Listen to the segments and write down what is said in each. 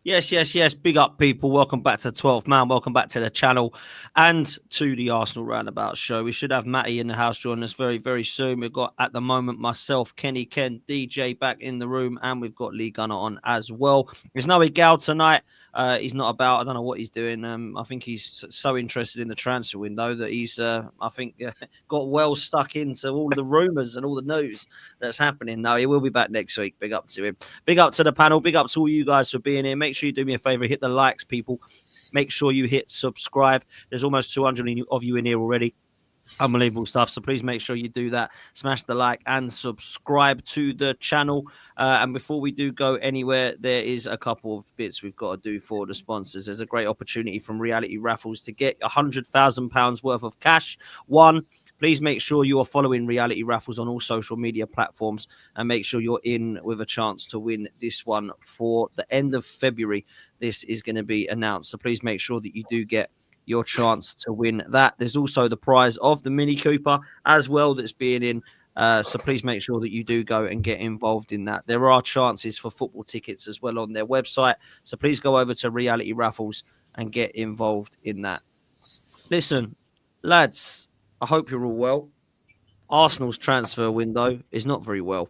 Yes. Big up, people. Welcome back to 12th Man. Welcome back to the channel and to the Arsenal Roundabout show. We should have Matty in the house joining us very, very soon. We've got, at the moment, myself, Kenny, Ken, DJ back in the room, and we've got Lee Gunner on as well. There's no Gal tonight. He's not about. I don't know what he's doing. I think he's so interested in the transfer window that he's, got well stuck into all of the rumours and all the news that's happening. No, he will be back next week. Big up to him. Big up to the panel. Big up to all you guys for being here. Make sure you do me a favor, hit the likes, people. Make sure you hit subscribe. There's almost 200 of you in here already. Unbelievable stuff. So please make sure you do that. Smash the like and subscribe to the channel. And before we do go anywhere, there is a couple of bits we've got to do for the sponsors. There's a great opportunity from Reality Raffles to get £100,000 worth of cash. Please make sure you are following Reality Raffles on all social media platforms and make sure you're in with a chance to win this one for the end of February. This is going to be announced. So please make sure that you do get your chance to win that. There's also the prize of the Mini Cooper as well that's being in. So please make sure that you do go and get involved in that. There are chances for football tickets as well on their website. So please go over to Reality Raffles and get involved in that. Listen, lads, I hope you're all well. Arsenal's transfer window is not very well.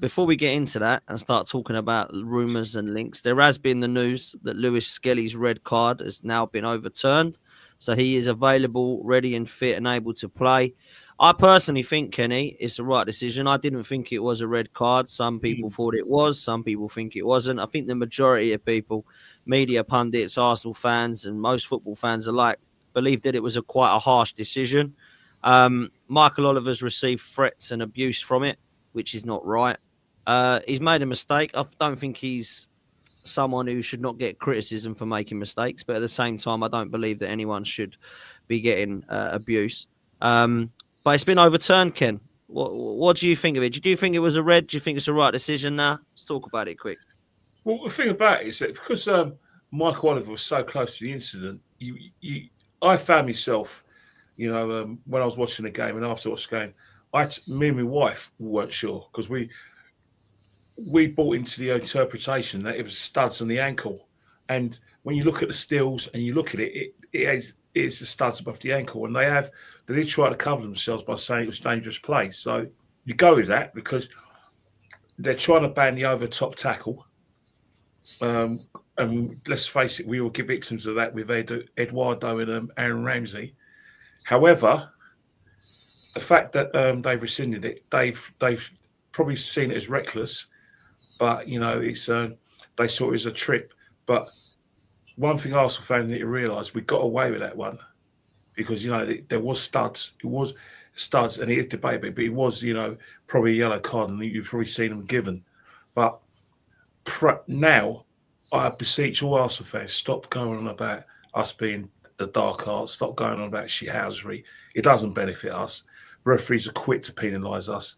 Before we get into that and start talking about rumours and links, there has been the news that Lewis-Skelly's red card has now been overturned. So he is available, ready and fit and able to play. I personally think, Kenny, it's the right decision. I didn't think it was a red card. Some people thought it was. Some people think it wasn't. I think the majority of people, media pundits, Arsenal fans and most football fans alike, believe that it was quite a harsh decision. Michael Oliver's received threats and abuse from it, which is not right. He's made a mistake. I don't think he's someone who should not get criticism for making mistakes, but at the same time, I don't believe that anyone should be getting abuse. But it's been overturned, Ken. What do you think of it? Do you think it was a red? Do you think it's the right decision now? Let's talk about it quick. Well, the thing about it is that because Michael Oliver was so close to the incident, I found myself, when I was watching the game and after watching the game, me and my wife weren't sure because we bought into the interpretation that it was studs on the ankle, and when you look at the stills and you look at it, it's the studs above the ankle, and they did try to cover themselves by saying it was dangerous play. So you go with that because they're trying to ban the over top tackle. And let's face it, we will give victims of that with Eduardo and Aaron Ramsey. However, the fact that they've rescinded it, they've probably seen it as reckless, but it's they saw it as a trip. But one thing Arsenal fans need to realise, we got away with that one because there was studs. It was studs, and it is debatable, but it was probably a yellow card, and you've probably seen them given. But now, I beseech all Arsenal fans, stop going on about us being the dark arts. Stop going on about shithousery. It doesn't benefit us. Referees are quick to penalise us.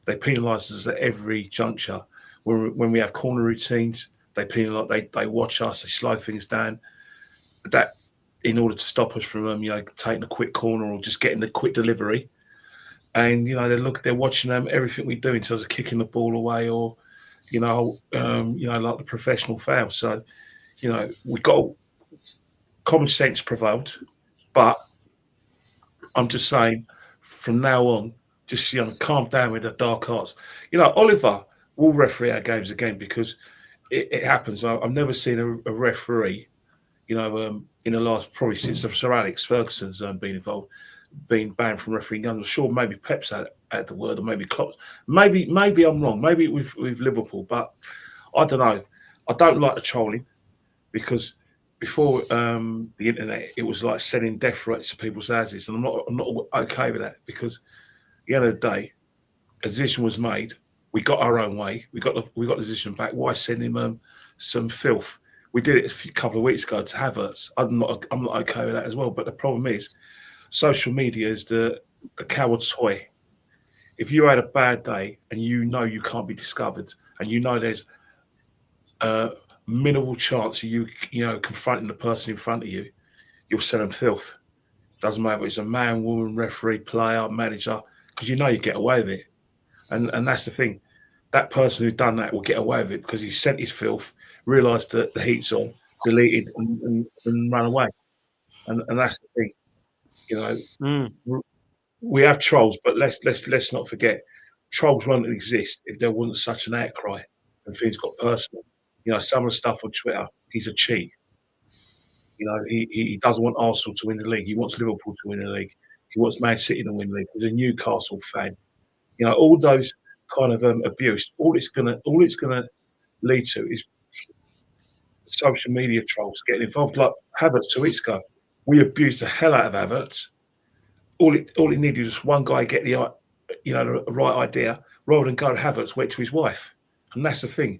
They penalise us at every juncture. When we have corner routines, they penalise. They watch us. They slow things down. That in order to stop us from taking a quick corner or just getting the quick delivery. And they're watching everything we do in terms of kicking the ball away or like the professional foul. So we got common sense prevailed, but I'm just saying from now on, just calm down with the dark arts. Oliver will referee our games again because it happens. I've never seen a referee, in the last probably since Sir Alex Ferguson's been banned from refereeing. I'm sure maybe Pep's had the word, or maybe Klopp. Maybe I'm wrong. Maybe with Liverpool, but I don't know. I don't like the trolling because before the internet, it was like sending death threats to people's houses, and I'm not okay with that because at the end of the day, a decision was made. We got our own way. We got the decision back. Why send him some filth? We did it a couple of weeks ago to Havertz. I'm not okay with that as well. But the problem is, social media is the coward's toy. If you had a bad day and you can't be discovered, and there's a minimal chance of you confronting the person in front of you, you'll send them filth. Doesn't matter if it's a man, woman, referee, player, manager, because you get away with it. And that's the thing. That person who's done that will get away with it because he sent his filth. realised that the heat's on, deleted and run away. And that's the thing, you know. We have trolls, but let's not forget, trolls wouldn't exist if there wasn't such an outcry and things got personal. You know, some of the stuff on Twitter, he's a cheat. You know, he doesn't want Arsenal to win the league. He wants Liverpool to win the league. He wants Man City to win the league. He's a Newcastle fan. You know, all those kind of abuse. All it's gonna lead to is social media trolls getting involved. Like Havertz 2 weeks ago, we abused the hell out of Havertz. All it needed was one guy get the right idea, rather than go to Havertz went to his wife, and that's the thing.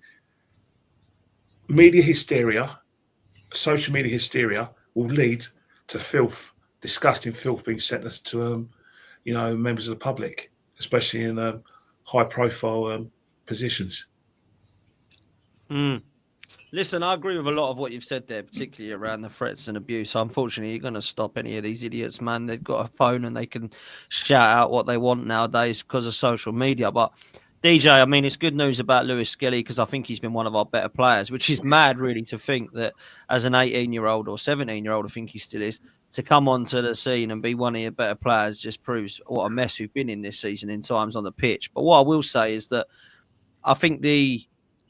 Media hysteria, social media hysteria, will lead to filth, disgusting filth being sent to members of the public, especially in high-profile positions. Listen, I agree with a lot of what you've said there, particularly around the threats and abuse. Unfortunately, you're going to stop any of these idiots, man. They've got a phone and they can shout out what they want nowadays because of social media. But DJ, I mean, it's good news about Lewis-Skelly because I think he's been one of our better players, which is mad, really, to think that as an 18-year-old or 17-year-old, I think he still is, to come onto the scene and be one of your better players just proves what a mess we've been in this season in times on the pitch. But what I will say is that I think the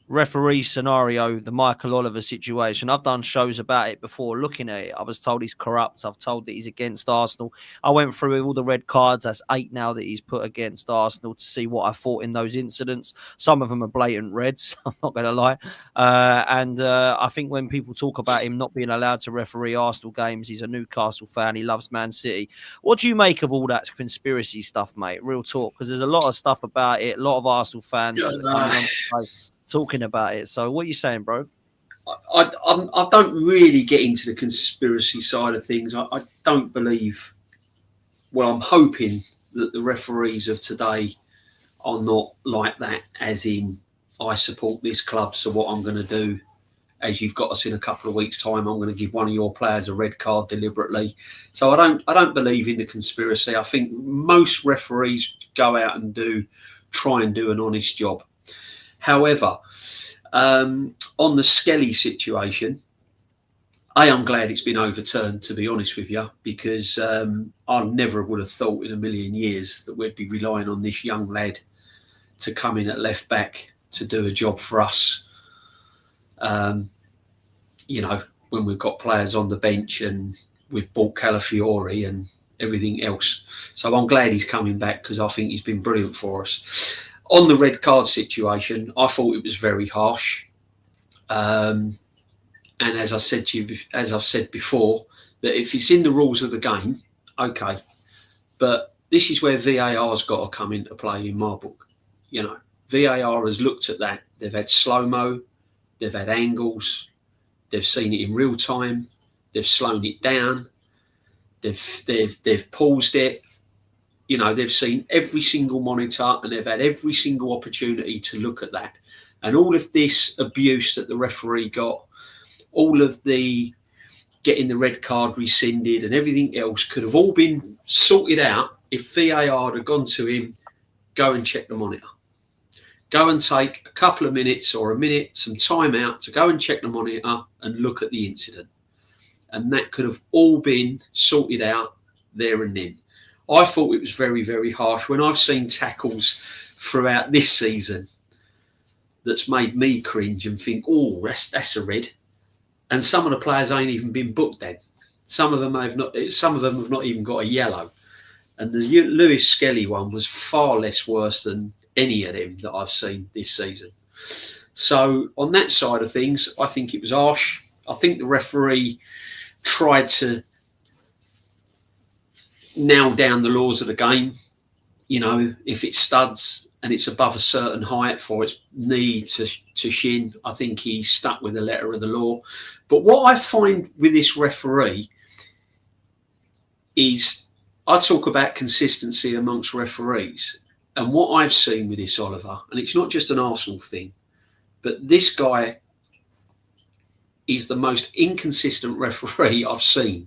referee scenario, the Michael Oliver situation, I've done shows about it before looking at it. I was told he's corrupt. I've told that he's against Arsenal. I went through all the red cards. That's 8 now that he's put against Arsenal to see what I thought in those incidents. Some of them are blatant reds, I'm not going to lie. I think when people talk about him not being allowed to referee Arsenal games, he's a Newcastle fan. He loves Man City. What do you make of all that conspiracy stuff, mate? Real talk, because there's a lot of stuff about it. A lot of Arsenal fans talking about it. So what are you saying, bro? I don't really get into the conspiracy side of things. I don't believe, well, I'm hoping that the referees of today are not like that, as in, I support this club, so what I'm going to do, as you've got us in a couple of weeks' time, I'm going to give one of your players a red card deliberately. So I don't believe in the conspiracy. I think most referees go out and try and do an honest job. However, on the Skelly situation, I'm glad it's been overturned, to be honest with you, because I never would have thought in a million years that we'd be relying on this young lad to come in at left back to do a job for us. When we've got players on the bench and we've bought Calafiori and everything else. So I'm glad he's coming back because I think he's been brilliant for us. On the red card situation, I thought it was very harsh. And as I've said before, that if it's in the rules of the game, okay. But this is where VAR's got to come into play in my book. You know, VAR has looked at that. They've had slow-mo, they've had angles, they've seen it in real time, they've slowed it down, they've paused it. You know, they've seen every single monitor and they've had every single opportunity to look at that. And all of this abuse that the referee got, all of the getting the red card rescinded and everything else could have all been sorted out if VAR had gone to him, go and check the monitor. Go and take a couple of minutes or a minute, some time out to go and check the monitor and look at the incident. And that could have all been sorted out there and then. I thought it was very, very harsh. When I've seen tackles throughout this season that's made me cringe and think, oh, that's a red. And some of the players ain't even been booked then. Some of them have not even got a yellow. And the Lewis-Skelly one was far less worse than any of them that I've seen this season. So on that side of things, I think it was harsh. I think the referee tried to nail down the laws of the game. You know, if it studs and it's above a certain height for its knee to shin, I think he stuck with the letter of the law. But what I find with this referee is, I talk about consistency amongst referees, and what I've seen with this Oliver, and it's not just an Arsenal thing, but this guy is the most inconsistent referee I've seen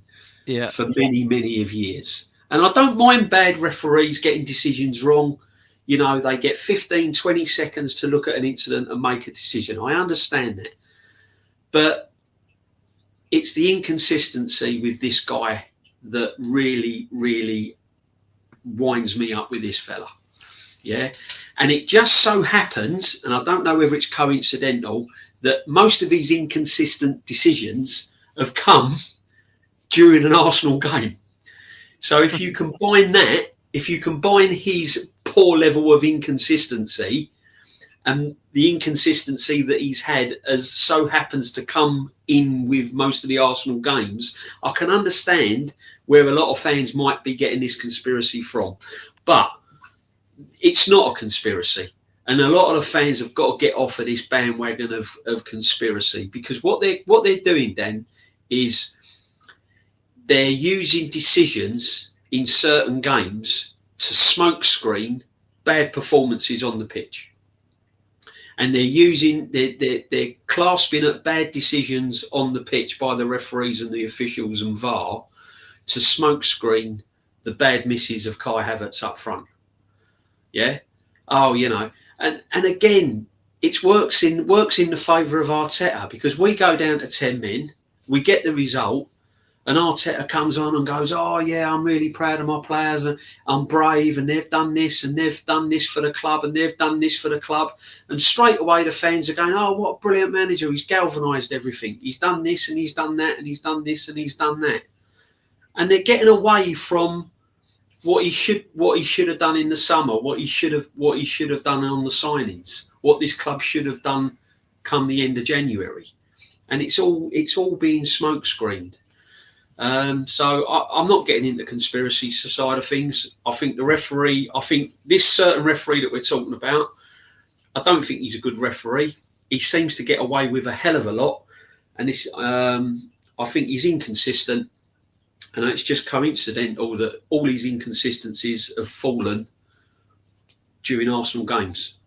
for many, many of years. And I don't mind bad referees getting decisions wrong. You know, they get 15, 20 seconds to look at an incident and make a decision. I understand that. But it's the inconsistency with this guy that really, really winds me up with this fella. Yeah. And it just so happens, and I don't know whether it's coincidental, that most of his inconsistent decisions have come during an Arsenal game. So if you combine that, if you combine his poor level of inconsistency and the inconsistency that he's had as so happens to come in with most of the Arsenal games, I can understand where a lot of fans might be getting this conspiracy from. But it's not a conspiracy. And a lot of the fans have got to get off of this bandwagon of conspiracy, because what they're doing, Dan, is they're using decisions in certain games to smokescreen bad performances on the pitch. And they're clasping at bad decisions on the pitch by the referees and the officials and VAR to smokescreen the bad misses of Kai Havertz up front. Yeah. Oh, you know, and again, it works in the favour of Arteta, because we go down to 10 men, we get the result, and Arteta comes on and goes, oh yeah, I'm really proud of my players, and I'm brave, and they've done this, and they've done this for the club, and they've done this for the club. And straight away the fans are going, oh, what a brilliant manager, he's galvanised everything. He's done this and he's done that and he's done this and he's done that. And they're getting away from what he should have done in the summer, what he should have done on the signings, what this club should have done come the end of January. And it's all being smoke screened. So I'm not getting into conspiracy side of things. I think this certain referee that we're talking about, I don't think he's a good referee. He seems to get away with a hell of a lot. And I think he's inconsistent. And it's just coincidental that all these inconsistencies have fallen during Arsenal games.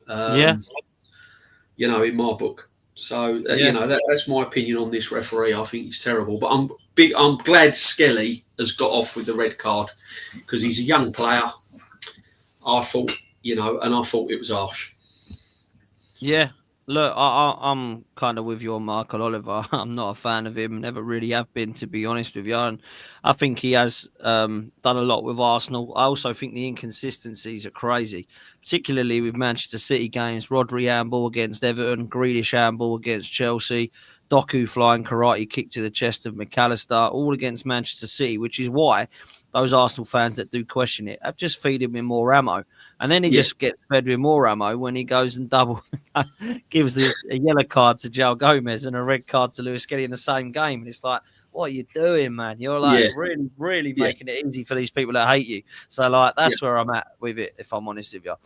You know, in my book. So, you know, that's my opinion on this referee. I think he's terrible. But I'm glad Skelly has got off with the red card, because he's a young player. I thought it was harsh. Yeah. Look, I'm kind of with you on Michael Oliver. I'm not a fan of him. Never really have been, to be honest with you. And I think he has done a lot with Arsenal. I also think the inconsistencies are crazy, particularly with Manchester City games. Rodri handball against Everton, Grealish handball against Chelsea, Doku flying karate kick to the chest of McAllister, all against Manchester City, which is why those Arsenal fans that do question it have just feed him with more ammo. And then he just gets fed with more ammo when he goes and gives a yellow card to João Gomez and a red card to Lewis-Skelly in the same game. And it's like, what are you doing, man? You're like really, really making it easy for these people that hate you. So like, that's where I'm at with it, if I'm honest with you.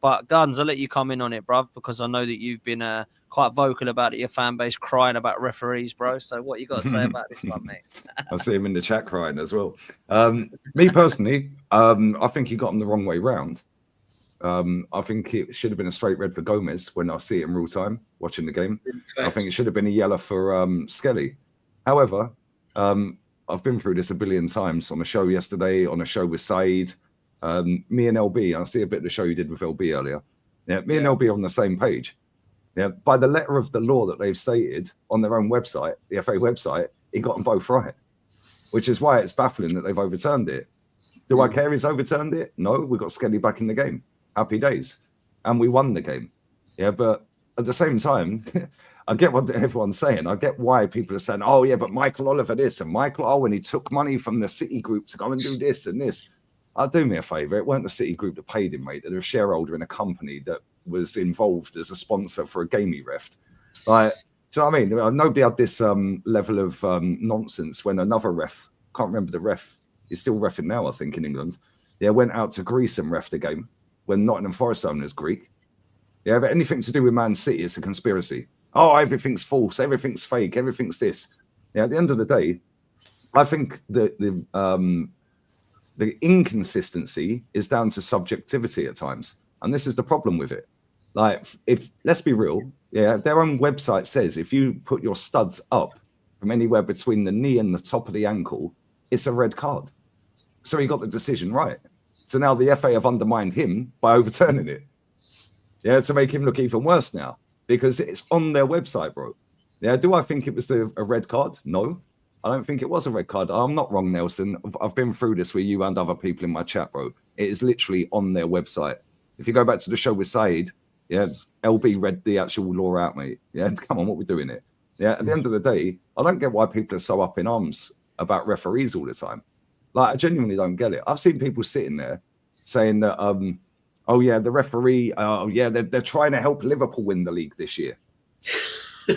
But Guns, I'll let you come in on it, bruv, because I know that you've been quite vocal about it, your fan base crying about referees, bro. So what you got to say about this one, mate? I see him in the chat crying as well. Me personally, I think he got him the wrong way round. I think it should have been a straight red for Gomez when I see it in real time, watching the game. I think it should have been a yellow for Skelly. However, I've been through this a billion times on a show yesterday, on a show with Saeed, me and LB. I see a bit of the show you did with LB earlier. Yeah, me and LB are on the same page. Yeah, by the letter of the law that they've stated on their own website, the FA website, he got them both right, which is why it's baffling that they've overturned it. Do I care he's overturned it? No, we got Skelly back in the game. Happy days. And we won the game. Yeah, but at the same time, I get what everyone's saying. I get why people are saying, oh, yeah, but Michael Oliver this and when he took money from the City group to go and do this and this. Do me a favour. It weren't the City group that paid him, mate. They're a shareholder in a company that was involved as a sponsor for a game he refed. Like, do you know what I mean? Nobody had this level of nonsense when another ref, can't remember the ref, he's still reffing now, I think, in England. Yeah, went out to Greece and refed a game when Nottingham Forest owner's Greek. Yeah, but anything to do with Man City is a conspiracy. Oh, everything's false, everything's fake, everything's this. Yeah, at the end of the day, I think the inconsistency is down to subjectivity at times. And this is the problem with it. Like, let's be real, yeah, their own website says if you put your studs up from anywhere between the knee and the top of the ankle, it's a red card. So he got the decision right. So now the FA have undermined him by overturning it. Yeah, to make him look even worse now, because it's on their website, bro. Yeah, do I think it was a red card? No, I don't think it was a red card. I'm not wrong, Nelson. I've been through this with you and other people in my chat, bro. It is literally on their website. If you go back to the show with Said, yeah, LB read the actual law out, mate. Yeah, come on, what we're doing it. Yeah, at the end of the day, I don't get why people are so up in arms about referees all the time. Like, I genuinely don't get it. I've seen people sitting there saying that, oh yeah, the referee, oh yeah, they're trying to help Liverpool win the league this year.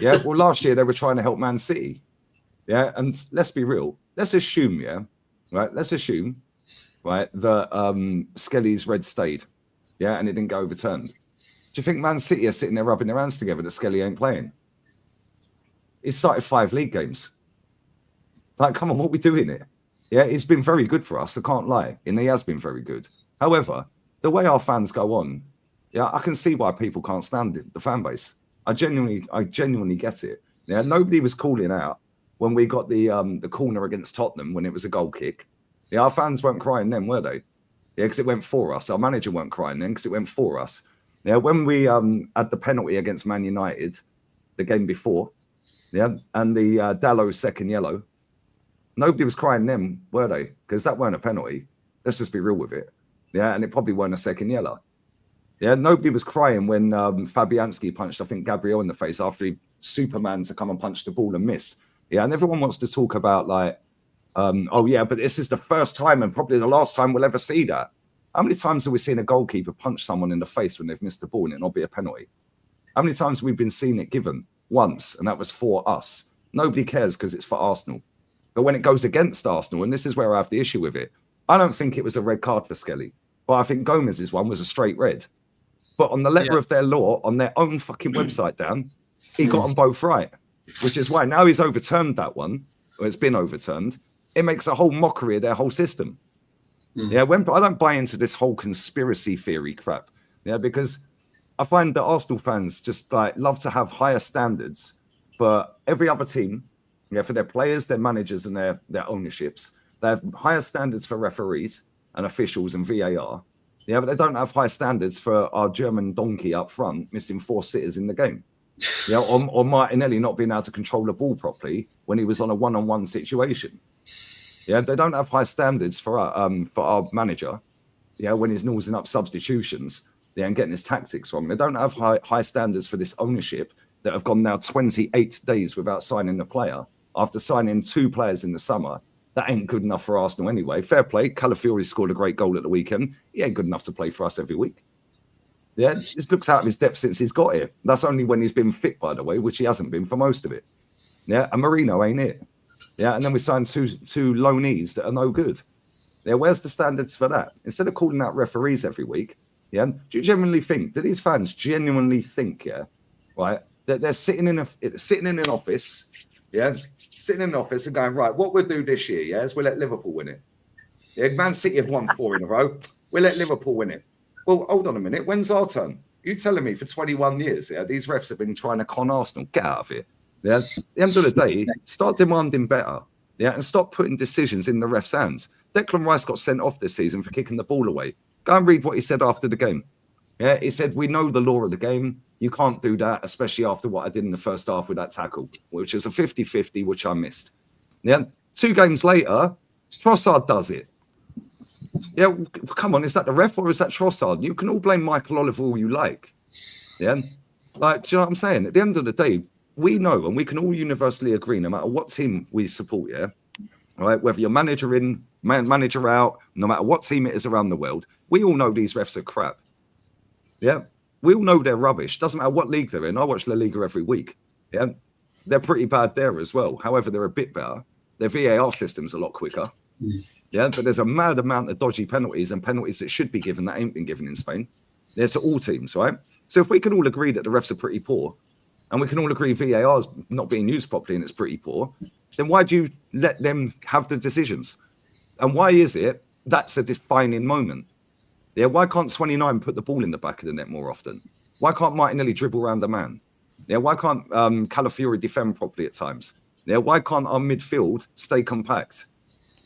Yeah, well, last year they were trying to help Man City. Yeah, and let's be real. Let's assume, yeah, right? Let's assume, right, that Skelly's red stayed, yeah, and it didn't get overturned. Do you think Man City are sitting there rubbing their hands together that Skelly ain't playing? He started 5 league games. Like, come on, what are we doing here? Yeah, it's been very good for us. I can't lie, and he has been very good. However, the way our fans go on, yeah, I can see why people can't stand it. The fan base. I genuinely get it. Yeah, nobody was calling out when we got the corner against Tottenham when it was a goal kick. Yeah, our fans weren't crying then, were they? Yeah, because it went for us. Our manager weren't crying then because it went for us. Yeah, when we had the penalty against Man United the game before, yeah, and the Dallo second yellow, nobody was crying then, were they? Because that weren't a penalty. Let's just be real with it. Yeah, and it probably weren't a second yellow. Yeah, nobody was crying when Fabianski punched, I think, Gabriel in the face after he Superman to come and punch the ball and miss. Yeah, and everyone wants to talk about like, oh yeah, but this is the first time and probably the last time we'll ever see that. How many times have we seen a goalkeeper punch someone in the face when they've missed the ball and it not be a penalty? How many times have we been seeing it given? Once, and that was for us. Nobody cares because it's for Arsenal. But when it goes against Arsenal, and this is where I have the issue with it, I don't think it was a red card for Skelly, but I think Gomez's one was a straight red. But on the letter of their law, on their own fucking website, Dan, he got them both right, which is why now he's overturned that one, or it's been overturned. It makes a whole mockery of their whole system. Yeah, I don't buy into this whole conspiracy theory crap. Yeah, because I find that Arsenal fans just like love to have higher standards for every other team, yeah, for their players, their managers, and their ownerships. They have higher standards for referees and officials and VAR. Yeah, but they don't have high standards for our German donkey up front missing 4 sitters in the game. Yeah, or Martinelli not being able to control the ball properly when he was on a one-on-one situation. Yeah, they don't have high standards for our manager. Yeah, when he's nosing up substitutions, yeah, and getting his tactics wrong. They don't have high standards for this ownership that have gone now 28 days without signing the player after signing 2 players in the summer. That ain't good enough for Arsenal anyway. Fair play. Calafiori scored a great goal at the weekend. He ain't good enough to play for us every week. Yeah, this looks out of his depth since he's got here. That's only when he's been fit, by the way, which he hasn't been for most of it. Yeah, and Marino ain't it. Yeah, and then we signed two loanees that are no good. Yeah, where's the standards for that? Instead of calling out referees every week, yeah, do you genuinely think, do these fans genuinely think, yeah, right, that they're sitting in an office, yeah, sitting in an office and going, right, what we'll do this year, yeah, is we'll let Liverpool win it. Yeah, Man City have won 4 in a row. We'll let Liverpool win it. Well, hold on a minute. When's our turn? You telling me for 21 years, yeah, these refs have been trying to con Arsenal. Get out of here. Yeah, at the end of the day, start demanding better. Yeah, and stop putting decisions in the refs' hands. Declan Rice got sent off this season for kicking the ball away. Go and read what he said after the game. Yeah, he said, we know the law of the game. You can't do that, especially after what I did in the first half with that tackle, which is a 50-50, which I missed. Yeah, 2 games later, Trossard does it. Yeah, come on, is that the ref or is that Trossard? You can all blame Michael Oliver all you like. Yeah, like, do you know what I'm saying? At the end of the day, we know and we can all universally agree, no matter what team we support, yeah, all right, whether you're manager in, manager out, no matter what team it is around the world, we all know these refs are crap. Yeah, we all know they're rubbish. Doesn't matter what league they're in. I watch La Liga every week. Yeah, they're pretty bad there as well. However, they're a bit better. Their VAR system's a lot quicker. Yeah, but there's a mad amount of dodgy penalties and penalties that should be given that ain't been given in Spain. There's to all teams, right? So if we can all agree that the refs are pretty poor, and we can all agree VAR is not being used properly and it's pretty poor, then why do you let them have the decisions? And why is it that's a defining moment? Yeah, why can't 29 put the ball in the back of the net more often? Why can't Martinelli dribble around the man? Yeah, why can't Calafiori defend properly at times? Yeah, why can't our midfield stay compact?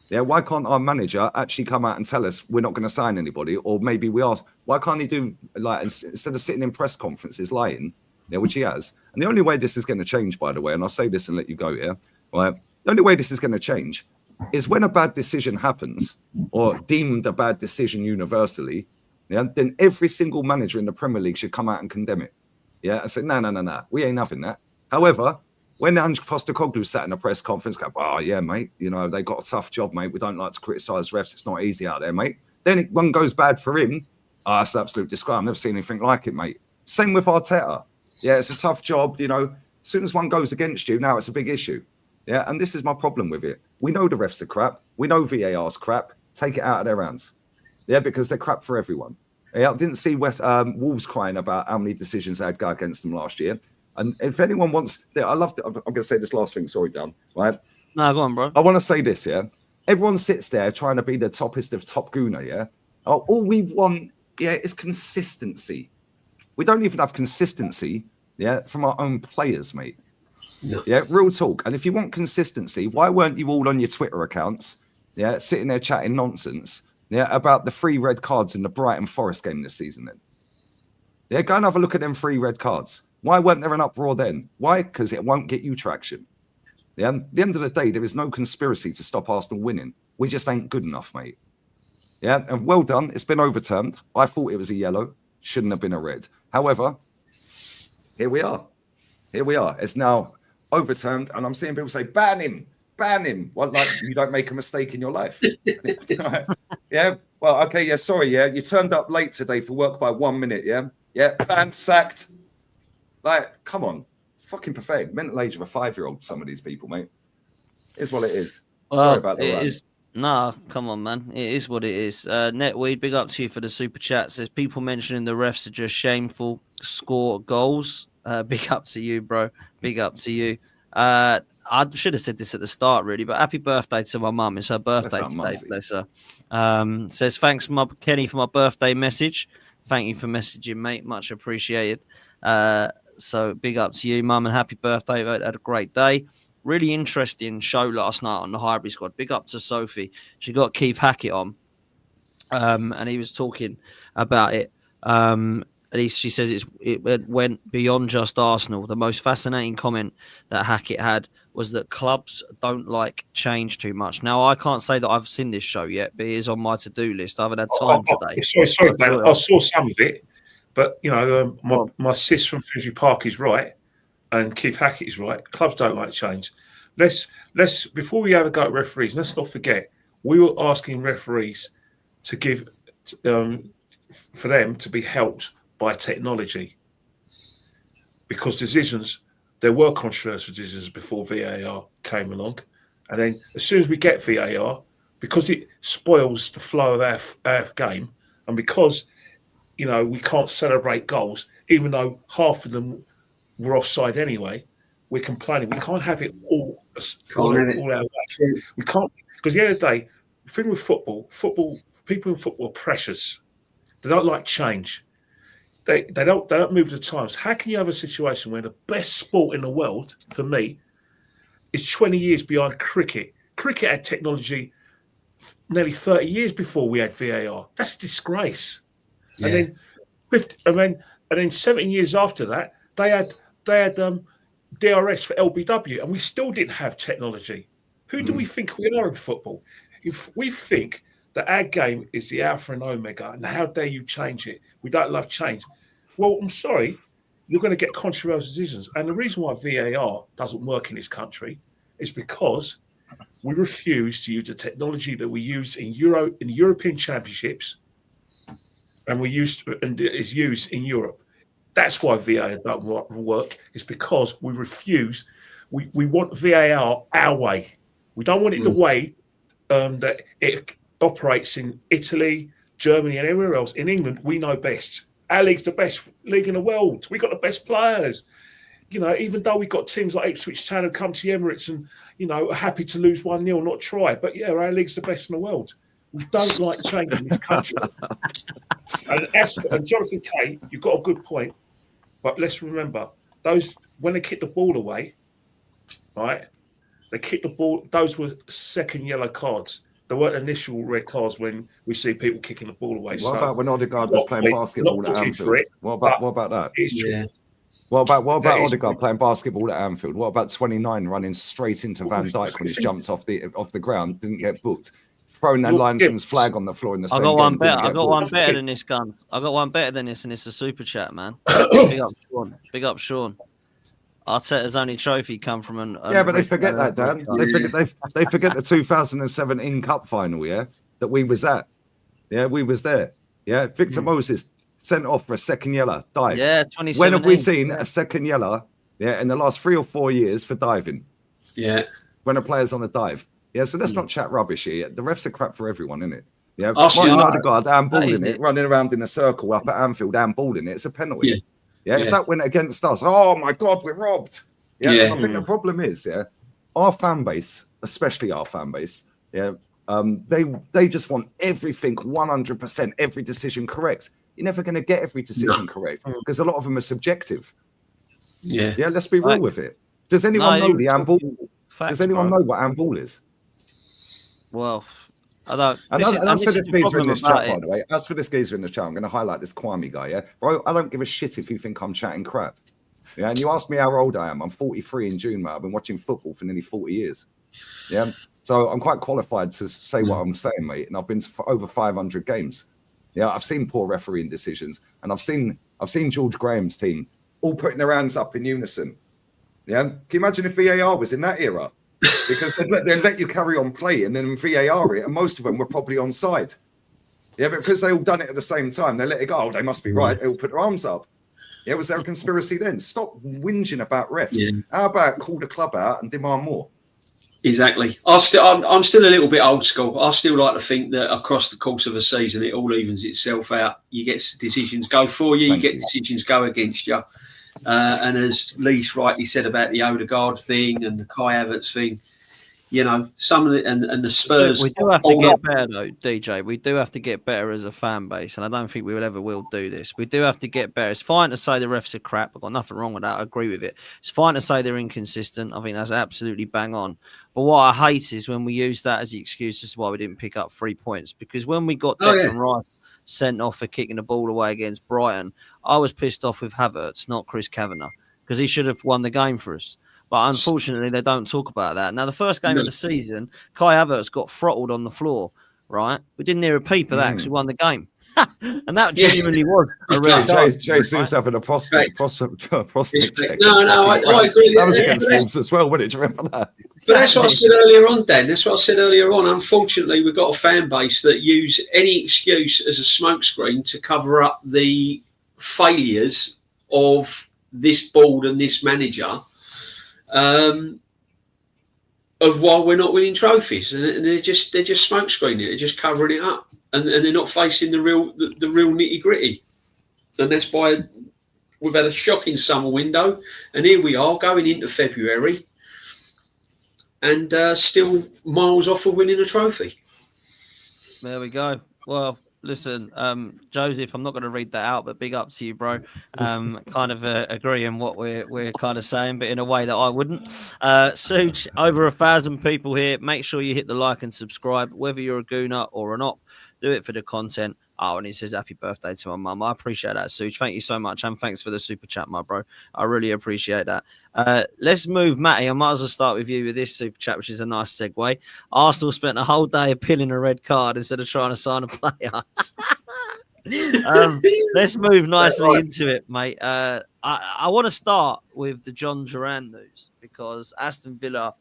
Yeah, why can't our manager actually come out and tell us we're not going to sign anybody, or maybe we are? Why can't he do, like, instead of sitting in press conferences lying, yeah, which he has. And the only way this is going to change, by the way, and I'll say this and let you go, yeah, right? The only way this is going to change is when a bad decision happens or deemed a bad decision universally, yeah, then every single manager in the Premier League should come out and condemn it. Yeah, and say, no, we ain't having that. However, when Ange Postecoglou sat in a press conference, go, oh, yeah, mate, you know, they got a tough job, mate. We don't like to criticise refs. It's not easy out there, mate. Then one goes bad for him. Oh, that's an absolute disgrace. I've never seen anything like it, mate. Same with Arteta. Yeah, it's a tough job, you know. As soon as one goes against you, now it's a big issue. Yeah, and this is my problem with it. We know the refs are crap. We know VAR's crap. Take it out of their hands. Yeah, because they're crap for everyone. Yeah, I didn't see Wolves crying about how many decisions they had go against them last year. And if anyone wants, I love. I'm going to say this last thing. Sorry, Dan. Right? No, go on, bro. I want to say this. Yeah, everyone sits there trying to be the toppest of top gooner. Yeah. All we want, yeah, is consistency. We don't even have consistency. Yeah, from our own players, mate. No. Yeah, real talk. And if you want consistency, why weren't you all on your Twitter accounts? Yeah, sitting there chatting nonsense. Yeah, about the 3 red cards in the Brighton Forest game this season. Then. Yeah, go and have a look at them 3 red cards. Why weren't there an uproar then? Why? Because it won't get you traction. Yeah, at the end of the day, there is no conspiracy to stop Arsenal winning. We just ain't good enough, mate. Yeah, and well done. It's been overturned. I thought it was a yellow. Shouldn't have been a red. However, here we are. Here we are. It's now overturned, and I'm seeing people say, ban him. Ban him. Well, like you don't make a mistake in your life. Yeah. Well, okay. Yeah. Sorry. Yeah. You turned up late today for work by 1 minute. Yeah. Yeah. Banned, sacked. Like, come on. Fucking pathetic. Mental age of a 5-year-old, some of these people, mate. It's what it is. Well, sorry about that. It is. Nah, come on, man. It is what it is. Netweed, big up to you for the super chat. Says people mentioning the refs are just shameful. Score goals. Big up to you, bro. Big up to you. I should have said this at the start, really, but happy birthday to my mum. It's her birthday today, bless her. Says, thanks, Kenny, for my birthday message. Thank you for messaging, mate. Much appreciated. So big up to you, mum, and happy birthday. Had a great day. Really interesting show last night on the Highbury squad. Big up to Sophie. She got Keith Hackett on, and he was talking about it. She says it went beyond just Arsenal. The most fascinating comment that Hackett had was that clubs don't like change too much. Now, I can't say that I've seen this show yet, but it is on my to-do list. I haven't had time today. Sorry, Dan. I saw some of it, but, you know, my sis from Finsbury Park is right, and Keith Hackett is right. Clubs don't like change. Let's before we have a go at referees, let's not forget, we were asking referees to give for them to be helped by technology, because there were controversial decisions before VAR came along, and then as soon as we get VAR, because it spoils the flow of our game, and because, you know, we can't celebrate goals even though half of them were offside anyway, we're complaining we can't have it all our way. We can't, because the other day, the thing with football, people in football are precious. They don't like change. They don't move with the times. How can you have a situation where the best sport in the world, for me, is 20 years behind cricket? Cricket had technology nearly 30 years before we had VAR. That's a disgrace. Yeah. And then 17 years after that, they had DRS for LBW, and we still didn't have technology. Who do we think we are in football? If we think that our game is the alpha and omega, and how dare you change it? We don't love change. Well, I'm sorry, you're going to get controversial decisions. And the reason why VAR doesn't work in this country is because we refuse to use the technology that we used in European Championships, and is used in Europe. That's why VAR don't work. It's because we refuse. We want VAR our way. We don't want it the way that it operates in Italy, Germany, and everywhere else. In England, we know best. Our league's the best league in the world. We got the best players. You know, even though we got teams like Ipswich Town who come to the Emirates and, you know, are happy to lose 1-0, not try. But yeah, our league's the best in the world. We don't like change in this country. And Jonathan Kay, you've got a good point. But let's remember, when they kick the ball away, right? They kick the ball. Those were second yellow cards. There weren't initial red cards when we see people kicking the ball away. What about when Odegaard was playing basketball at Anfield? What about that? It's true. What about Odegaard playing basketball at Anfield? What about 29 running straight into Van Dijk when he's jumped off the ground, didn't get booked? Throwing that linesman's flag on the floor in the same game. I got one better than this, Guns. I got one better than this, and it's a super chat, man. Big up, Sean. Big up, Sean. Arteta's only trophy come from an. Yeah, but they forget that, Dan. They forget the 2017 Cup final, yeah, that we was at. Yeah, we was there. Yeah, Victor Moses sent off for a second yellow dive. Yeah, 2017. When have we seen a second yellow? Yeah, in the last 3 or 4 years for diving. Yeah, when a player's on a dive. Yeah, so let's not chat rubbish here. The refs are crap for everyone, isn't it? Yeah, Martin Odegaard handballing it, running around in a circle up at Anfield, handballing it. It's a penalty. Yeah, if that went against us, oh my God, we're robbed. Yeah, I think the problem is, our fan base, especially our fan base, they just want everything 100%, every decision correct. You're never going to get every decision correct because a lot of them are subjective. Yeah, let's be real with it. Does anyone know the handball? Does anyone know what handball is? Well, I don't. As for this geezer in this chat, by the way, as for this geezer in the chat, I'm going to highlight this Kwame guy, yeah? Bro, I don't give a shit if you think I'm chatting crap. Yeah, and you ask me how old I am. I'm 43 in June, mate. I've been watching football for nearly 40 years. Yeah, so I'm quite qualified to say what I'm saying, mate. And I've been for over 500 games. Yeah, I've seen poor refereeing decisions, and I've seen George Graham's team all putting their hands up in unison. Yeah, can you imagine if VAR was in that era? Because they'd let you carry on playing, and then VAR it, and most of them were probably onside. Yeah, but because they all done it at the same time, they let it go. Oh, they must be right. They all put their arms up. Yeah, was there a conspiracy then? Stop whinging about refs. Yeah. How about call the club out and demand more? Exactly. I'm still a little bit old school. I still like to think that across the course of a season, it all evens itself out. You get decisions go for you, you get decisions go against you. And as Lee's rightly said about the Odegaard thing and the Kai Havertz thing, you know, some of it and the Spurs. We do have to get better, though, DJ. We do have to get better as a fan base, and I don't think we will do this. We do have to get better. It's fine to say the refs are crap. I've got nothing wrong with that. I agree with it. It's fine to say they're inconsistent. I think that's absolutely bang on. But what I hate is when we use that as the excuse as to why we didn't pick up 3 points. Because when we got Declan Rice sent off for kicking the ball away against Brighton, I was pissed off with Havertz, not Chris Kavanagh, because he should have won the game for us. But unfortunately, they don't talk about that. Now, the first game of the season, Kai Havertz got throttled on the floor, right? We didn't hear a peep of that because we won the game. And that genuinely was a real Jason's having a prospect check. No, I agree. That was against Wolves as well, wasn't it? Do you remember that? But that's what I said earlier on, Dan. That's what I said earlier on. Unfortunately, we've got a fan base that use any excuse as a smokescreen to cover up the failures of this board and this manager. Of why we're not winning trophies, and they're just smoke screening it, they're just covering it up, and they're not facing the real nitty gritty. And that's why we've had a shocking summer window, and here we are going into February, and still miles off of winning a trophy. There we go. Well, listen, Joseph, I'm not going to read that out, but big up to you, bro. Kind of agreeing what we're kind of saying, but in a way that I wouldn't. Suj, over 1,000 people here. Make sure you hit the like and subscribe, whether you're a gooner or not. Do it for the content. Oh, and he says happy birthday to my mum. I appreciate that, Suj. Thank you so much, and thanks for the super chat, my bro. I really appreciate that. Let's move, Matty. I might as well start with you with this super chat, which is a nice segue. Arsenal spent a whole day appealing a red card instead of trying to sign a player. Let's move nicely into it, mate. I want to start with the John Duran news because Aston Villa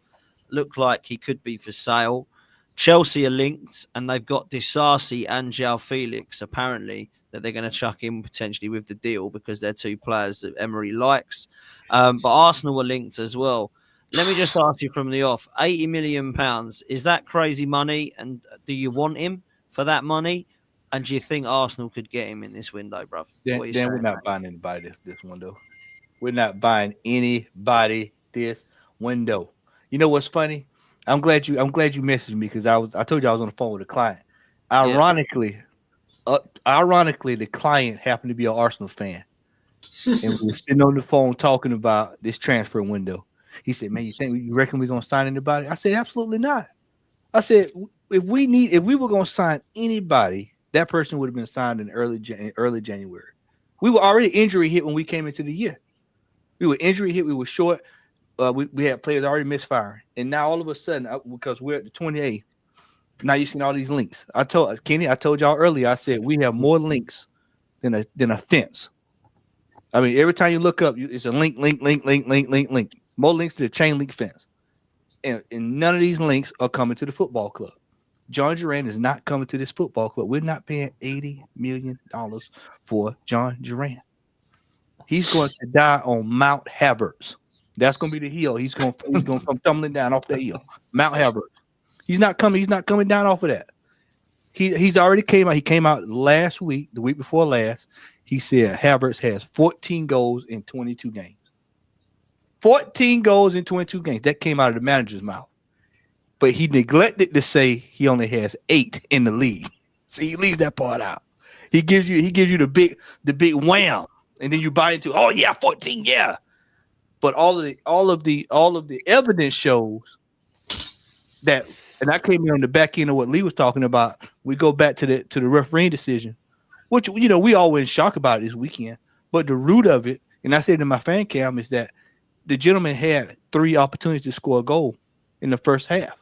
look like he could be for sale. Chelsea are linked, and they've got Disasi and João Felix, apparently, that they're going to chuck in potentially with the deal because they're two players that Emery likes. But Arsenal are linked as well. Let me just ask you from the off, £80 million, is that crazy money? And do you want him for that money? And do you think Arsenal could get him in this window, bruv? Dan, we're not buying anybody this window. We're not buying anybody this window. You know what's funny? I'm glad you messaged me because I told you I was on the phone with a client. Ironically, the client happened to be an Arsenal fan, and we were sitting on the phone talking about this transfer window. He said, "Man, you reckon we're gonna sign anybody?" I said, "Absolutely not." I said, "If we were gonna sign anybody, that person would have been signed in early January. We were already injury hit when we came into the year. We were injury hit. We were short. We had players already misfiring, and now all of a sudden, because we're at the 28th, now you're seeing all these links. I told y'all earlier. I said we have more links than a fence. I mean, every time you look up, it's a link. More links to the chain link fence, and none of these links are coming to the football club. John Duran is not coming to this football club. We're not paying $80 million for John Duran. He's going to die on Mount Havertz. That's going to be the hill. He's going to come tumbling down off that hill, Mount Havertz. He's not coming down off of that. He's already came out. He came out last week, the week before last. He said Havertz has 14 goals in 22 games. 14 goals in 22 games. That came out of the manager's mouth. But he neglected to say he only has 8 in the league. See, he leaves that part out. He gives you the big wham, and then you buy into, oh yeah, 14, yeah. But all of the evidence shows that, and I came in on the back end of what Lee was talking about. We go back to the refereeing decision, which we all were in shock about it this weekend. But the root of it, and I said in my fan cam, is that the gentleman had 3 opportunities to score a goal in the first half.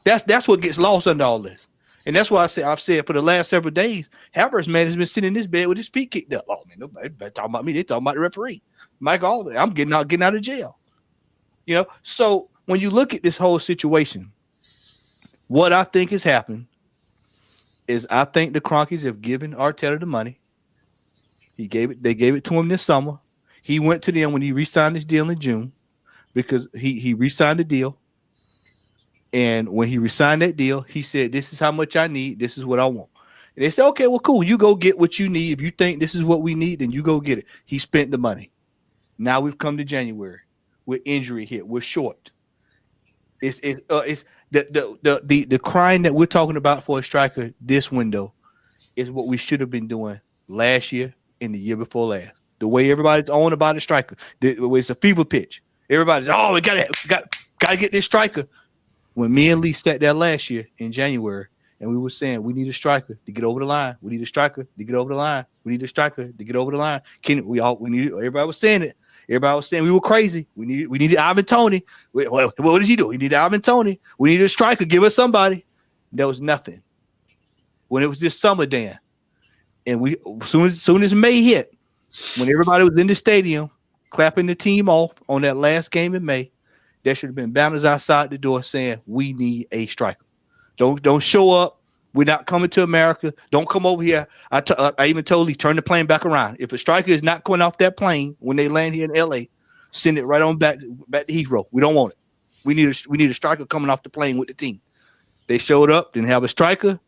That's what gets lost under all this. And that's why I've said for the last several days, Havertz man has been sitting in this bed with his feet kicked up. Oh man, nobody talking about me. They talking about the referee, Mike Alden. I'm getting out of jail. So when you look at this whole situation, what I think has happened is I think the Cronkies have given Arteta the money. They gave it to him this summer. He went to them when he re-signed his deal in June because he re-signed the deal. And when he resigned that deal, he said, this is how much I need. This is what I want. And they said, okay, well, cool. You go get what you need. If you think this is what we need, then you go get it. He spent the money. Now we've come to January. We're injury hit. We're short. It's the crying that we're talking about for a striker this window is what we should have been doing last year and the year before last. The way everybody's on about a striker. It's a fever pitch. Everybody's, we gotta get this striker. When me and Lee sat there last year in January, and we were saying we need a striker to get over the line. We need a striker to get over the line. We need a striker to get over the line. Everybody was saying it. Everybody was saying we were crazy. We needed Ivan Toney. What did he do? He needed Ivan Toney. We needed a striker. Give us somebody. There was nothing. When it was this summer, Dan, and soon as May hit, when everybody was in the stadium clapping the team off on that last game in May, there should have been banners outside the door saying we need a striker. Don't show up. We're not coming to America. Don't come over here. I even told Lee, turn the plane back around. If a striker is not coming off that plane when they land here in LA, send it right on back to Heathrow. We don't want it. We need a striker coming off the plane with the team. They showed up, didn't have a striker.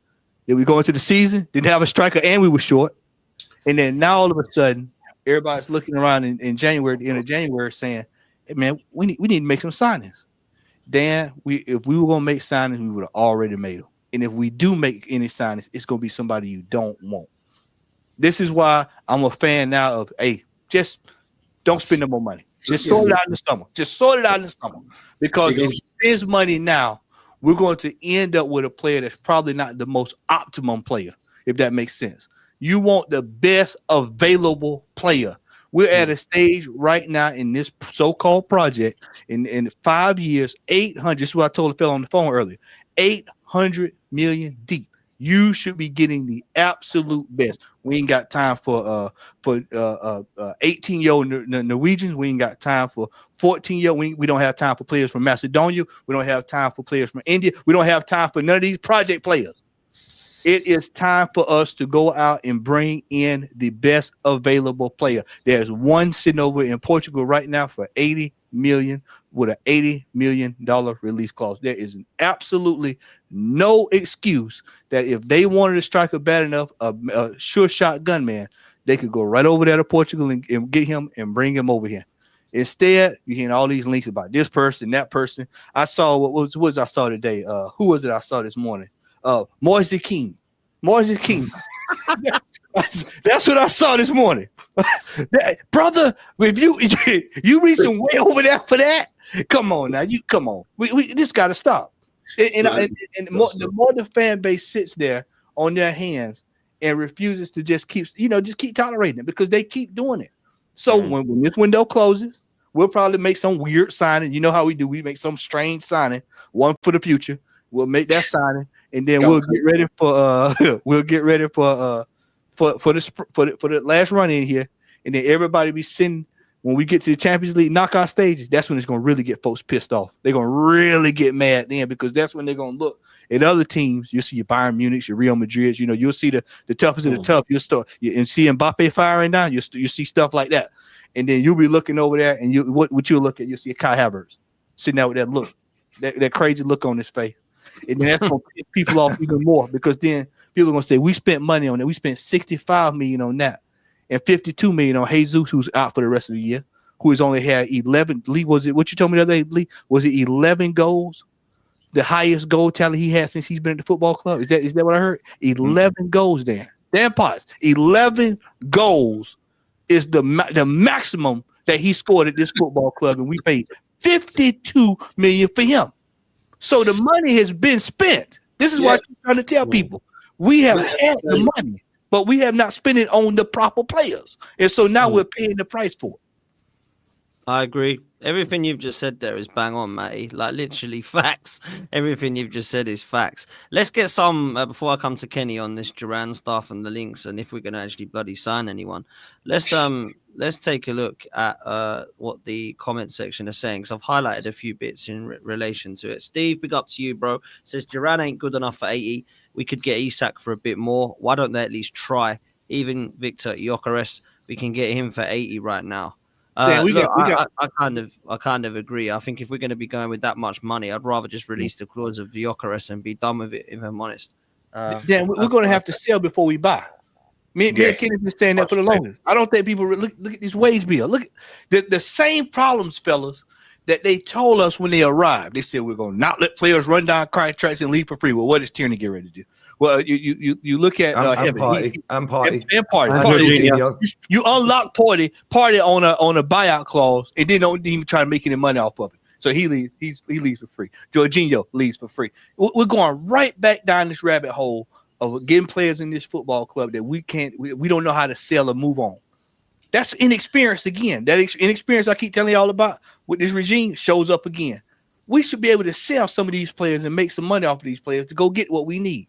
Then we go into the season, didn't have a striker, and we were short. And then now all of a sudden, everybody's looking around in January, the end of January, saying, hey, man, we need to make some signings. Dan, if we were going to make signings, we would have already made them. And if we do make any signings, it's going to be somebody you don't want. This is why I'm a fan now of, hey, just don't spend no more money. Just sort it out in the summer. Because if you spend money now, we're going to end up with a player that's probably not the most optimum player, if that makes sense. You want the best available player. We're at a stage right now in this so-called project in 5 years, 800. This is what I told the fellow on the phone earlier. 800 million deep. You should be getting the absolute best. We ain't got time for 18-year-old Norwegians. We ain't got time for 14-year-old. We don't have time for players from Macedonia. We don't have time for players from India. We don't have time for none of these project players. It is time for us to go out and bring in the best available player. There's one sitting over in Portugal right now for $80 million with an $80 million release clause. There is absolutely no excuse that if they wanted a striker bad enough, a sure shot gunman, they could go right over there to Portugal and get him and bring him over here. Instead, you're hearing all these links about this person, that person. I saw what was I saw today? Who was it I saw this morning? Moise King. That's what I saw this morning. Brother, if you reaching way over there for that, come on now. Come on. We this got to stop. The more the fan base sits there on their hands and refuses to just keep tolerating it because they keep doing it. So when this window closes, we'll probably make some weird signing. You know how we do. We make some strange signing, one for the future. We'll make that signing, and then we'll get ready for the last run in here, and then everybody be sitting. When we get to the Champions League knockout stages, that's when it's going to really get folks pissed off. They're going to really get mad then, because that's when they're going to look at other teams. You'll see your Bayern Munich, your Real Madrid. You know, you'll see the toughest of the tough. You'll start and see Mbappe firing down. You see stuff like that, and then you'll be looking over there, and what you'll look at, you'll see Kai Havertz sitting there with that look, that crazy look on his face, and then that's going to piss people off even more, because then people are going to say, we spent money on that. We spent $65 million on that, and $52 million on Jesus, who's out for the rest of the year, who has only had 11. Lee, was it what you told me the other day? Lee, was it 11 goals? The highest goal tally he had since he's been at the football club. Is that what I heard? 11 goals there. Damn pots. 11 goals is the maximum that he scored at this football club, and we paid $52 million for him. So the money has been spent. This is what I'm trying to tell people. We have had the money, but we have not spent it on the proper players. And so now we're paying the price for it. I agree. Everything you've just said there is bang on, Matty. Like, literally facts. Everything you've just said is facts. Let's get some, before I come to Kenny on this Duran stuff and the links, and if we're going to actually bloody sign anyone, let's take a look at what the comment section is saying, because I've highlighted a few bits in relation to it. Steve, big up to you, bro. Says Duran ain't good enough for 80. We could get Isak for a bit more. Why don't they at least try? Even Victor Gyökeres, we can get him for 80 right now. I kind of agree. I think if we're going to be going with that much money, I'd rather just release the clause of Gyökeres and be done with it, if I'm honest. Then we're going to have to sell before we buy. Me and Kenny have been saying that for the longest. I don't think people look at this wage bill. Look at the same problems, fellas, that they told us when they arrived. They said we're going to not let players run down contracts and leave for free. Well, what is Tierney get ready to do? Well, you look at Party. You unlock Party on a buyout clause, and then don't even try to make any money off of it. So he leaves. He leaves for free. Jorginho leaves for free. We're going right back down this rabbit hole of getting players in this football club that we don't know how to sell or move on. That's inexperience again. That inexperience I keep telling y'all about with this regime shows up again. We should be able to sell some of these players and make some money off of these players to go get what we need.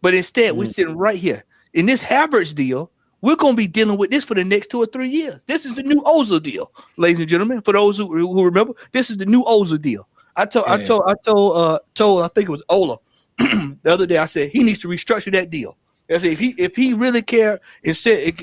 But instead, we're sitting right here. In this Havertz deal, we're going to be dealing with this for the next 2 or 3 years. This is the new Ozil deal, ladies and gentlemen. For those who remember, this is the new Ozil deal. I told I think it was Ola the other day. I said he needs to restructure that deal. I said if he really cared and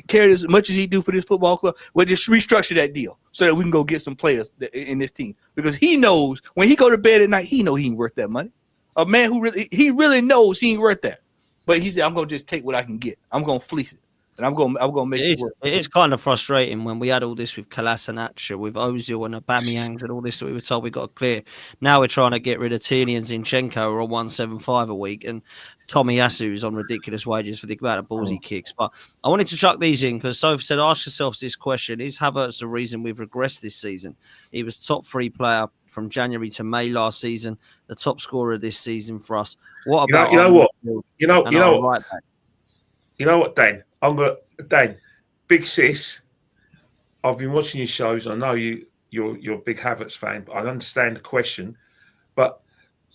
cared as much as he do for this football club, well, just restructure that deal so that we can go get some players in this team. Because he knows when he go to bed at night, he know he ain't worth that money. A man who really knows he ain't worth that. But he said, I'm going to just take what I can get. I'm going to fleece it. And I'm going to make it work. It is kind of frustrating when we had all this with Kolasinac, with Ozil and Aubameyang and all this that we were told we got to clear. Now we're trying to get rid of Tierney and Zinchenko or 175 a week. And Tommy Yasu is on ridiculous wages for the amount of balls he kicks. But I wanted to chuck these in because Sophie said, ask yourselves this question. Is Havertz the reason we've regressed this season? He was top 3 player from January to May last season, the top scorer this season for us. What about you know what, Dan? Dan, Big Sis. I've been watching your shows. I know you're a big Havertz fan, but I understand the question. But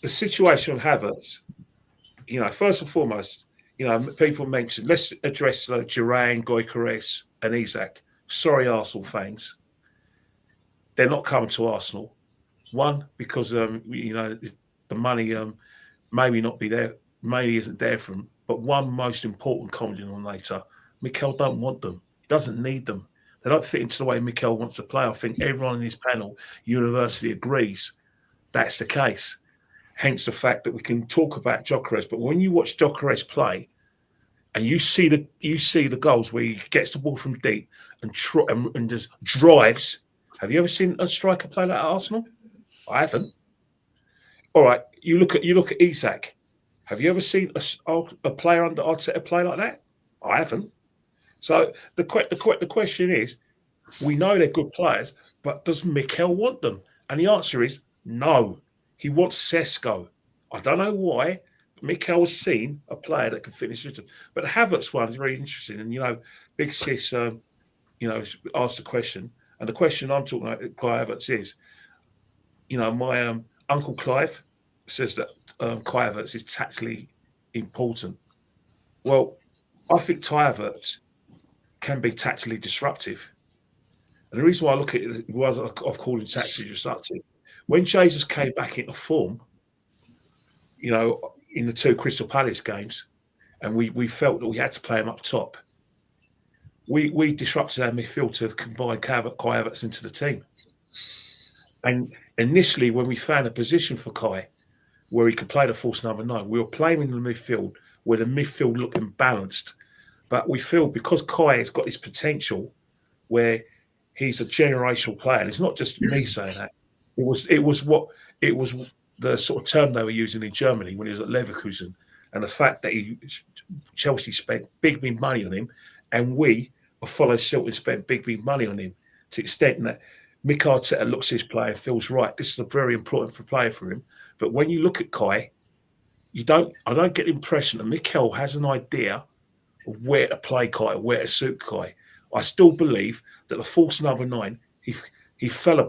the situation with Havertz, first and foremost, people mentioned. Let's address Duran, Gyökeres, and Isak. Sorry, Arsenal fans, they're not coming to Arsenal. One, because the money maybe not be there, maybe isn't there for them. But one most important comment on later, Mikel don't want them. He doesn't need them. They don't fit into the way Mikel wants to play. I think everyone in this panel, university, agrees that's the case. Hence the fact that we can talk about Gyökeres, but when you watch Gyökeres play, and you see the goals where he gets the ball from deep and just drives. Have you ever seen a striker play like that at Arsenal? I haven't. All right, you look at Isak. Have you ever seen a player under Arteta play like that? I haven't. So the question is, we know they're good players, but does Mikel want them? And the answer is no. He wants Sesko. I don't know why. Mikel has seen a player that can finish system. But the Havertz one is very interesting. And, Big Sis, asked a question, and the question I'm talking about, Kai Havertz, is, my Uncle Clive says that Kai Havertz is tactically important. Well, I think Kai Havertz can be tactically disruptive. And the reason why I look at it was I've called him tactically disruptive. When Jesus came back into form, in the 2 Crystal Palace games, and we felt that we had to play him up top, we disrupted our midfield to combine Kai Havertz into the team. And initially, when we found a position for Kai where he could play the false number 9, we were playing in the midfield where the midfield looked imbalanced. But we feel because Kai has got his potential where he's a generational player, and it's not just me saying that. It was the sort of term they were using in Germany when he was at Leverkusen, and the fact that Chelsea spent big money on him, and we, follow Silton, spent big money on him to the extent that Mikel Arteta looks at his player and feels, right, this is a very important player for him. But when you look at Kai, I don't get the impression that Mikel has an idea of where to play Kai, where to suit Kai. I still believe that the false number 9, he fell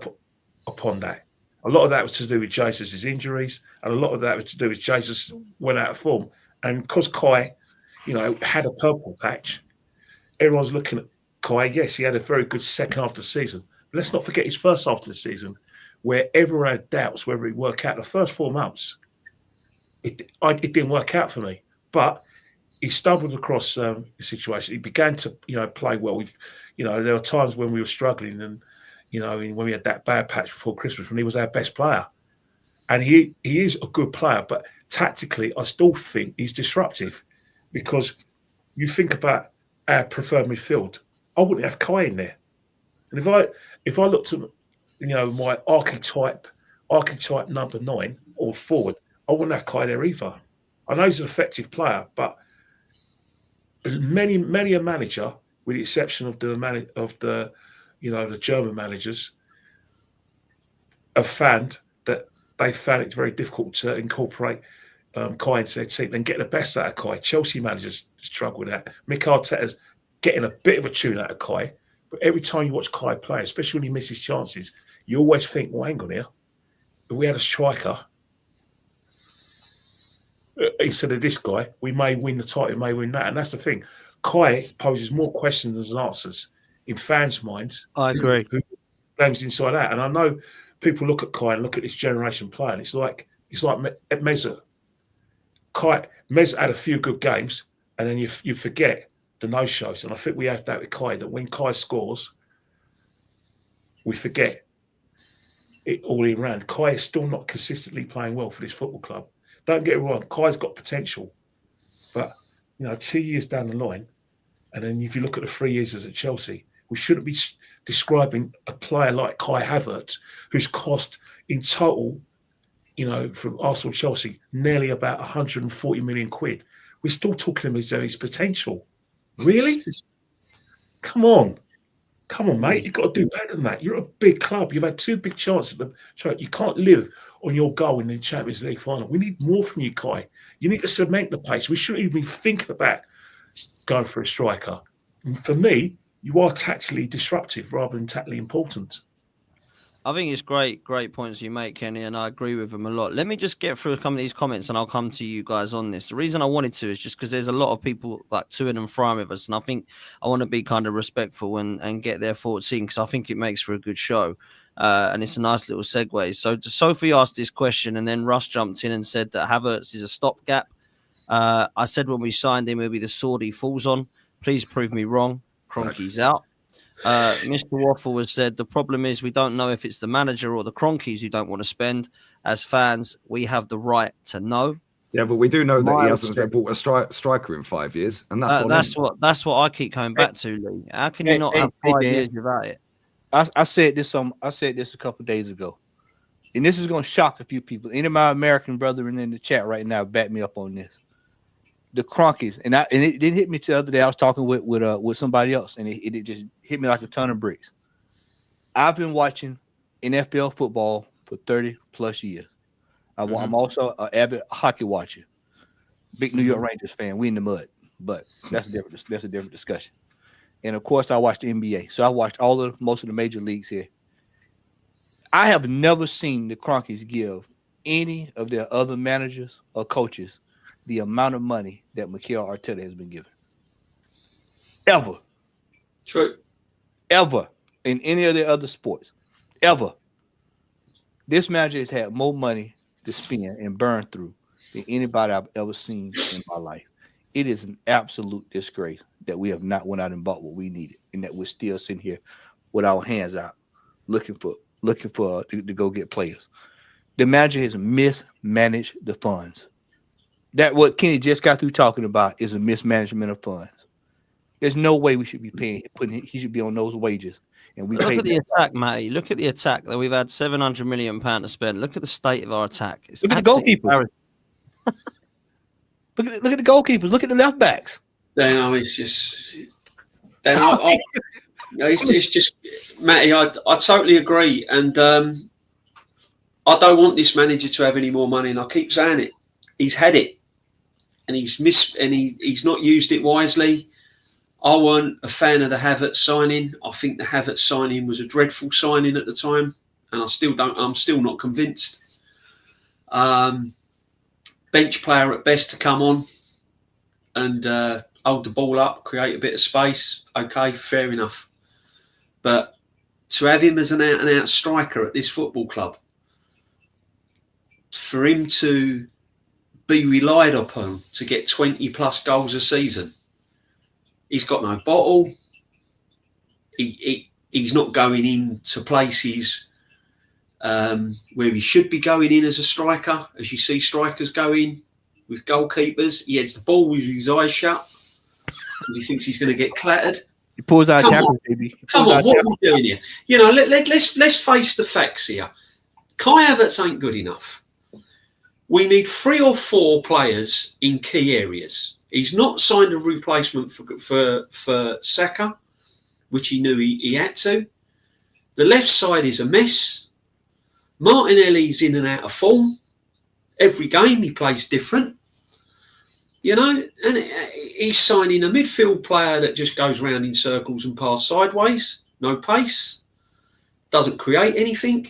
upon that. A lot of that was to do with Jesus' injuries, and a lot of that was to do with Jesus went out of form. And because Kai, had a purple patch, everyone's looking at Kai. Yes, he had a very good second half of the season. But let's not forget his first half of the season, where everyone had doubts whether he'd work out. The first 4 months, it didn't work out for me. But he stumbled across the situation. He began to, play well. There were times when we were struggling, and when we had that bad patch before Christmas, when he was our best player. And he is a good player, but tactically, I still think he's disruptive, because you think about our preferred midfield, I wouldn't have Kai in there. And if I looked at my archetype number 9 or forward, I wouldn't have Kai there either. I know he's an effective player, but many a manager, with the exception of the German managers, have found that they found it very difficult to incorporate Kai into their team and get the best out of Kai. Chelsea managers struggle with that. Mikel Arteta's getting a bit of a tune out of Kai, but every time you watch Kai play, especially when he misses chances, you always think, well, hang on here. If we had a striker instead of this guy, we may win the title, we may win that. And that's the thing. Kai poses more questions than answers in fans' minds. I agree. Who blames inside out. And I know people look at Kai and look at this generation player, and it's like Meza. Meza had a few good games, and then you forget the no-shows. And I think we have that with Kai, that when Kai scores, we forget it all year round. Kai is still not consistently playing well for this football club. Don't get it wrong, Kai's got potential. But, 2 years down the line, and then if you look at the 3 years at Chelsea, we shouldn't be describing a player like Kai Havertz, who's cost in total, from Arsenal Chelsea, nearly about 140 million quid. We're still talking about his potential. Really? Come on, mate. You've got to do better than that. You're a big club. You've had 2 big chances. You can't live on your goal in the Champions League final. We need more from you, Kai. You need to cement the pace. We shouldn't even be thinking about going for a striker. And for me, you are tactically disruptive rather than tactically important. I think it's great points you make, Kenny, and I agree with them a lot. Let me just get through some of these comments, and I'll come to you guys on this. The reason I wanted to is just because there's a lot of people like to and fro with us, and I think I want to be kind of respectful and get their thoughts in, because I think it makes for a good show, and it's a nice little segue. So Sophie asked this question, and then Russ jumped in and said that Havertz is a stopgap. I said when we signed him, he'll be the sword he falls on. Please prove me wrong. Kroenke's out. Mr. Waffle has said the problem is we don't know if it's the manager or the Kroenkes who don't want to spend. As fans, we have the right to know. Yeah, but we do know that he hasn't bought a striker in 5 years, and that's what I keep coming back to, Lee. How can you not have 5 years without it? I said this a couple of days ago, and this is going to shock a few people. Any of my American brethren in the chat right now back me up on this. The Kroenkes, and it didn't hit me the other day. I was talking with somebody else, and it just hit me like a ton of bricks. I've been watching NFL football for 30 plus years. I'm also an avid hockey watcher, big New York Rangers fan. We in the mud, but that's a different discussion. and of course I watched the NBA. So I watched most of the major leagues here. I have never seen the Cronkies give any of their other managers or coaches the amount of money that Mikel Arteta has been given. Ever. True. Ever. In any of the other sports. Ever. This manager has had more money to spend and burn through than anybody I've ever seen in my life. It is an absolute disgrace that we have not went out and bought what we needed, and that we're still sitting here with our hands out looking for to go get players. The manager has mismanaged the funds. That what Kenny just got through talking about is a mismanagement of funds. There's no way we should be paying. He should be on those wages. And we look pay at the attack, Matty. Look at the attack that we've had £700 million to spend. Look at the state of our attack. It's look at the goalkeepers. look at the goalkeepers. Look at the left backs. Then it's just. Then it's just Matty. I totally agree, and I don't want this manager to have any more money. And I keep saying it. He's had it, and he's not used it wisely. I weren't a fan of the Havertz signing. I think the Havertz signing was a dreadful signing at the time, and I'm still not convinced. Bench player at best to come on and hold the ball up, create a bit of space. Okay, fair enough. But to have him as an out-and-out striker at this football club, for him to be relied upon to get 20 plus goals a season, he's got no bottle. He's not going into places where he should be going in as a striker, as you see strikers go in with goalkeepers. He heads the ball with his eyes shut because he thinks he's going to get clattered. He pulls out tackles, baby. Come on, what are we doing here? You know, let's face the facts here. Kai Havertz ain't good enough. We need 3 or 4 players in key areas. He's not signed a replacement for Saka, which he knew he had to. The left side is a mess. Martinelli's in and out of form. Every game he plays different. You know, and he's signing a midfield player that just goes round in circles and passes sideways. No pace. Doesn't create anything.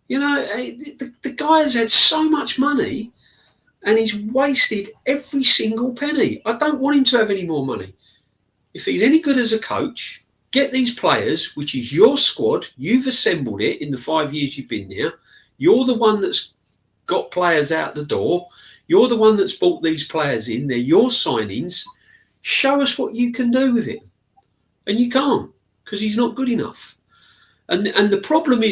You know, the guy has had so much money and he's wasted every single penny. I don't want him to have any more money. If he's any good as a coach, get these players, which is your squad. You've assembled it in the 5 years you've been there. You're the one that's got players out the door. You're the one that's brought these players in. They're your signings. Show us what you can do with it. And you can't, because he's not good enough. And the problem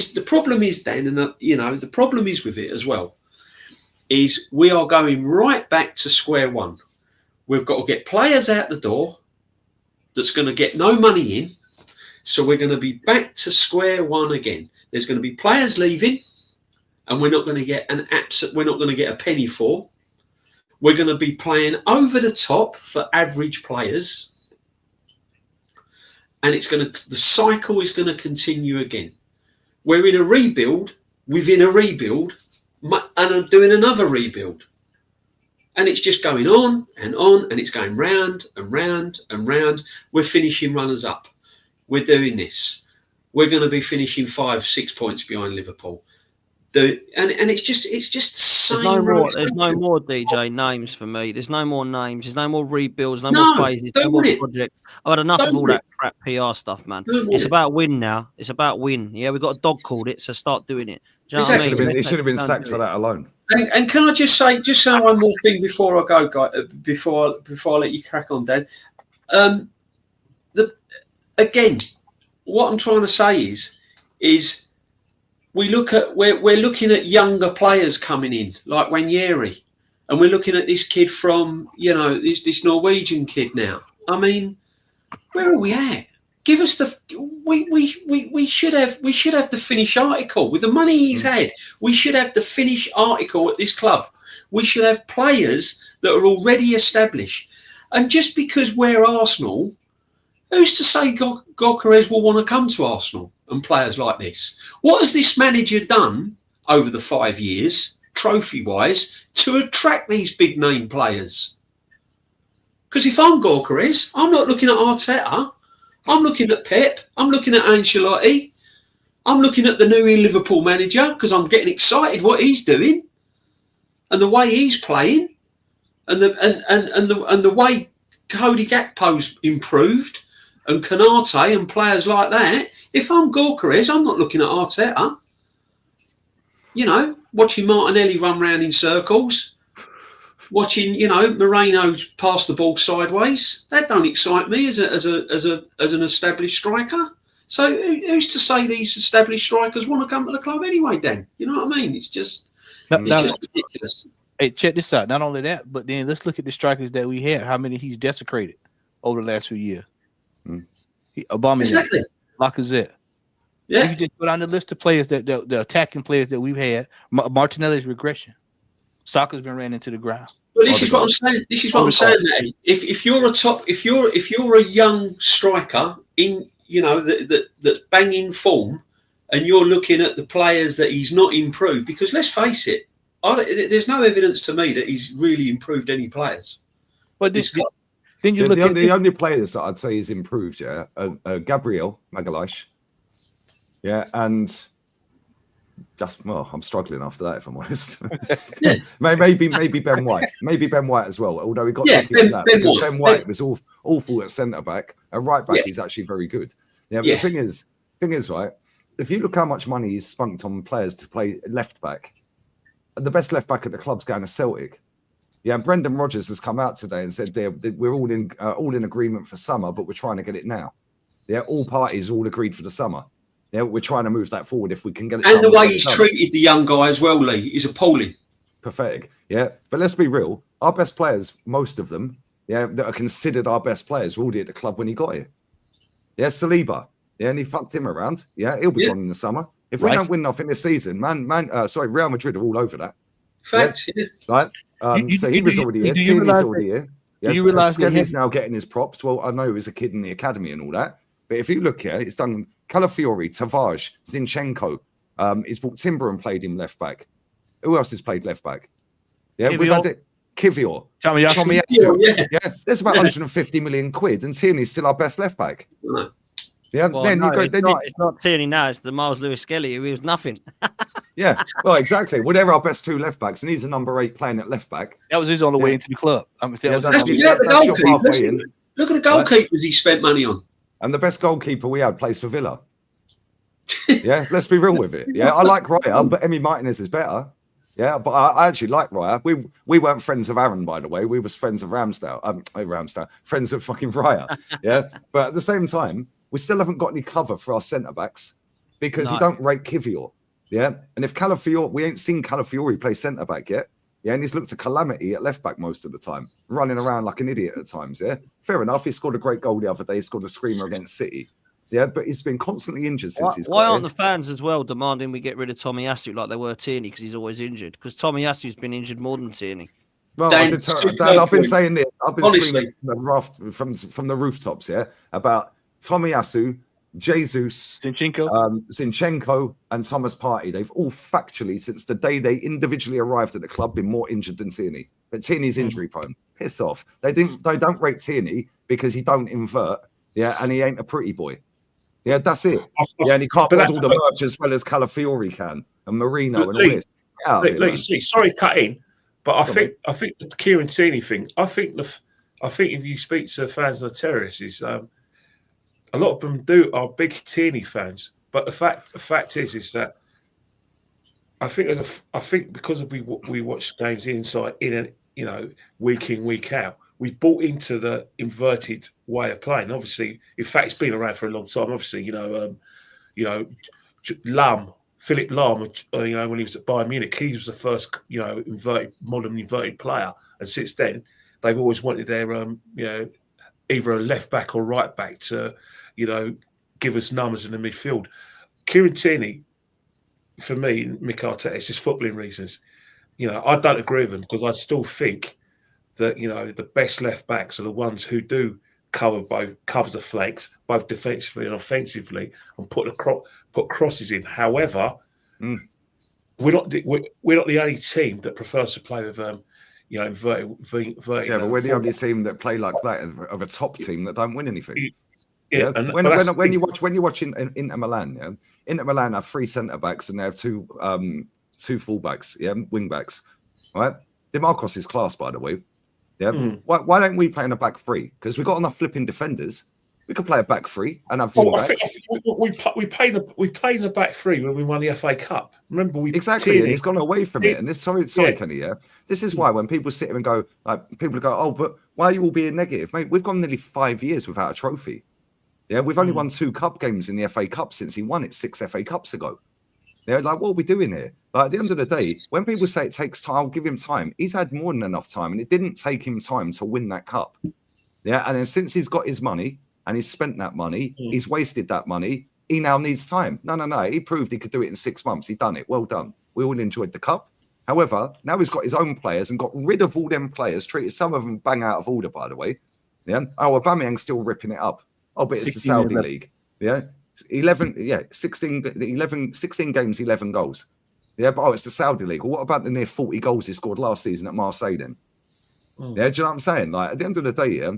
is, Dan, and you know, the problem is with it as well, is we are going right back to square one. We've got to get players out the door that's going to get no money in. So we're going to be back to square one again. There's going to be players leaving, and we're not going to get a penny for. We're going to be playing over the top for average players. And the cycle is going to continue again. We're in a rebuild within a rebuild and doing another rebuild. And it's just going on, and it's going round and round and round. We're finishing runners up. We're doing this. We're going to be finishing 5-6 points behind Liverpool. And it's just there's no more DJ names for me. There's no more names. There's no more rebuilds. No more phases. No more projects. I've had enough of all that crap PR stuff, man. It's about win now. It's about win. Yeah, we've got a dog called it, so start doing it. Do you know what I mean? He should have been sacked for that alone. And can I just say one more thing before I go, guys? Before I let you crack on, Dan. Again, what I'm trying to say is. We're looking at younger players coming in, like Ranieri, and we're looking at this kid from, you know, this Norwegian kid now. I mean, where are we at? Give us we should have the finished article with the money he's had. We should have the finished article at this club. We should have players that are already established. And just because we're Arsenal, who's to say Gyökeres will want to come to Arsenal and players like this? What has this manager done over the 5 years, trophy-wise, to attract these big-name players? Because if I'm Gyökeres, I'm not looking at Arteta. I'm looking at Pep. I'm looking at Ancelotti. I'm looking at the new Liverpool manager because I'm getting excited what he's doing and the way he's playing and the way Cody Gakpo's improved and Konate and players like that. If I'm Gorkarez, I'm not looking at Arteta. You know, watching Martinelli run round in circles, watching, you know, Moreno pass the ball sideways. That don't excite me as an established striker. So who's to say these established strikers want to come to the club anyway, Dan? You know what I mean? It's just ridiculous. Hey, check this out. Not only that, but then let's look at the strikers that we had. How many he's desecrated over the last few years? Aubameyang, Exactly. Lacazette. Yeah. You can just put on the list of players the attacking players that we've had. Martinelli's regression. Saka's been ran into the ground. Well, this is what I'm saying. This is what I'm saying, Matty. If you're a young striker in, you know, that banging form, and you're looking at the players that he's not improved, because let's face it, there's no evidence to me that he's really improved any players. But then you look at the only players that I'd say he's improved, Gabriel Magalhaes, and just I'm struggling after that, if I'm honest. maybe Ben White, as well. Although he got Ben White was awful at centre back. At right back, he's actually very good. But the thing is, right, if you look how much money he's spunked on players to play left back, the best left back at the club's going to Celtic. Yeah, and Brendan Rodgers has come out today and said we're all in agreement for summer, but we're trying to get it now. Yeah, all parties all agreed for the summer. Yeah, we're trying to move that forward if we can get it. And the way he's treated the young guy as well, Lee, is appalling. Pathetic. Yeah, but let's be real. Our best players, most of them, that are considered our best players, were already at the club when he got here. Yeah, Saliba. Yeah, and he fucked him around. Yeah, he'll be gone in the summer. If we don't win nothing this season, Real Madrid are all over that. Facts. Yeah. Right. So he was already here. Tierney's already here. Yes, you realise Skelly's now getting his props. Well, I know he was a kid in the academy and all that, but if you look here, it's done Calafiori, Tavares, Zinchenko. He's brought Timber and played him left back. Who else has played left back? Yeah, we've had it. Kivior. Tomiyasu. Yeah, there's about 150 million quid, and Tierney's still our best left back. Yeah, well, it's not Tierney now. It's the Miles Lewis-Skelly who was nothing. Yeah, well, exactly. Well, they're our best two left backs, and he's a number 8 playing at left back. That was his on the way into the club. Look at the goalkeepers he spent money on. And the best goalkeeper we had plays for Villa. Yeah, let's be real with it. Yeah, I like Raya, but Emi Martinez is better. Yeah, but I actually like Raya. We weren't friends of Aaron, by the way. We was friends of Ramsdale. Friends of fucking Raya. Yeah, but at the same time, we still haven't got any cover for our centre backs because you don't rate Kivior. Yeah, and if Calafiori, we ain't seen Calafiori play centre back yet. Yeah, and he's looked a calamity at left back most of the time, running around like an idiot at times. Yeah, fair enough. He scored a great goal the other day. He scored a screamer against City. Yeah, but he's been constantly injured since he's got Why aren't the fans as well demanding we get rid of Tomiyasu like they were Tierney because he's always injured? Because Tomiyasu's been injured more than Tierney. Well, Dan, I've been saying this. I've been screaming from the rooftops, about Tomiyasu, Jesus, Zinchenko, and Thomas Partey. They've all factually, since the day they individually arrived at the club, been more injured than Tierney. But Tierney's injury prone. Piss off. They don't rate Tierney because he don't invert. Yeah, and he ain't a pretty boy. Yeah, that's it. Yeah, and he can't put all the merch as well as Calafiori can and Marino and all this. You see, sorry, cut in, but I think the Kieran Tierney thing. I think if you speak to fans of the Terrorists, a lot of them are big Tierney fans. But the fact is that I think because we watch games inside week in, week out. We bought into the inverted way of playing. Obviously, in fact, it's been around for a long time. Obviously, Philip Lahm, when he was at Bayern Munich, he was the first, modern inverted player. And since then, they've always wanted their, either a left back or right back to, give us numbers in the midfield. Kieran Tierney, for me, Mick Arteta, it's just footballing reasons. I don't agree with him because I still think that the best left backs are the ones who do cover the flanks, both defensively and offensively, and put crosses in. However, we're not the only team that prefers to play with inverted. Yeah, but we're the only team that play like that of a top team that don't win anything. Yeah. And, When you watch Inter Milan, yeah, Inter Milan have 3 centre backs and they have 2 fullbacks, yeah, wing backs. Right? DeMarcos is class, by the way. Yeah. Why don't we play in a back 3? Because we've got enough flipping defenders. We could play a back 3 and have wing backs. I think we played in the back 3 when we won the FA Cup. Remember, exactly, and he's gone away from it. And this, sorry, Kenny. Yeah, this is why when people sit here and go, people go, oh, but why are you all being negative, mate? We've gone nearly 5 years without a trophy. Yeah, we've only won 2 cup games in the FA Cup since he won it 6 FA Cups ago. They're like, what are we doing here? But at the end of the day, when people say it takes time, I'll give him time. He's had more than enough time, and it didn't take him time to win that cup. Yeah, and then since he's got his money and he's spent that money, he's wasted that money. He now needs time. No. He proved he could do it in 6 months. He done it. Well done. We all enjoyed the cup. However, now he's got his own players and got rid of all them players, treated some of them bang out of order, by the way. Yeah. Oh, Aubameyang's still ripping it up. Oh, but it's the Saudi league. Yeah. 16 games, 11 goals. Yeah, but it's the Saudi league. Well, what about the near 40 goals he scored last season at Marseille then? Yeah, do you know what I'm saying? Like, at the end of the day, yeah,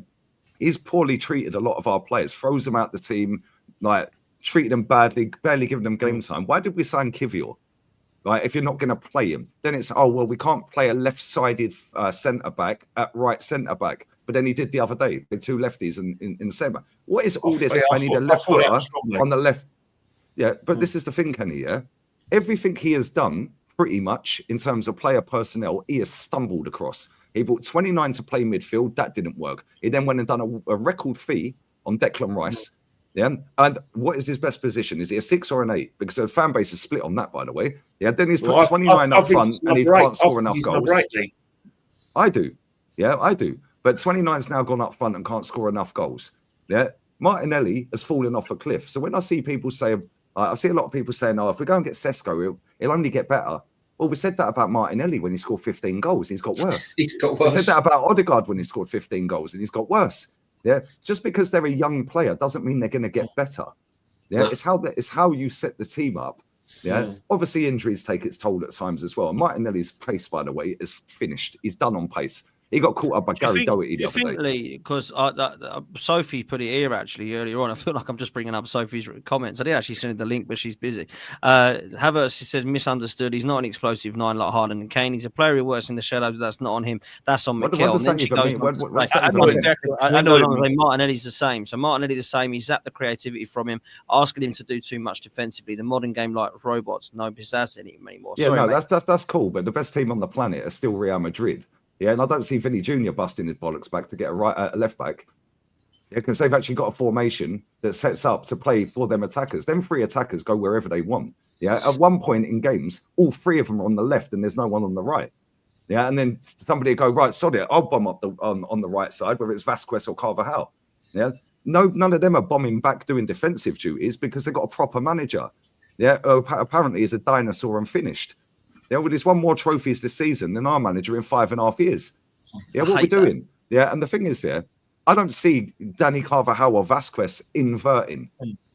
he's poorly treated a lot of our players, throws them out the team, like treated them badly, barely giving them game time. Why did we sign Kivior? Right, if you're not going to play him, then it's, oh, well, we can't play a left-sided centre-back at right centre-back. But then he did the other day with 2 lefties in the centre. What is all this? I need a left footer on the left. Yeah, but this is the thing, Kenny, yeah? Everything he has done, pretty much, in terms of player personnel, he has stumbled across. He brought 29 to play midfield. That didn't work. He then went and done a record fee on Declan Rice. Yeah. And what is his best position? Is he a 6 or an 8? Because the fan base is split on that, by the way. Yeah. Then he's put 29 up front and he can't score enough goals. I do. Yeah, I do. But 29's now gone up front and can't score enough goals. Yeah. Martinelli has fallen off a cliff. So when I see people say, I see a lot of people saying, oh, if we go and get Sesko, he'll only get better. Well, we said that about Martinelli when he scored 15 goals. He's got worse. We said that about Odegaard when he scored 15 goals and he's got worse. Yeah, just because they're a young player doesn't mean they're going to get better. Yeah, it's how you set the team up. Yeah, obviously injuries take its toll at times as well. And Martinelli's pace, by the way, is finished. He's done on pace. He got caught up by Gary Doherty the other day. Because Sophie put it here actually earlier on. I feel like I'm just bringing up Sophie's comments. I did actually send the link, but she's busy. Havertz, he said, misunderstood. He's not an explosive 9 like Haaland and Kane. He's a player who works in the shadows. That's not on him. That's on Mikel. And then she goes I know Martinelli's the same. So Martinelli the same. He's zapped the creativity from him, asking him to do too much defensively. The modern game like robots, no pizzazz anymore. Yeah, sorry, that's cool. But the best team on the planet is still Real Madrid. Yeah, and I don't see Vinny Jr. busting his bollocks back to get a left back. Yeah, because they've actually got a formation that sets up to play for them attackers. Them 3 attackers go wherever they want. Yeah, at one point in games, all 3 of them are on the left and there's no one on the right. Yeah, and then somebody will go, right, sod it, I'll bomb up on the right side, whether it's Vasquez or Carvajal. Yeah, none of them are bombing back doing defensive duties because they've got a proper manager. Yeah, apparently he's a dinosaur and finished. Yeah, well, there's 1 more trophies this season than our manager in 5.5 years. Yeah, what are we doing? Yeah, and the thing is, I don't see Danny Carvajal or Vasquez inverting.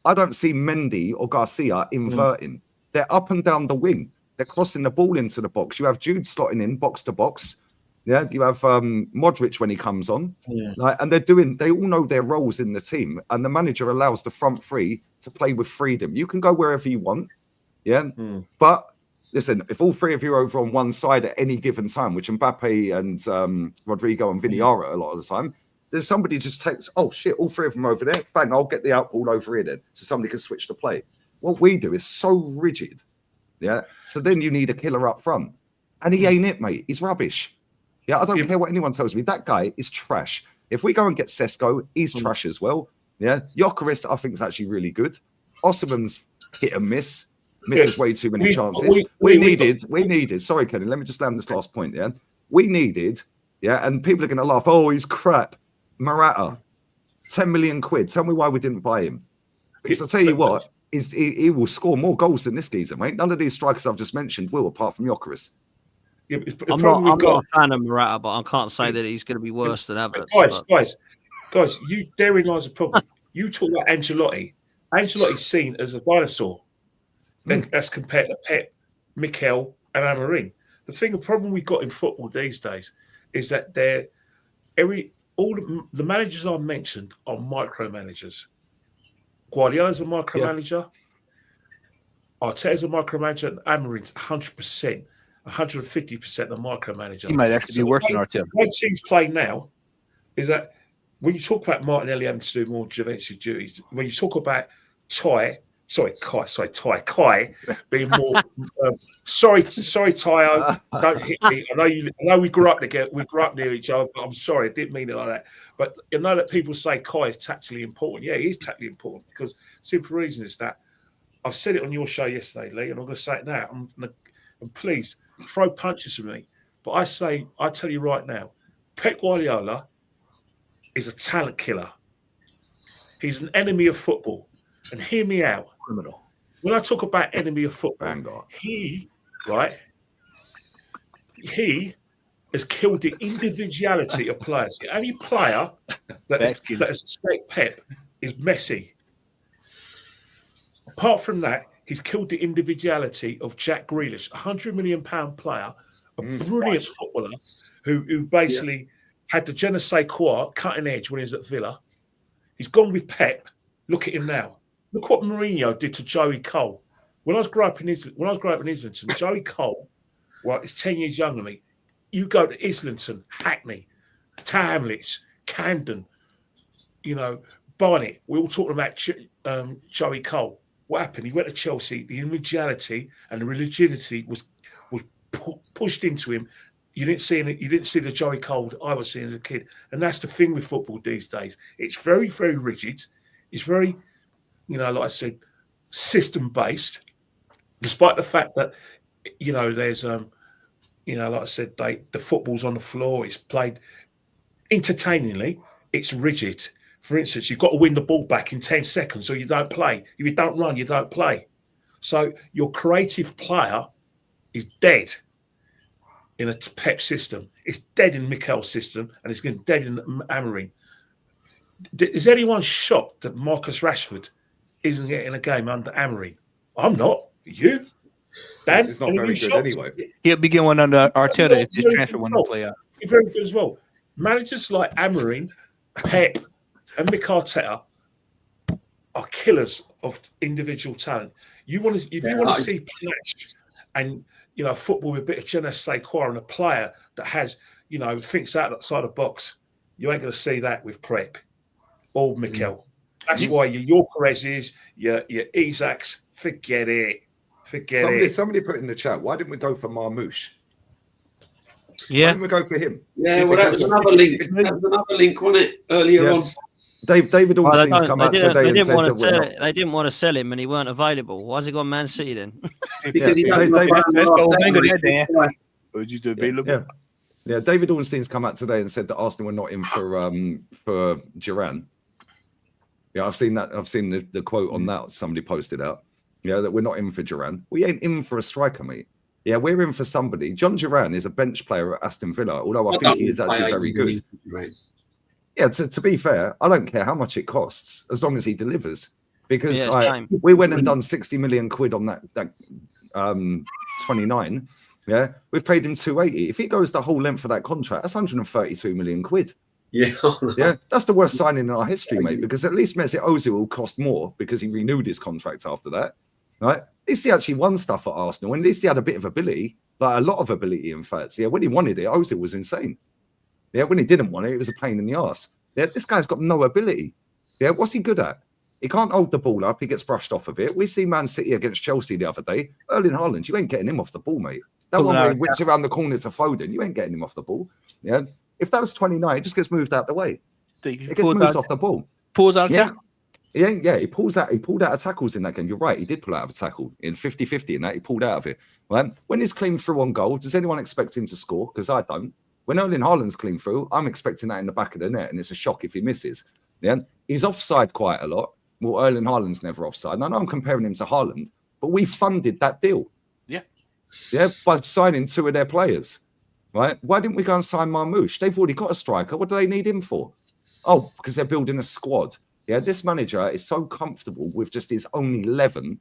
I don't see Mendy or Garcia inverting. They're up and down the wing. They're crossing the ball into the box. You have Jude slotting in box to box. Yeah, you have Modric when he comes on. Yeah. And they all know their roles in the team. And the manager allows the front 3 to play with freedom. You can go wherever you want. Yeah, but listen, if all 3 of you are over on one side at any given time, which Mbappe and Rodrigo and Vinny are a lot of the time, then somebody just takes, oh shit, all 3 of them over there, bang, I'll get the out ball over here then, so somebody can switch the play. What we do is so rigid, yeah. So then you need a killer up front, and he ain't it, mate. He's rubbish. Yeah, I don't care what anyone tells me. That guy is trash. If we go and get Sesko, he's trash as well. Yeah, Gyökeres I think is actually really good. Osimhen's hit and miss. Misses way too many chances. We needed. Sorry, Kenny. Let me just land this last point. Yeah, we needed. Yeah, and people are going to laugh. Oh, he's crap. Morata, 10 million quid. Tell me why we didn't buy him. Because I'll tell you what, he will score more goals than this geezer, mate. None of these strikers I've just mentioned will, apart from Gyökeres. Yeah, I'm not a fan of Morata, but I can't say that he's going to be worse than Havertz. Guys, therein lies a problem. You talk about Ancelotti. Ancelotti's seen as a dinosaur. As compared to Pep, Mikel, and Amorim. The problem we've got in football these days is that all the managers I mentioned are micromanagers. Guardiola's a micromanager. Arteta's a micromanager, and Amorim's 100%, 150% a micromanager. He might actually be worse than Arteta. The way teams play now is that when you talk about Martinelli having to do more defensive duties, when you talk about Kai being more sorry, Tayo, don't hit me. I know we grew up together, we grew up near each other, but I'm sorry, I didn't mean it like that. But you know that people say Kai is tactically important. Yeah, he is tactically important because simple reason is that I said it on your show yesterday, Lee, and I'm going to say it now. And please throw punches at me. But I tell you right now, Pep Guardiola is a talent killer. He's an enemy of football. And hear me out. Criminal. When I talk about enemy of football, he has killed the individuality of players. The only player that has escaped Pep is Messi. Apart from that, he's killed the individuality of Jack Grealish, £100 million player, a brilliant footballer who basically had the je ne sais quoi, cutting edge when he was at Villa. He's gone with Pep. Look at him now. Look what Mourinho did to Joey Cole. When I was growing up in Islington, Joey Cole, is 10 years younger than me. You go to Islington, Hackney, Tamlets, Camden, Barnet. We're all talking about Joey Cole. What happened? He went to Chelsea. The individuality and the rigidity was pushed into him. You didn't see the Joey Cole I was seeing as a kid, and that's the thing with football these days. It's very, very rigid. It's very, like I said, system based. Despite the fact that there's like I said, the football's on the floor. It's played entertainingly. It's rigid. For instance, you've got to win the ball back in 10 seconds or you don't play. If you don't run, you don't play. So your creative player is dead in a Pep system. It's dead in Mikel's system and it's dead in Amorim. Is anyone shocked that Marcus Rashford isn't getting a game under Amorim? I'm not. You? Dan? It's not very good anyway. He'll begin one under Arteta if this transfer one to play out. He's very good as well. Managers like Amorim, Pep, and Mikel Arteta are killers of individual talent. If you want to see clash and football with a bit of je ne sais quoi and a player that has thinks outside the box, you ain't going to see that with Prep or Mikel. That's why your Perez's, your Isaacs, forget it. Somebody put in the chat, why didn't we go for Marmoush? Yeah. Why didn't we go for him? Yeah, well, that was another link. That was another link, wasn't it, earlier on? David Ornstein's come out today they and said that we're not. They didn't want to sell him and he weren't available. Why has he gone Man City then? Because he doesn't David Ornstein's come out today and said that Arsenal were not in for Duran. Yeah, I've seen that. I've seen the quote on that somebody posted out. Yeah, that we're not in for Duran. We ain't in for a striker, mate. Yeah, we're in for somebody. John Duran is a bench player at Aston Villa, although I think he is actually very good. Right. Yeah, to be fair, I don't care how much it costs as long as he delivers. Because we went and done 60 million quid on that 29. Yeah, we've paid him 280. If he goes the whole length of that contract, that's 132 million quid. Yeah, yeah, that's the worst signing in our history, mate. Because at least Mesut Ozil will cost more because he renewed his contract after that, right? At least he actually won stuff at Arsenal, and at least he had a bit of ability, like a lot of ability, in fact. Yeah, when he wanted it, Ozil was insane. Yeah, when he didn't want it, it was a pain in the arse. Yeah, this guy's got no ability. Yeah, what's he good at? He can't hold the ball up. He gets brushed off of it. We see Man City against Chelsea the other day. Erling Haaland, you ain't getting him off the ball, mate. That one where he whips around the corner to Foden, you ain't getting him off the ball. Yeah, if that was 29, it just gets moved out the way. It gets moved off the ball. Pulls out of tackle. He pulls out. He pulled out of tackles in that game. You're right. He did pull out of a tackle in 50-50 in that. He pulled out of it. Right? When he's clean through on goal, does anyone expect him to score? Because I don't. When Erling Haaland's clean through, I'm expecting that in the back of the net, and it's a shock if he misses. Yeah, he's offside quite a lot. Well, Erling Haaland's never offside. And I know I'm comparing him to Haaland, but we funded that deal. Yeah, by signing two of their players. Right? Why didn't we go and sign Marmoush? They've already got a striker. What do they need him for? Oh, because they're building a squad. Yeah, this manager is so comfortable with just his own 11,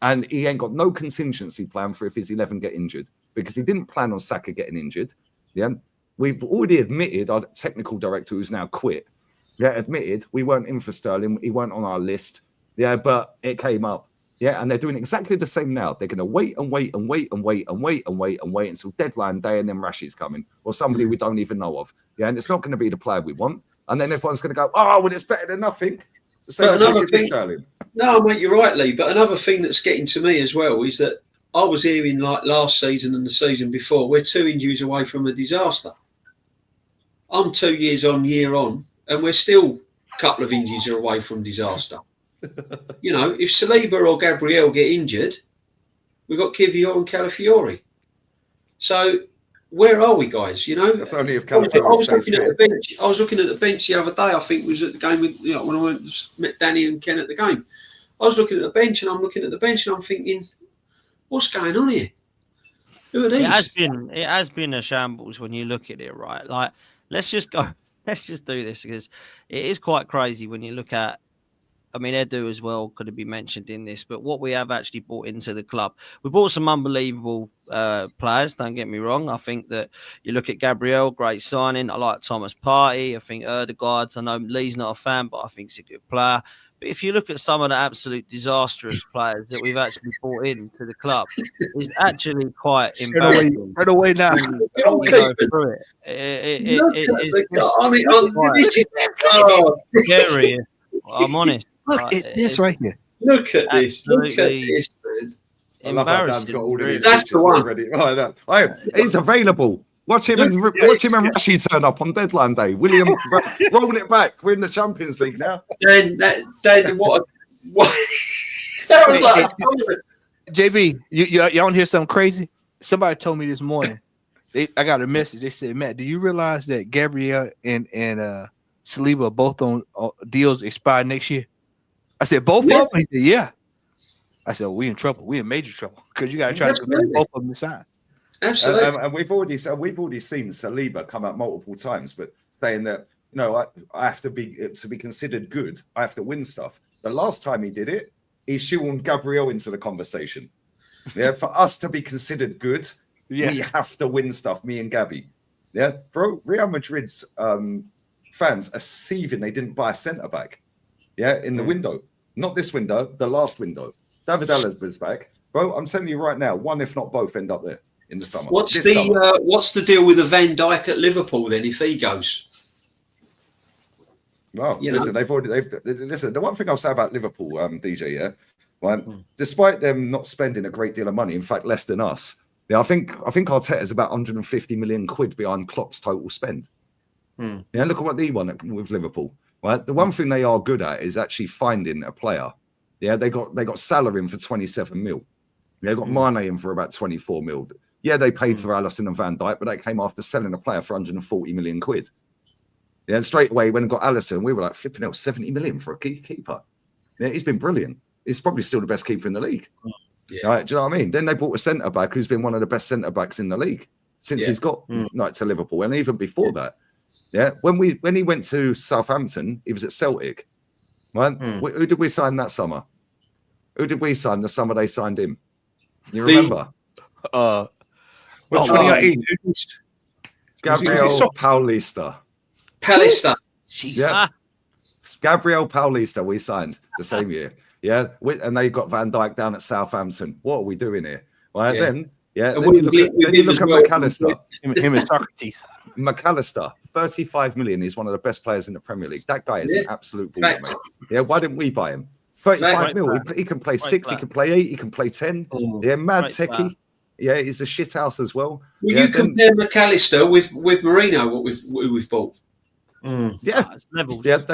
and he ain't got no contingency plan for if his 11 get injured, because he didn't plan on Saka getting injured. Yeah, we've already admitted, our technical director, who's now quit, admitted we weren't in for Sterling. He weren't on our list. Yeah, but it came up. Yeah, and they're doing exactly the same now. They're going to wait until deadline day, and then Rashi's coming, or somebody we don't even know of. Yeah, and it's not going to be the player we want. And then everyone's going to go, oh, well, it's better than nothing. But another thing, no, mate, you're right, Lee. But another thing that's getting to me as well is that I was hearing like last season and the season before, we're 2 injuries away from a disaster. I'm 2 year on, and we're still a couple of injuries away from disaster. You know, if Saliba or Gabriel get injured, we've got Kivior and Calafiori. So where are we, guys? You know, that's only if I was looking at the bench. I was looking at the bench the other day. I think it was at the game with, you know, when I met Danny and Ken at the game. I was looking at the bench, and I'm looking at the bench, and I'm thinking, what's going on here? Who are these? It has been a shambles when you look at it, right? Like, let's just do this, because it is quite crazy when you look at. I mean, Edu as well could have been mentioned in this, but what we have actually brought into the club, we bought some unbelievable players. Don't get me wrong. I think that you look at Gabriel, great signing. I like Thomas Partey. I think Erdegaard. I know Lee's not a fan, but I think he's a good player. But if you look at some of the absolute disastrous players that we've actually brought into the club, it's actually quite embarrassing. Right away now. This is scary. I'm honest. Look at this right here. Look at this. Look at this, man. Embarrassing. That's the one. Already. He's available. Watch him and Rashi turn up on deadline day. William, roll it back. We're in the Champions League now. Then what? That was like. JB, you want to hear something crazy? Somebody told me this morning. I got a message. They said, Matt, do you realize that Gabriel and Saliba are both on deals expire next year? I said, both of them? He said, yeah. I said, we in trouble. We in major trouble, because you got to try to get both of them to sign. Absolutely. And we've already seen Saliba come out multiple times, but saying that, you know, I have to be considered good, I have to win stuff. The last time he did it, he shoehorned Gabriel into the conversation. Yeah, for us to be considered good, we have to win stuff. Me and Gabby. Yeah, bro. Real Madrid's fans are seething. They didn't buy a centre back. Yeah, in the window, not this window, the last window. David Alab's back, bro. I'm telling you right now, one if not both end up there in the summer. What's the deal with the Van Dijk at Liverpool then if he goes? Well, listen, listen. The one thing I'll say about Liverpool, DJ, yeah, well, despite them not spending a great deal of money, in fact, less than us, yeah, I think Arteta's about 150 million quid behind Klopp's total spend. Yeah, look at what he won with Liverpool. Right, the one thing they are good at is actually finding a player. Yeah, they got Salah in for 27 mil. They got Mane in for about 24 mil. Yeah, they paid for Alisson and Van Dijk, but that came after selling a player for 140 million quid. Yeah, and straight away when I got Alisson, we were like flipping out 70 million for a keeper. Yeah, he's been brilliant. He's probably still the best keeper in the league. Yeah. Right, do you know what I mean? Then they bought a centre back who's been one of the best centre backs in the league since he's got to Liverpool, and even before that. Yeah, when he went to Southampton, he was at Celtic. Right? Who did we sign that summer? Who did we sign the summer they signed him? You remember? 2018. Gabriel Paulista. Yeah. Gabriel Paulista we signed the same year. Yeah. And they got Van Dijk down at Southampton. What are we doing here? Right. Then you look at McAllister. Him and Socrates. McAllister, 35 million. He's one of the best players in the Premier League. That guy is an absolute baller, mate. Yeah, why didn't we buy him? 35 mil. He can play 6, he can play 8, he can play 10. Yeah, mad techie. Yeah, he's a shit house as well. Will you compare McAllister with Mourinho, what we've bought? Yeah, they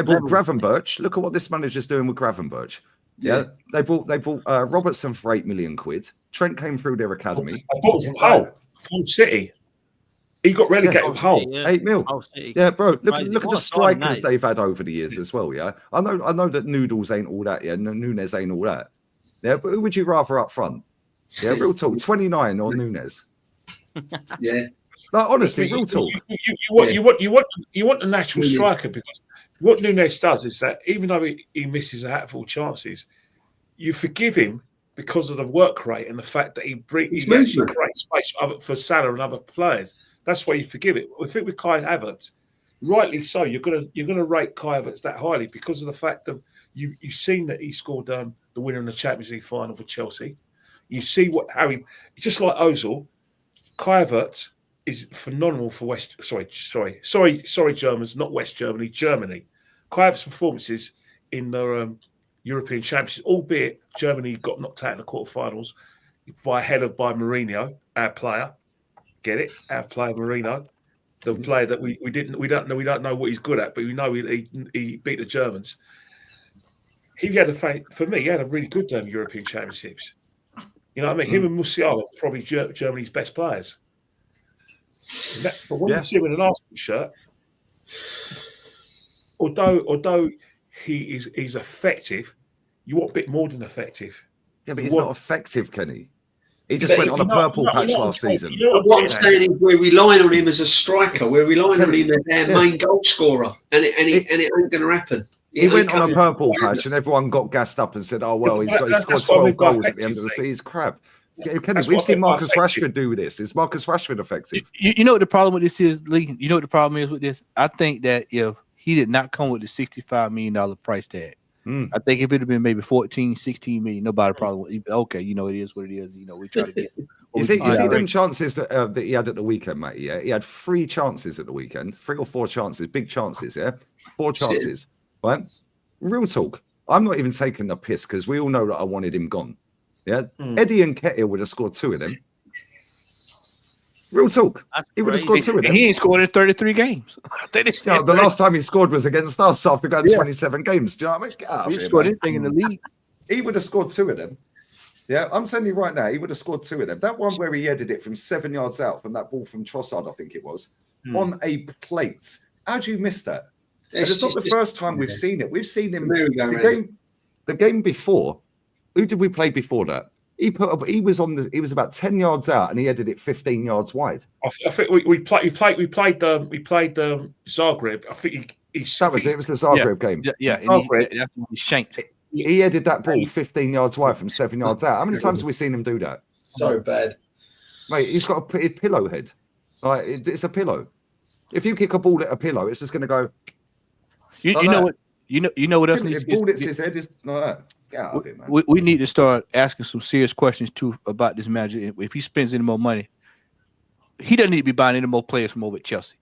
bought Gravenberch. Look at what this manager's doing with Gravenberch. Yeah, they bought Robertson for 8 million quid. Trent came through their academy. I bought him from Hull, from City. He got relegated with Hull. 8 mil. Yeah, bro. Look at the strikers they've had over the years as well. Yeah, I know that Noodles ain't all that. Yeah, Nunes ain't all that. Yeah, but who would you rather up front? Yeah, real talk. 29 or Nunes. Yeah. Like, honestly, real talk. You want the natural striker, because what Nunes does is that even though he misses a hatful of chances, you forgive him because of the work rate and the fact that he actually creates space for Salah and other players. That's why you forgive it. I think with Kai Havertz, rightly so, you're gonna rate Kai Havertz that highly because of the fact that you've seen that he scored the winner in the Champions League final for Chelsea. You see how he just like Ozil, Kai Havertz is phenomenal for Sorry, Germans, not West Germany, Germany. Kai Havertz's performances in the European Championships, albeit Germany got knocked out in the quarterfinals by Mourinho, our player. Get it? Our player Mourinho, the player that we don't know what he's good at, but we know he beat the Germans. He had a really good European Championships. You know what I mean? Him and Musiala are probably Germany's best players. But when you see him in an Arsenal shirt, although he's effective, you want a bit more than effective. Yeah, but he's not effective, Kenny. He just went on a purple patch last season. What I'm saying is we're relying on him as a striker. We're relying on him as our main goal scorer, and it ain't going to happen. He went on a purple patch, and everyone got gassed up and said, "Oh well, he scored 12 goals at the end of the season. He's crap." Kenny, we've seen Marcus Rashford do this. Is Marcus Rashford effective? You know what the problem with this is, Lee? You know what the problem is with this? I think that if he did not come with the $65 million price tag, I think if it had been maybe 14, 16 million, nobody probably would. Okay, it is what it is. We try to get. You see them chances that he had at the weekend, mate? Yeah, he had 3 chances at the weekend, 3 or 4 chances, big chances. Yeah, 4 chances. Right? Real talk. I'm not even taking the piss because we all know that I wanted him gone. Yeah, Eddie and Nketiah would have scored 2 of them. Real talk. He would have scored 2 of them. He ain't scored in 33 games. The last time he scored was against us after going 27 games. Do you know what I mean? He scored anything in the league. He would have scored 2 of them. Yeah, I'm telling you right now, he would have scored 2 of them. That one where he headed it from 7 yards out from that ball from Trossard, I think it was, on a plate. How do you miss that? It's not the first time we've seen it. We've seen him the game before. Who did we play before that? He was about 10 yards out and he headed it 15 yards wide. I think we played Zagreb. I think that was it. It was the Zagreb game. Yeah, and he shanked. He headed that ball 15 yards wide from 7 yards out. How many times have we seen him do that? So bad, mate. He's got a pillow head. Like it's a pillow. If you kick a ball at a pillow, it's just going to go. You know what else needs to be? Ball hits his head is like that. Get out of it, man. We need to start asking some serious questions too about this manager. If he spends any more money, he doesn't need to be buying any more players from over at Chelsea.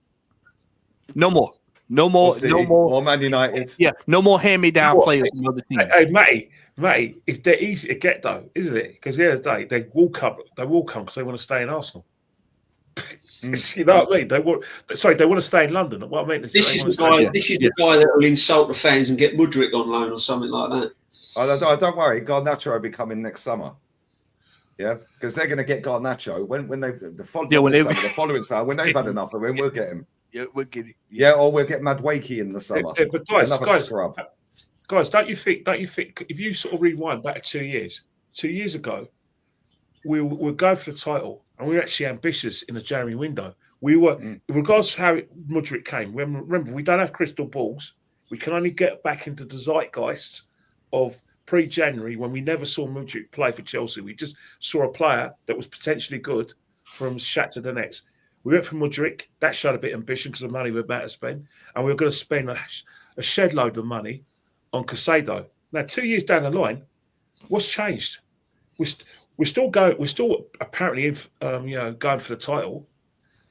No more. Or Man United. Yeah, no more hand-me-down players from other teams. Hey, Matty, they're easy to get though, isn't it? Because the other day they will come because they want to stay in Arsenal. You know what I mean? They want to stay in London. What I mean, this is the guy that will insult the fans and get Mudryk on loan or something like that. Don't worry, Garnacho will be coming next summer. Yeah, because they're going to get Garnacho when the following summer when they've had enough of him, we'll get him. Yeah, we'll get him. Yeah, or we'll get Madwakey in the summer. Yeah, but guys, don't you think? If you sort of rewind back 2 years, 2 years ago, we'll go for the title, and we were actually ambitious in the January window. We were, regardless of how Mudryk came. Remember, we don't have crystal balls. We can only get back into the zeitgeist of pre-January when we never saw Mudryk play for Chelsea. We just saw a player that was potentially good from Shakhtar Donetsk. We went for Mudryk. That showed a bit of ambition because of the money we're about to spend. And we were going to spend a shed load of money on Caicedo. Now, 2 years down the line, what's changed? We're still apparently going for the title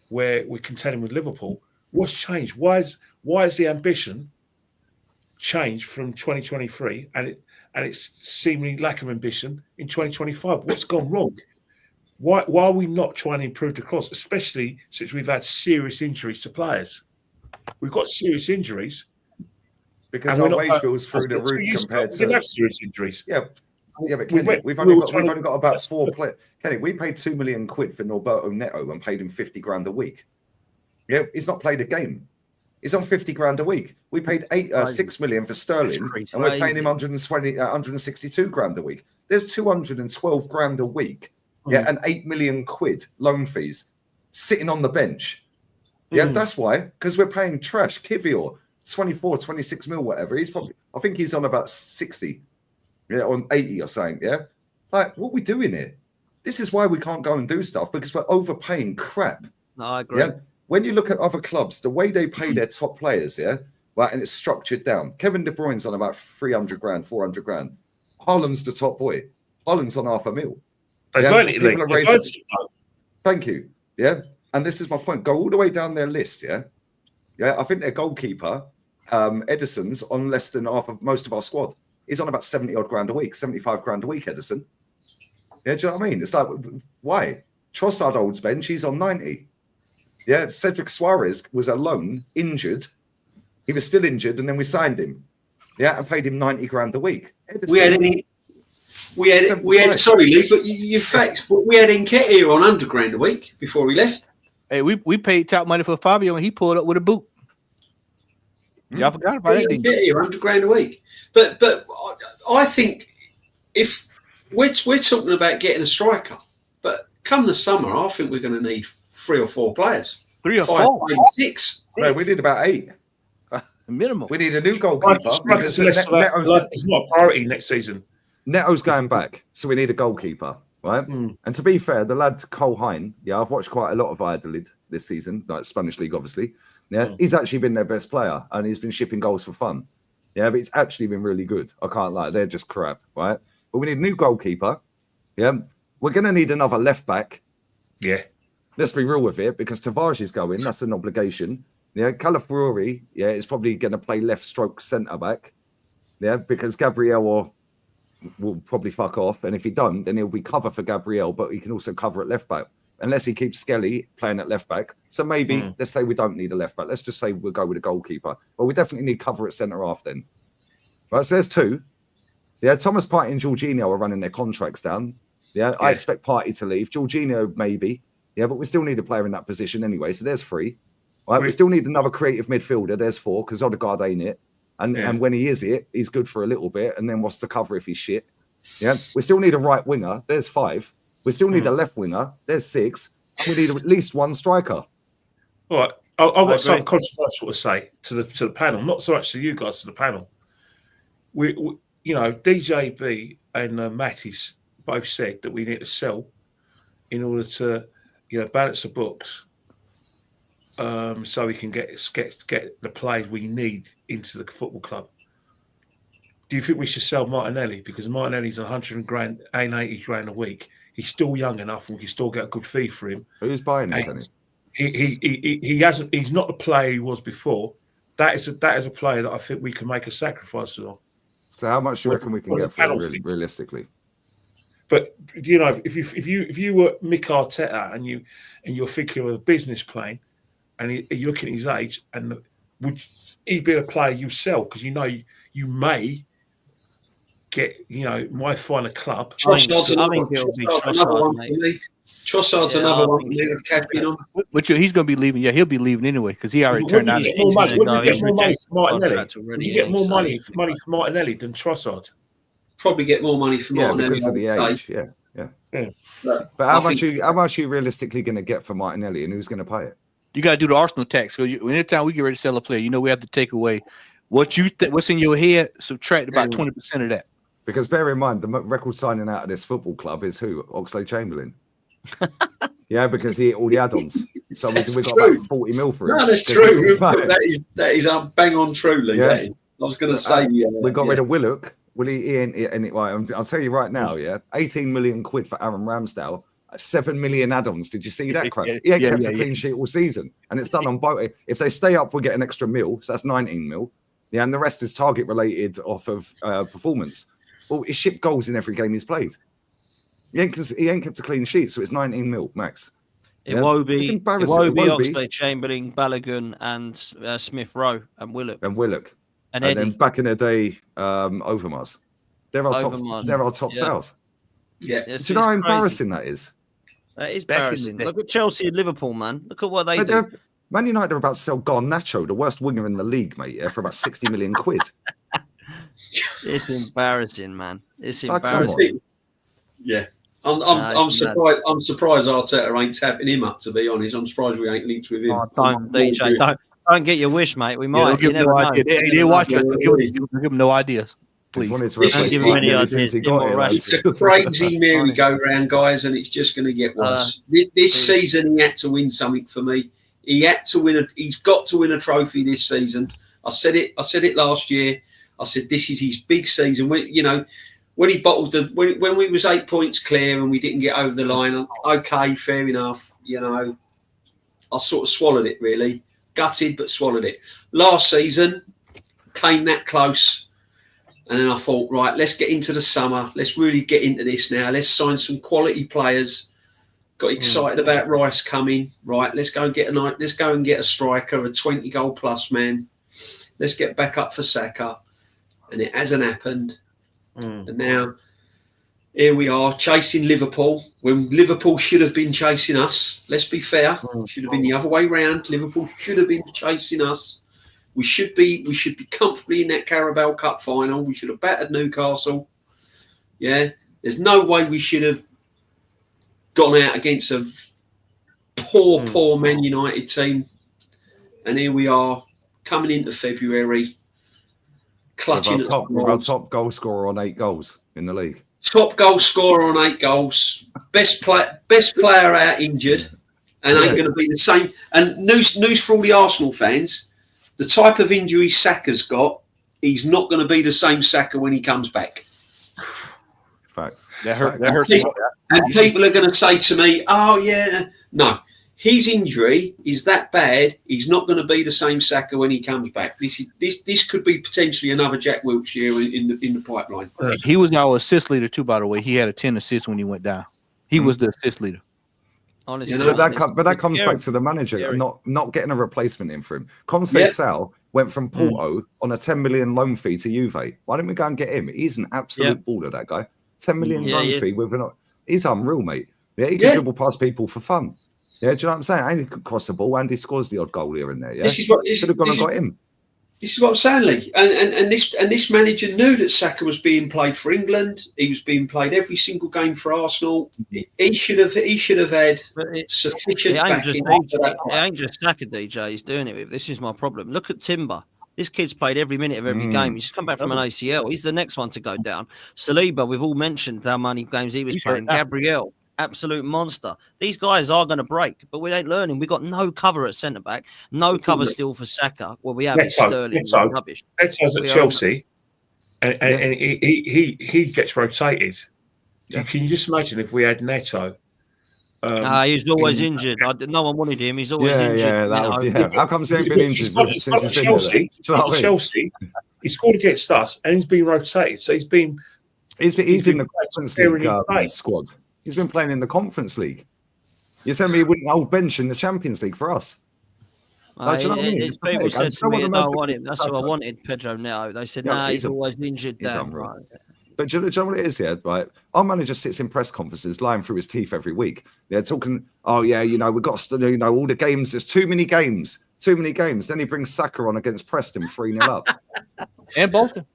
where we're contending with Liverpool. What's changed? Why is the ambition changed from 2023 and it's seemingly lack of ambition in 2025? What's gone wrong? Why are we not trying to improve the cross, especially since we've had serious injuries to players? We've got serious injuries because our wage bill's through the roof compared to. We have serious injuries. Yeah, but Kenny, we've only got about 4 players. Kenny, we paid £2 million for Norberto Neto and paid him 50 grand a week. Yeah, he's not played a game. He's on 50 grand a week. We paid 6 million for Sterling, and we're paying him 162 grand a week. There's 212 grand a week. Yeah, and 8 million quid loan fees sitting on the bench. Yeah, that's why, because we're paying trash. Kivior, 24, 26 mil, whatever. I think he's on about 60, yeah, on 80 or something. Yeah, like what are we doing here? This is why we can't go and do stuff because we're overpaying crap. No, I agree. Yeah, when you look at other clubs, the way they pay their top players, yeah, right, and it's structured down. Kevin De Bruyne's on about 300 grand, 400 grand. Haaland's the top boy. Haaland's on $500,000. Thank you. Yeah, and this is my point. Go all the way down their list. Yeah, I think their goalkeeper, Edison's on less than half of most of our squad. He's on about 70 odd grand a week, 75 grand a week, Edison. Yeah, do you know what I mean? It's like, why? Trossard holds bench, he's on 90. Yeah, Cedric Suarez was alone, injured. He was still injured, and then we signed him. Yeah, and paid him 90 grand a week. Edison, we had sorry, Lee, but you facts, but we had Nketiah on 100 grand a week before he left. Hey, we paid top money for Fabio, and he pulled up with a boot. Y'all forgot about that, didn't you? 100 grand a week. But I think if we're talking about getting a striker, but come the summer, I think we're going to need 3 or 4 players. 3 or 5, 4? 6. No, we need about 8. Minimum. We need a new goalkeeper. It's not a priority next season. Neto's going back, so we need a goalkeeper, right? And to be fair, the lad Cole Hine, I've watched quite a lot of Valladolid this season, like Spanish League, obviously. Yeah, he's actually been their best player, and he's been shipping goals for fun. Yeah, but it's actually been really good. I can't lie, they're just crap, right? But we need a new goalkeeper. Yeah, we're going to need another left back. Yeah, let's be real with it, because Tavares is going. That's an obligation. Yeah, Calafiori, is probably going to play left stroke centre back. Yeah, because Gabriel will probably fuck off, and if he don't, then he'll be cover for Gabriel, but he can also cover at left back. Unless he keeps Skelly playing at left back. So maybe, let's say we don't need a left back. Let's just say we'll go with a goalkeeper. Well, we definitely need cover at centre half then. Right, so there's 2. Yeah, Thomas Partey and Jorginho are running their contracts down. Yeah, I expect Partey to leave. Jorginho, maybe. Yeah, but we still need a player in that position anyway. So there's 3. Right, we still need another creative midfielder. There's 4, because Odegaard ain't it. And when he is it, he's good for a little bit. And then what's to cover if he's shit? Yeah, we still need a right winger. There's 5. We still need a left winger. There's 6. And we need at least 1 striker. All right. I've got something controversial to say to the panel, not so much to you guys, to the panel. We DJB and Mattis both said that we need to sell in order to, balance the books, so we can get the players we need into the football club. Do you think we should sell Martinelli? Because Martinelli's 100 grand and 80 grand a week. He's still young enough, and we can still get a good fee for him. Who's buying him? He hasn't. He's not the player he was before. That is a player that I think we can make a sacrifice on. So how much do you reckon we can get for him realistically? But if you were Mick Arteta and you're thinking of a business plan, and you're looking at his age, and would he be a player you sell? Because you may get, might find a club. Trossard's another one. Which he's going to be leaving. Yeah, he'll be leaving anyway because he already turned down. Would you get more money for Martinelli than Trossard? Probably get more money for Martinelli. Because of the age. Yeah. But how much are you realistically going to get for Martinelli, and who's going to pay it? You got to do the Arsenal tax. So anytime we get ready to sell a player, we have to take away what you what's in your head, subtract about 20% of that. Because bear in mind, the record signing out of this football club is who? Oxlade-Chamberlain. Yeah, because he hit all the add-ons. So we got about 40 mil for him. No, that's true. That is bang on true, Lee. Yeah. I was going to say... we got rid of Willock. Will he ain't any? I'll tell you right now, 18 million quid for Aaron Ramsdale. 7 million add-ons. Did you see that crap? He ain't kept a clean sheet all season. And it's done on both. If they stay up, we'll get an extra mil. So that's 19 mil. Yeah, and the rest is target related off of performance. Well, he shipped goals in every game he's played. He ain't kept a clean sheet, so it's 19 mil max. Iwobi, Oxlade-Chamberlain, Balogun, and Smith Rowe, and Willock. And Eddie. Then back in the day, Overmars. They're our top sales. Yeah. Do you know how embarrassing that is? That is embarrassing. Look at Chelsea and Liverpool, man. Look at what they do. Man United are about to sell Garnacho, the worst winger in the league, mate, for about 60 million quid. It's embarrassing, man. It's embarrassing. Yeah. I'm surprised. I'm surprised Arteta ain't tapping him up. To be honest, I'm surprised we ain't linked with him. Don't get your wish, mate. We might. Give no idea. They watch us. Give them no ideas. Please. Don't give him any ideas. It's a crazy merry-go-round, guys, and it's just going to get worse. This season, he had to win something for me. He had to win. He's got to win a trophy this season. I said it last year. I said this is his big season. When he bottled when we was 8 points clear and we didn't get over the line. Okay, fair enough. I sort of swallowed it, really. Gutted, but swallowed it. Last season, came that close. And then I thought, right, let's get into the summer. Let's really get into this now. Let's sign some quality players. Got excited about Rice coming. Right, let's go and get a striker, a 20-goal plus man. Let's get back up for Saka. And it hasn't happened. And now here we are chasing Liverpool when Liverpool should have been chasing us. Let's be fair. It should have been the other way round. Liverpool should have been chasing us. We should be comfortably in that Carabao Cup final. We should have battered Newcastle. Yeah. There's no way we should have gone out against a poor Man United team. And here we are coming into February, clutching at our top goal scorer on 8 goals in the league. Top goal scorer on 8 goals. Best player out injured, and ain't going to be the same. And news for all the Arsenal fans: the type of injury Saka's got, he's not going to be the same Saka when he comes back. Fact. That hurts. And people are going to say to me, "Oh yeah, no." His injury is that bad. He's not going to be the same Saka when he comes back. This could be potentially another Jack Wilshere in the pipeline. He was our assist leader too, by the way. He had 10 assists when he went down. He was the assist leader. Honestly, but that comes back to the manager not getting a replacement in for him. Sal went from Porto on a 10 million loan fee to Juve. Why didn't we go and get him? He's an absolute baller, that guy. 10 million loan fee he's unreal, mate. Yeah, he can dribble past people for fun. Yeah, do you know what I'm saying? And he could cross the ball and he scores the odd goal here and there. Yeah, should have gone and got him. This is what I'm saying, Lee. And this manager knew that Saka was being played for England. He was being played every single game for Arsenal. He should have had sufficient backing. It ain't just Saka, DJ. He's doing it with. This is my problem. Look at Timber. This kid's played every minute of every game. He's just come back from an ACL. He's the next one to go down. Saliba, we've all mentioned how many games he was playing. Gabriel. Absolute monster. These guys are going to break, but we ain't learning. We got no cover at centre back, no cover still for Saka. Well, we have Sterling. Rubbish. Neto's at Chelsea, and he gets rotated. Yeah. Can you just imagine if we had Neto? He's always injured. No one wanted him. He's always injured. How come he ain't been injured since he's been there? Chelsea, he scored against us, and he's been rotated. So he's in the Conference League squad. He's been playing in the Conference League. You're telling me he wouldn't hold bench in the Champions League for us? Do you know what I mean? People said to me, I don't want him. That's who I wanted, Pedro Neto. They said, he's always injured. Right. But do you know what it is, right? Our manager sits in press conferences lying through his teeth every week. They're talking, we've got to, all the games. There's too many games. Then he brings Saka on against Preston 3-0 up. And Bolton.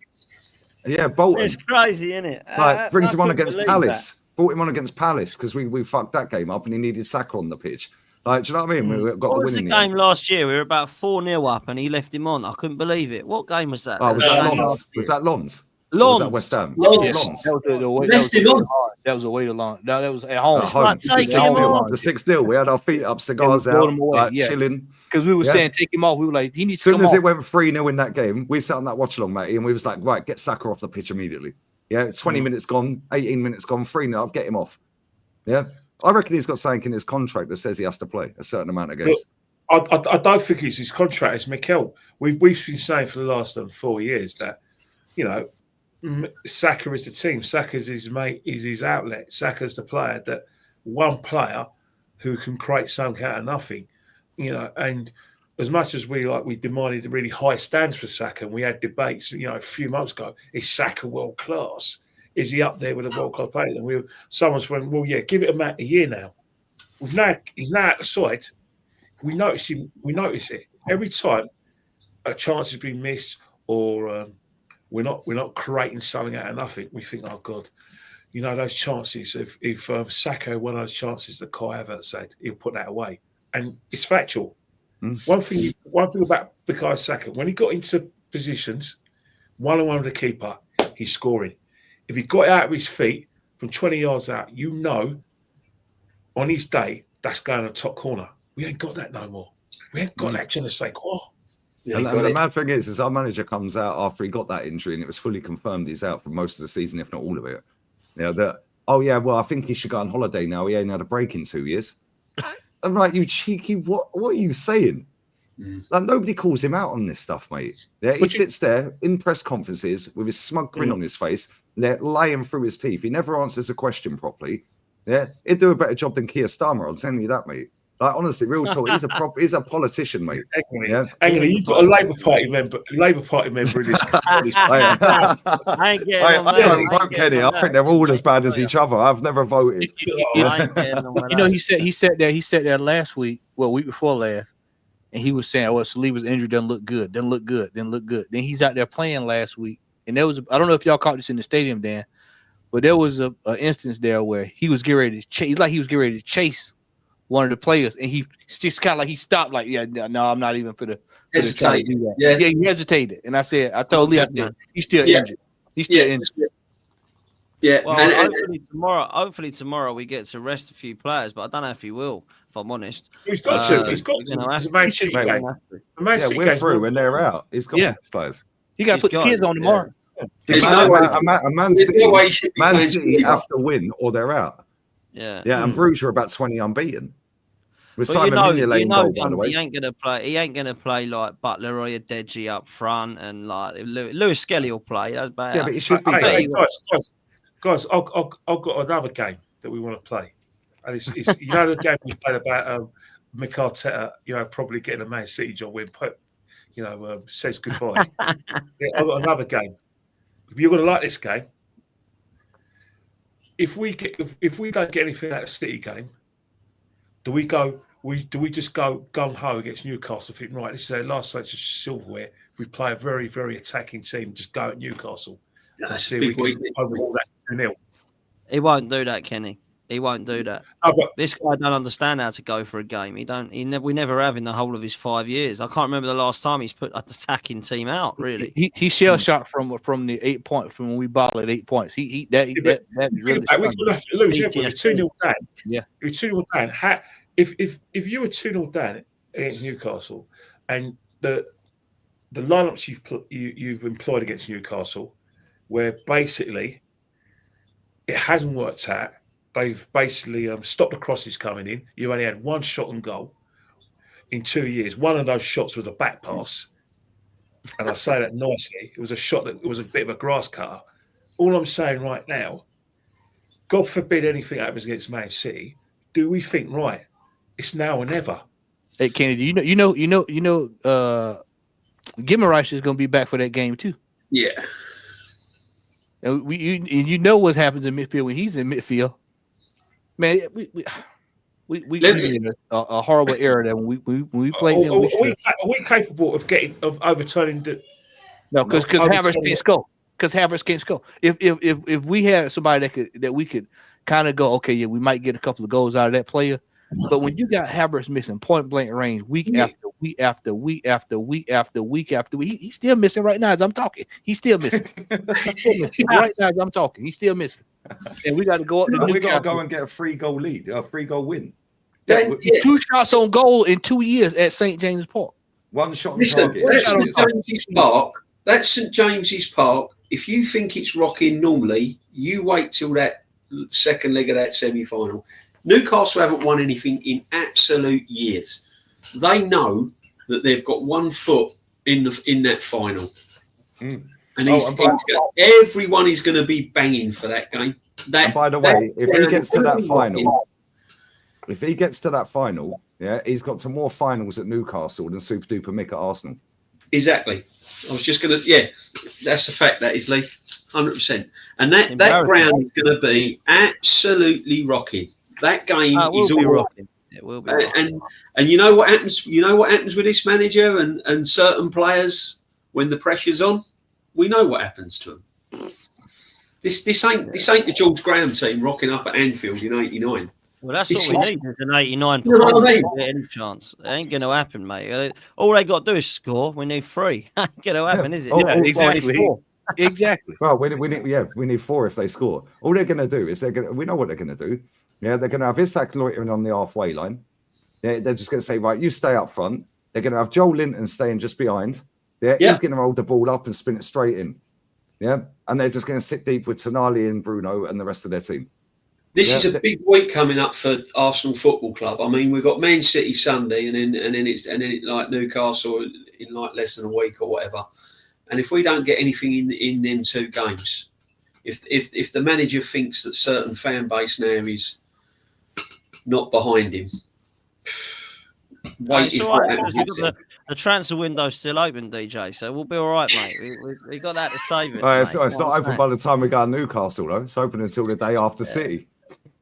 Yeah, Bolton. It's crazy, isn't it? Brings him on against Palace. Brought him on against Palace because we fucked that game up and he needed Saka on the pitch. Do you know what I mean? We got what was the game last year? We were about 4-0 up and he left him on. I couldn't believe it. What game was that? Oh, was that Lons? Was that Lons? Was that West Ham? Lons. That was away to Lons. No, that was at home. It's like taking him off. The 6-0. We had our feet up, cigars out, chilling. Because we were saying take him off. We were like, he needs to come off. As soon as it went 3-0 in that game, we sat on that watch along, Matty, and we was like, right, get Saka off the pitch immediately. Yeah, 20 minutes gone, 18 minutes gone, 3-0. I'll get him off. Yeah, I reckon he's got something in his contract that says he has to play a certain amount of games. Look, I don't think it's his contract. It's Mikel. We've been saying for the last 4 years that, Saka is the team. Saka's his mate, is his outlet. Saka's the player one player who can create something out of nothing. And as much as we demanded really high stands for Saka, and we had debates, a few months ago, is Saka world class? Is he up there with a world class player? And someone's went, well, yeah, give it a year now. He's now out the side. We notice him. We notice it every time a chance has been missed, or we're not creating something out of nothing. We think, oh God, those chances. If Saka one of those chances that Kai Havertz said, he'll put that away, and it's factual. One thing about Bukayo Saka, when he got into positions, one-on-one with the keeper, he's scoring. If he got it out of his feet from 20 yards out, on his day, that's going to the top corner. We ain't got that no more. We ain't got that Jenna say, oh. Yeah, And the mad thing is our manager comes out after he got that injury and it was fully confirmed he's out for most of the season, if not all of it. Well, I think he should go on holiday now. He ain't had a break in 2 years. I'm like, you cheeky, what are you saying? Like, nobody calls him out on this stuff, mate. Yeah, he sits there in press conferences with his smug grin on his face, lying through his teeth. He never answers a question properly. Yeah, he'd do a better job than Keir Starmer. I'm telling you that, mate. Like, honestly, real talk. He's a politician, mate. Actually, you've got a Labour Party member in this country. I ain't getting on I don't vote Kenny. I think they're all as bad as each other. I've never voted. He sat there last week, week before last, and he was saying, Saliba's injury doesn't look good. Then he's out there playing last week, and there was I don't know if y'all caught this in the stadium, Dan, but there was a instance there where he was getting ready to chase. Like he was getting ready to chase one of the players, and he just kind of like he stopped, like, no, I'm not even for the hesitate. Yeah, he hesitated, and I told Lee, he's still injured. He's still injured. Yeah. Well, hopefully tomorrow we get to rest a few players, but I don't know if he will. If I'm honest, he's got to. It's a Man City game. We're through and they're out. He's got players. You got to put the kids on tomorrow. Man City have to win or they're out. Yeah, and Bruges are about 20 unbeaten. With well, Simon Mignolet goal, by the way. He ain't gonna play like Butler or Deji up front, and like Lewis-Skelly will play. That's bad. Yeah, but he should be. Guys, I've got another game that we want to play, and it's the game we played about Mikel Arteta, probably getting a Man City job when says goodbye. I've got another game. You're going to like this game. If we don't get anything out of the City game, do we just go gung ho against Newcastle? Think, right, this is their last match of silverware. We play a very, very attacking team. Just go at Newcastle. That's a big week. He won't do that, Kenny. He won't do that. This guy don't understand how to go for a game. We never have in the whole of his 5 years. I can't remember the last time he's put an attacking team out. Really, he shell shot from the 8 points from when we bottled at 8 points. That's really. We're 2-0 down. Yeah, we're 2-0 down. If you were 2-0 down against Newcastle, and the lineups you've employed against Newcastle, where basically it hasn't worked out. They've basically stopped the crosses coming in. You only had one shot on goal in 2 years. One of those shots was a back pass. And I say that nicely. It was a shot that was a bit of a grass cutter. All I'm saying right now, God forbid anything happens against Man City, do we think, right, it's now or never? Hey, Kennedy, Guimaraes is going to be back for that game too. Yeah. And you know what happens in midfield when he's in midfield. Man, we committed a horrible error that when we played them. Are we capable of overturning the? No, because Havertz can't score. Because Havertz can't score. If we had somebody that we could kind of go, okay, yeah, we might get a couple of goals out of that player. But when you got Havertz missing point blank range week after week after week after week after week after week, he's still missing right now as I'm talking. He's still missing. Right now as I'm talking. He's still missing. And we got to go up. We got to go and get a 3-goal lead, a 3-goal win. Then, 2 shots on goal in 2 years at St. James's Park. One shot on target. That's St. James's Park. If you think it's rocking normally, you wait till that second leg of that semi-final. Newcastle haven't won anything in absolute years. They know that they've got 1 foot in that final. And everyone is going to be banging for that game. And by the way, if he gets to that final, yeah, he's got some more finals at Newcastle than Super Duper Mick at Arsenal. Exactly. I was just going to, that's a fact, that is, Lee. 100%. And that ground is going to be absolutely rocking. That game is all rocking. It will be rocking. And you know what happens? You know what happens with this manager and certain players when the pressure's on? We know what happens to them. This ain't the George Graham team rocking up at Anfield in '89. Well, that's what we need is an 89 You know what I mean? Any chance. It ain't going to happen, mate. All they got to do is score. We need 3. Ain't going to happen, is it? Yeah, exactly. Exactly. Well, we need 4 if they score. All they're going to do is we know what they're going to do. Yeah, they're going to have Isak loitering on the halfway line. They're just going to say, right, you stay up front. They're going to have Joel Linton staying just behind. Yeah, Yeah. he's going to hold the ball up and spin it straight in. Yeah, and they're just going to sit deep with Tonali and Bruno and the rest of their team. This is a big week coming up for Arsenal Football Club. I mean, we've got Man City Sunday, and then it's like Newcastle in like less than a week or whatever. And if we don't get anything in them 2 games, if the manager thinks that certain fan base now is not behind him, wait. It's all right, the transfer window's still open, DJ, so we'll be all right, mate. We got that to save it. It's not open by the time we go to Newcastle, though. It's open until the day after City.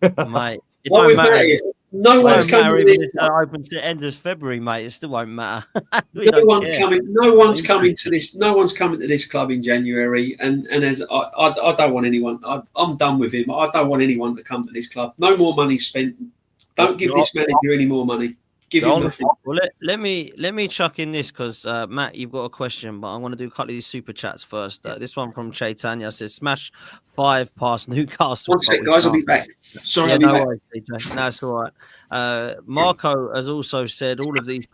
Mate, it don't matter. No one's coming. It's open to the end of February, mate. It still won't matter. No one's coming to this. No one's coming to this club in January. And as I don't want anyone. I'm done with him. I don't want anyone to come to this club. No more money spent. Don't give this manager any more money. Give him nothing. Well, let me chuck in this because Matt, you've got a question, but I want to do a couple of these super chats first. This one from Chaitanya says, "Smash 5 past Newcastle." 1 sec, guys. I'll be back. Sorry, I'll be back. Worries, DJ. No, it's all right. Marco has also said all these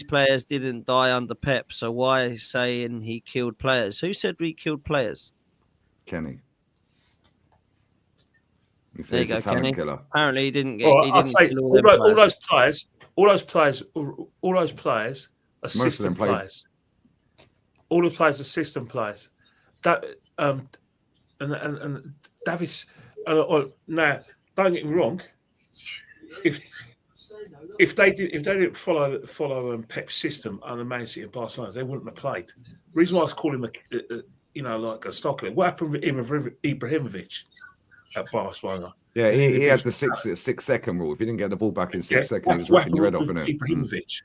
players didn't die under Pep. So why saying he killed players? Who said we killed players? Kenny. There you go, Kenny. Killer. Apparently, he didn't get. Well, he I didn't say kill all those players are Most of them system players. All the players are system players. That and Davis. Now, don't get me wrong. If they didn't follow Pep's system under Man City and Barcelona, they wouldn't have played. The reason why I was calling him like a Stockley. What happened with Ibrahimovic at Barcelona? Yeah, he had the 6 second rule. If you didn't get the ball back in 6 seconds, he was ripping your head off, innit? Ibrahimovic.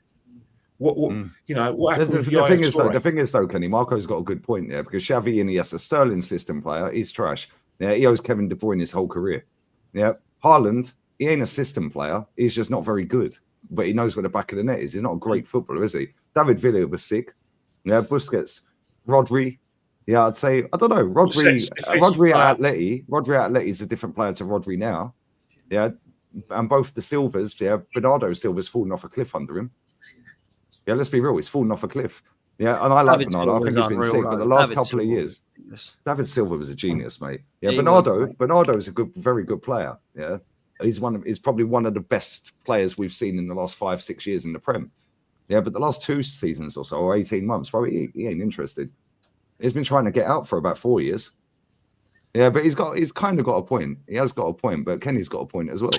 What happened with the thing is though, Kenny, Marco's got a good point there because Xavi and Iniesta, Sterling system player, he's trash. Yeah, he owes Kevin De Bruyne his whole career. Yeah, Haaland, he ain't a system player. He's just not very good, but he knows where the back of the net is. He's not a great footballer, is he? David Villa was sick. Yeah, Busquets, Rodri. Yeah, I'd say I don't know. Rodri at Atleti is a different player to Rodri now. Yeah, and both the Silvers. Yeah, Bernardo Silva's fallen off a cliff under him. Yeah, let's be real. He's fallen off a cliff. Yeah, and I like Bernardo. I think he's been sick, but the last couple of years, David Silva was a genius, mate. Yeah, Bernardo is a very good player. Yeah, he's probably one of the best players we've seen in the last 5-6 years in the Prem. Yeah, but the last 2 seasons or so, or 18 months, probably he ain't interested. He's been trying to get out for about 4 years. Yeah, but he's kind of got a point. He has got a point, but Kenny's got a point as well.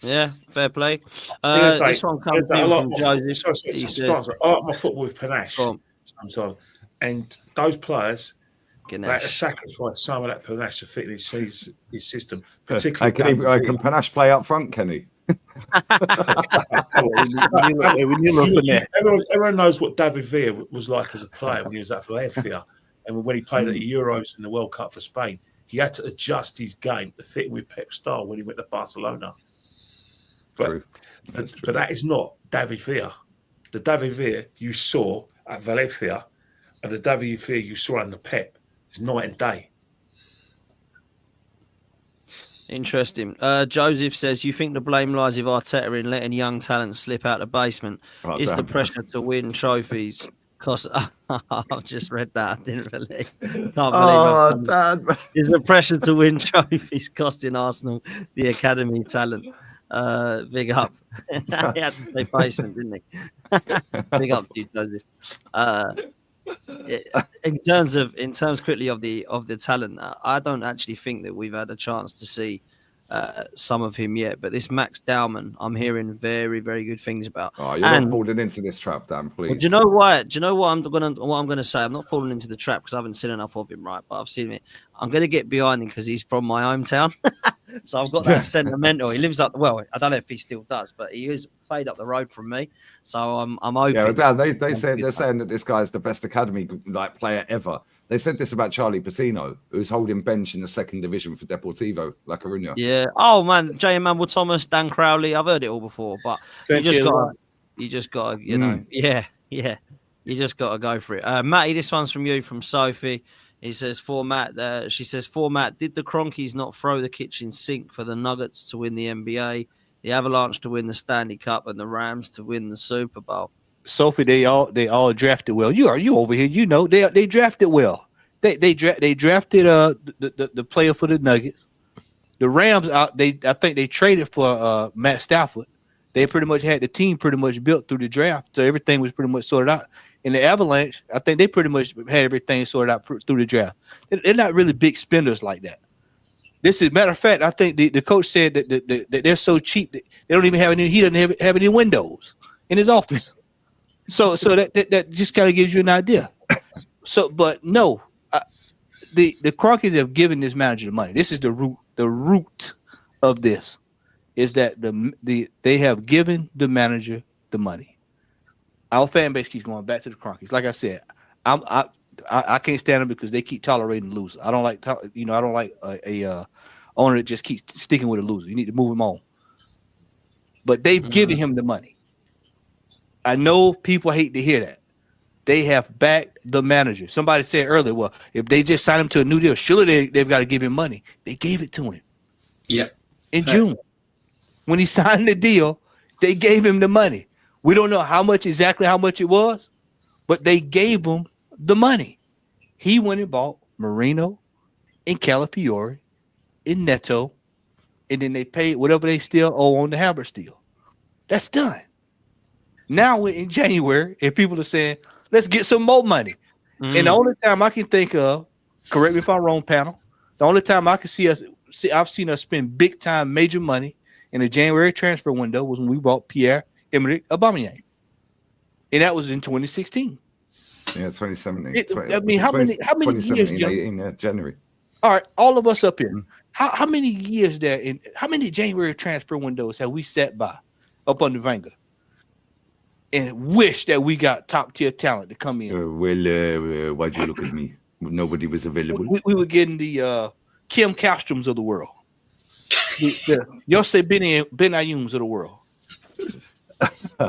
Yeah, fair play. This one comes in from Joseph. He says, I like my football with panache sometimes. And those players, they have to sacrifice some of that panache to fit his system. Particularly, can panache play up front, Kenny? Everyone knows what David Villa was like as a player when he was at Valencia, and when he played at the Euros and the World Cup for Spain, he had to adjust his game to fit with Pep's style when he went to Barcelona. But that is not David Villa. The David Villa you saw at Valencia and the David Villa you saw under Pep is night and day. Interesting. Joseph says, you think the blame lies with Arteta in letting young talent slip out the basement? Is the pressure to win trophies? I've just read that. I didn't believe. Is the pressure to win trophies costing Arsenal the academy talent? Big up. He had to say basement, didn't he? Big up to you, Joseph. In terms quickly of the talent, I don't actually think that we've had a chance to see some of him yet. But this Max Dowman, I'm hearing very, very good things about. Oh, you're not falling into this trap, Dan, please. Well, do you know what? Do you know what I'm gonna say? I'm not falling into the trap because I haven't seen enough of him, right? But I've seen it. I'm gonna get behind him because he's from my hometown, so I've got that sentimental. He lives up. Well, I don't know if he still does, but he is played up the road from me. So I'm hoping. Yeah, Dan, they're saying that this guy is the best academy player ever. They said this about Charlie Patino, who's holding bench in the 2nd division for Deportivo La Coruña. Yeah. Oh man, J. Emmanuel Thomas, Dan Crowley. I've heard it all before, but you just got to, you know, yeah. You just got to go for it. Matty, this one's from you, from Sophie. He says, for Matt, she says, for Matt, did the Cronkies not throw the kitchen sink for the Nuggets to win the NBA? the Avalanche to win the Stanley Cup and the Rams to win the Super Bowl. Sophie, they all drafted well. You over here, they drafted well. They drafted the player for the Nuggets. The Rams I think they traded for Matt Stafford. They pretty much had the team pretty much built through the draft, so everything was pretty much sorted out. In the Avalanche, I think they pretty much had everything sorted out through the draft. They're not really big spenders like that. This is matter of fact. I think the coach said that they're so cheap that they don't even have any. He doesn't have any windows in his office. So that just kind of gives you an idea. So, but no, the Crockies have given this manager the money. This is the root of this is that they have given the manager the money. Our fan base keeps going back to the Crockies. Like I said, I can't stand them because they keep tolerating losers. I don't like a owner that just keeps sticking with a loser. You need to move him on. But they've given him the money. I know people hate to hear that. They have backed the manager. Somebody said earlier, well, if they just sign him to a new deal, surely they've got to give him money. They gave it to him. Yeah. In June. When he signed the deal, they gave him the money. We don't know exactly how much it was, but they gave him the money. He went and bought Marino and Calafiore and Neto, and then they paid whatever they still owe on the Habert deal. That's done. Now we're in January, and people are saying, let's get some more money. And the only time I can think of, correct me if I'm wrong, panel, the only time I can I've seen us spend big time major money in the January transfer window was when we bought Pierre-Emerick Aubameyang. And that was in 2016. Yeah, 2017. How many years? 18, January. All right, all of us up here. How many years there? How many January transfer windows have we sat by up under Wenger and wish that we got top tier talent to come in? Why'd you look at me? Nobody was available. We were getting the Kim Castroms of the world, the Yosef Benayoums of the world.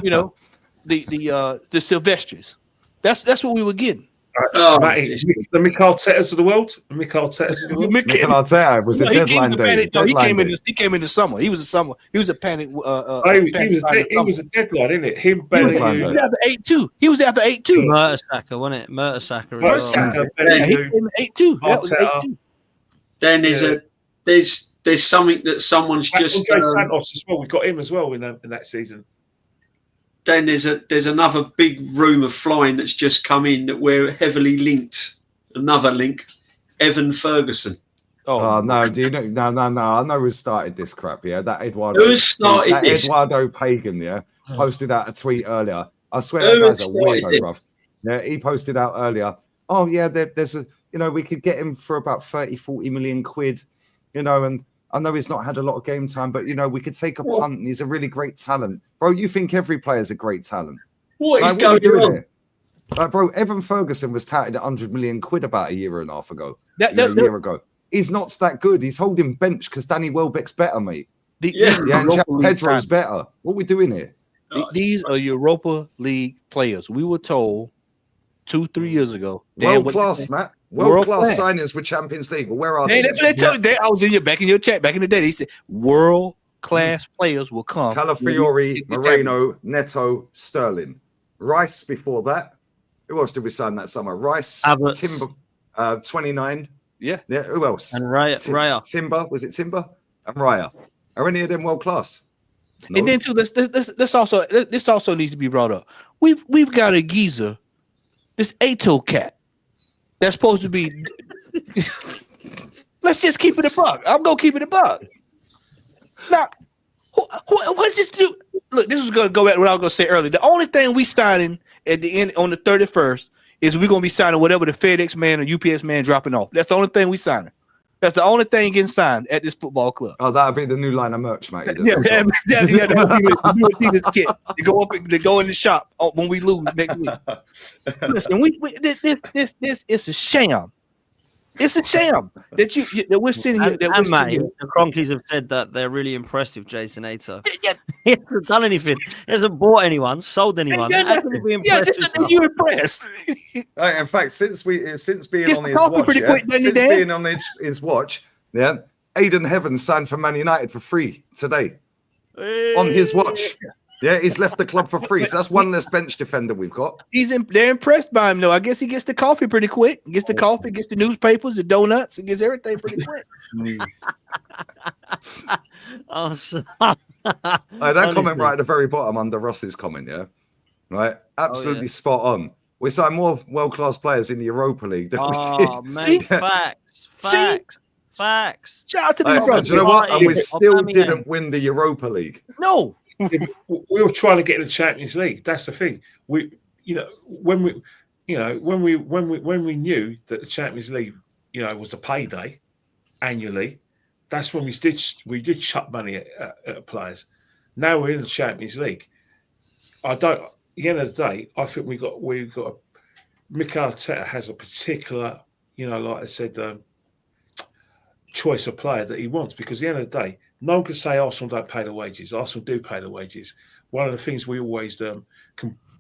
You know, the Silvestris. That's what we were getting. The Mikel Artetas of the world. Mikel Arteta was a deadline day. He came in the summer. He was a panic. He was a deadline, isn't it? Him, Benayoun. He was after 8-2. Mertesacker, wasn't it? Mertesacker. He came 8-2. That was 8-2. Then there's something that someone's just Santos as well. We got him as well in that season. Then there's another big rumour flying that's just come in that we're heavily linked. Another link, Evan Ferguson. Oh no! Do you know? No! I know who started this crap. Yeah, that Eduardo. Who started this? Eduardo Pagan. Yeah, posted out a tweet earlier. I swear that guy's a weirdo, bro. Yeah, he posted out earlier. Oh yeah, there's a we could get him for about 30-40 million quid. And I know he's not had a lot of game time, but we could take a punt, and he's a really great talent, bro. You think every player's a great talent? What is going on? Here? Like, bro, Evan Ferguson was touted at 100 million quid about a year and a half ago. A year ago. He's not that good. He's holding bench because Danny Welbeck's better, mate. And Pedro's better. What are we doing here? These are Europa League players. We were told 2-3 years ago. World class, Matt. World class signings with Champions League. Well, where are they? That's what they told you. I was back in your chat back in the day. They said world class players will come. Calafiore, Moreno, Neto, Sterling. Rice before that. Who else did we sign that summer? Rice, Timber, 29. Yeah. Who else? And Raya. Timber. Was it Timber? And Raya. Are any of them world class? No. And then too, this also needs to be brought up. We've got a geezer, this Ato cat. That's supposed to be. Let's just keep it a buck. I'm gonna keep it a buck. Now, what's this do? Look, this is gonna go back to what I was gonna say earlier. The only thing we signing at the end on the 31st is we're gonna be signing whatever the FedEx man or UPS man dropping off. That's the only thing we signing. That's the only thing getting signed at this football club. Oh, that'll be the new line of merch, mate. The new Adidas kit. They go in the shop when we lose next week. Listen, this is a sham. It's a sham that we're sitting here. The Cronkies have said that they're really impressed with Jason Ato. He hasn't done anything. He hasn't bought anyone, sold anyone. How can we be impressed? You're impressed. In fact, since being on his watch, Aidan Heavens signed for Man United for free today. on his watch. Yeah, he's left the club for free. So that's one less bench defender we've got. They're impressed by him, though. I guess he gets the coffee pretty quick. Gets the coffee, gets the newspapers, the donuts, and gets everything pretty quick. Oh, so... that comment right at the very bottom under Ross's comment, yeah? Right? Absolutely spot on. We signed more world-class players in the Europa League than we did. Mate, facts. Shout out to these brothers. Do you know what? And we still didn't win the Europa League. No. We were trying to get in the Champions League. That's the thing. When we knew that the Champions League, was a payday annually, that's when we did chuck money at players. Now we're in the Champions League. At the end of the day, I think Mikel Arteta has a particular, like I said, choice of player that he wants, because at the end of the day, no one can say Arsenal don't pay the wages. Arsenal do pay the wages. One of the things we always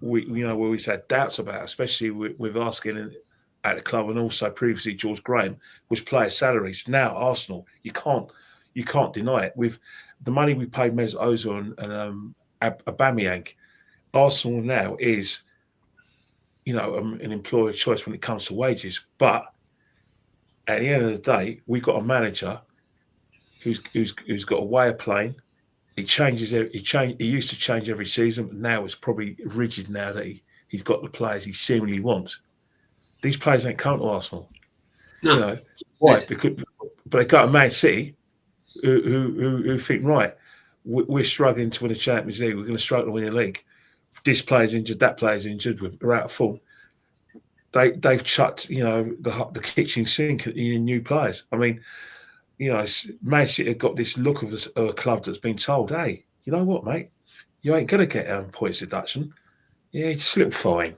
we always had doubts about, especially with asking at the club, and also previously George Graham, was player salaries. Now Arsenal, you can't deny it. With the money we paid Mesut Ozil and Aubameyang, Arsenal now is, an employer choice when it comes to wages. But at the end of the day, we've got a manager who's got a way of playing. He changes. He used to change every season, but now it's probably rigid. Now that he's got the players he seemingly wants. These players ain't come to Arsenal. No. Why? Because, but they go to Man City, who think, right, we're struggling to win the Champions League. We're going to struggle to win the league. This player's injured. That player's injured. We're out of form. They've chucked, the kitchen sink in new players. I mean, Man City have got this look of a club that's been told, hey, you know what, mate? You ain't going to get points deduction. Yeah, just a little fine.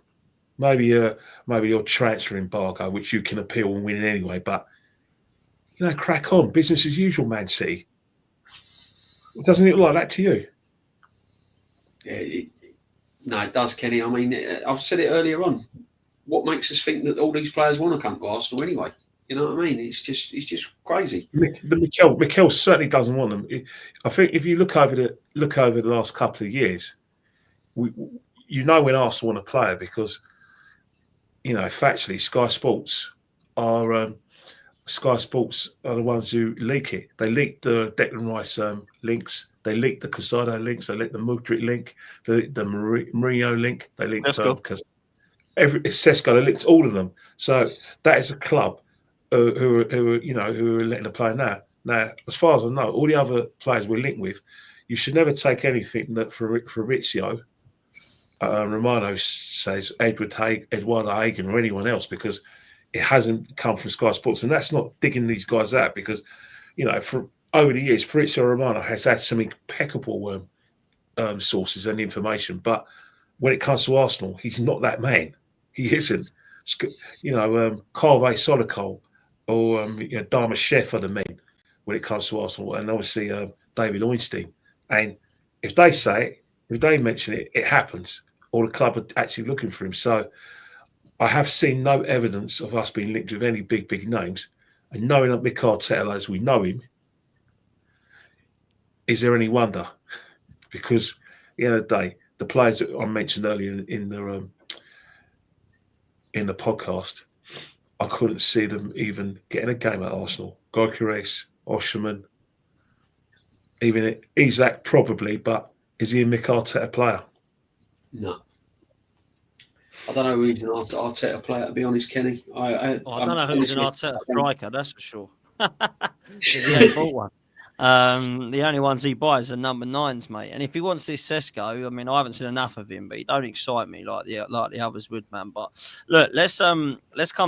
Maybe your transfer embargo, which you can appeal and win anyway. But, crack on. Business as usual, Man City. Doesn't it look like that to you? No, it does, Kenny. I mean, I've said it earlier on. What makes us think that all these players want to come to Arsenal anyway? You know what I mean? It's just crazy. Mikel certainly doesn't want them. I think if you look over the last couple of years, when Arsenal want a player, because factually Sky Sports are the ones who leak it. They leaked the Declan Rice links. They leaked the Casado links. They leaked the Mudryk link. They leaked the Mourinho link. They leaked Sesko. They leaked all of them. So that is a club who are letting the player now. Now, as far as I know, all the other players we're linked with, you should never take anything that Fabrizio Romano says, Eduardo Hagen, or anyone else, because it hasn't come from Sky Sports, and that's not digging these guys out, because for over the years, Fabrizio Romano has had some impeccable sources and information, but when it comes to Arsenal, he's not that man. He isn't. Carve Solikol or Dharma Chef are the men when it comes to Arsenal, and obviously David Ornstein. And if they say it, if they mention it, it happens, or the club are actually looking for him. So I have seen no evidence of us being linked with any big names. And knowing that Mikel Arteta as we know him, is there any wonder? Because at the end of the day, the players that I mentioned earlier in the podcast, I couldn't see them even getting a game at Arsenal. Gyökeres, Osherman, even Isak probably, but is he a Mikel Arteta player? No. I don't know who's an Arteta player, to be honest, Kenny. I don't know who's an Arteta striker, that's for sure. He ain't bought one. The only ones he buys are number 9s, mate. And if he wants this Sesko, I mean, I haven't seen enough of him, but he don't excite me like the others would, man. But look, let's come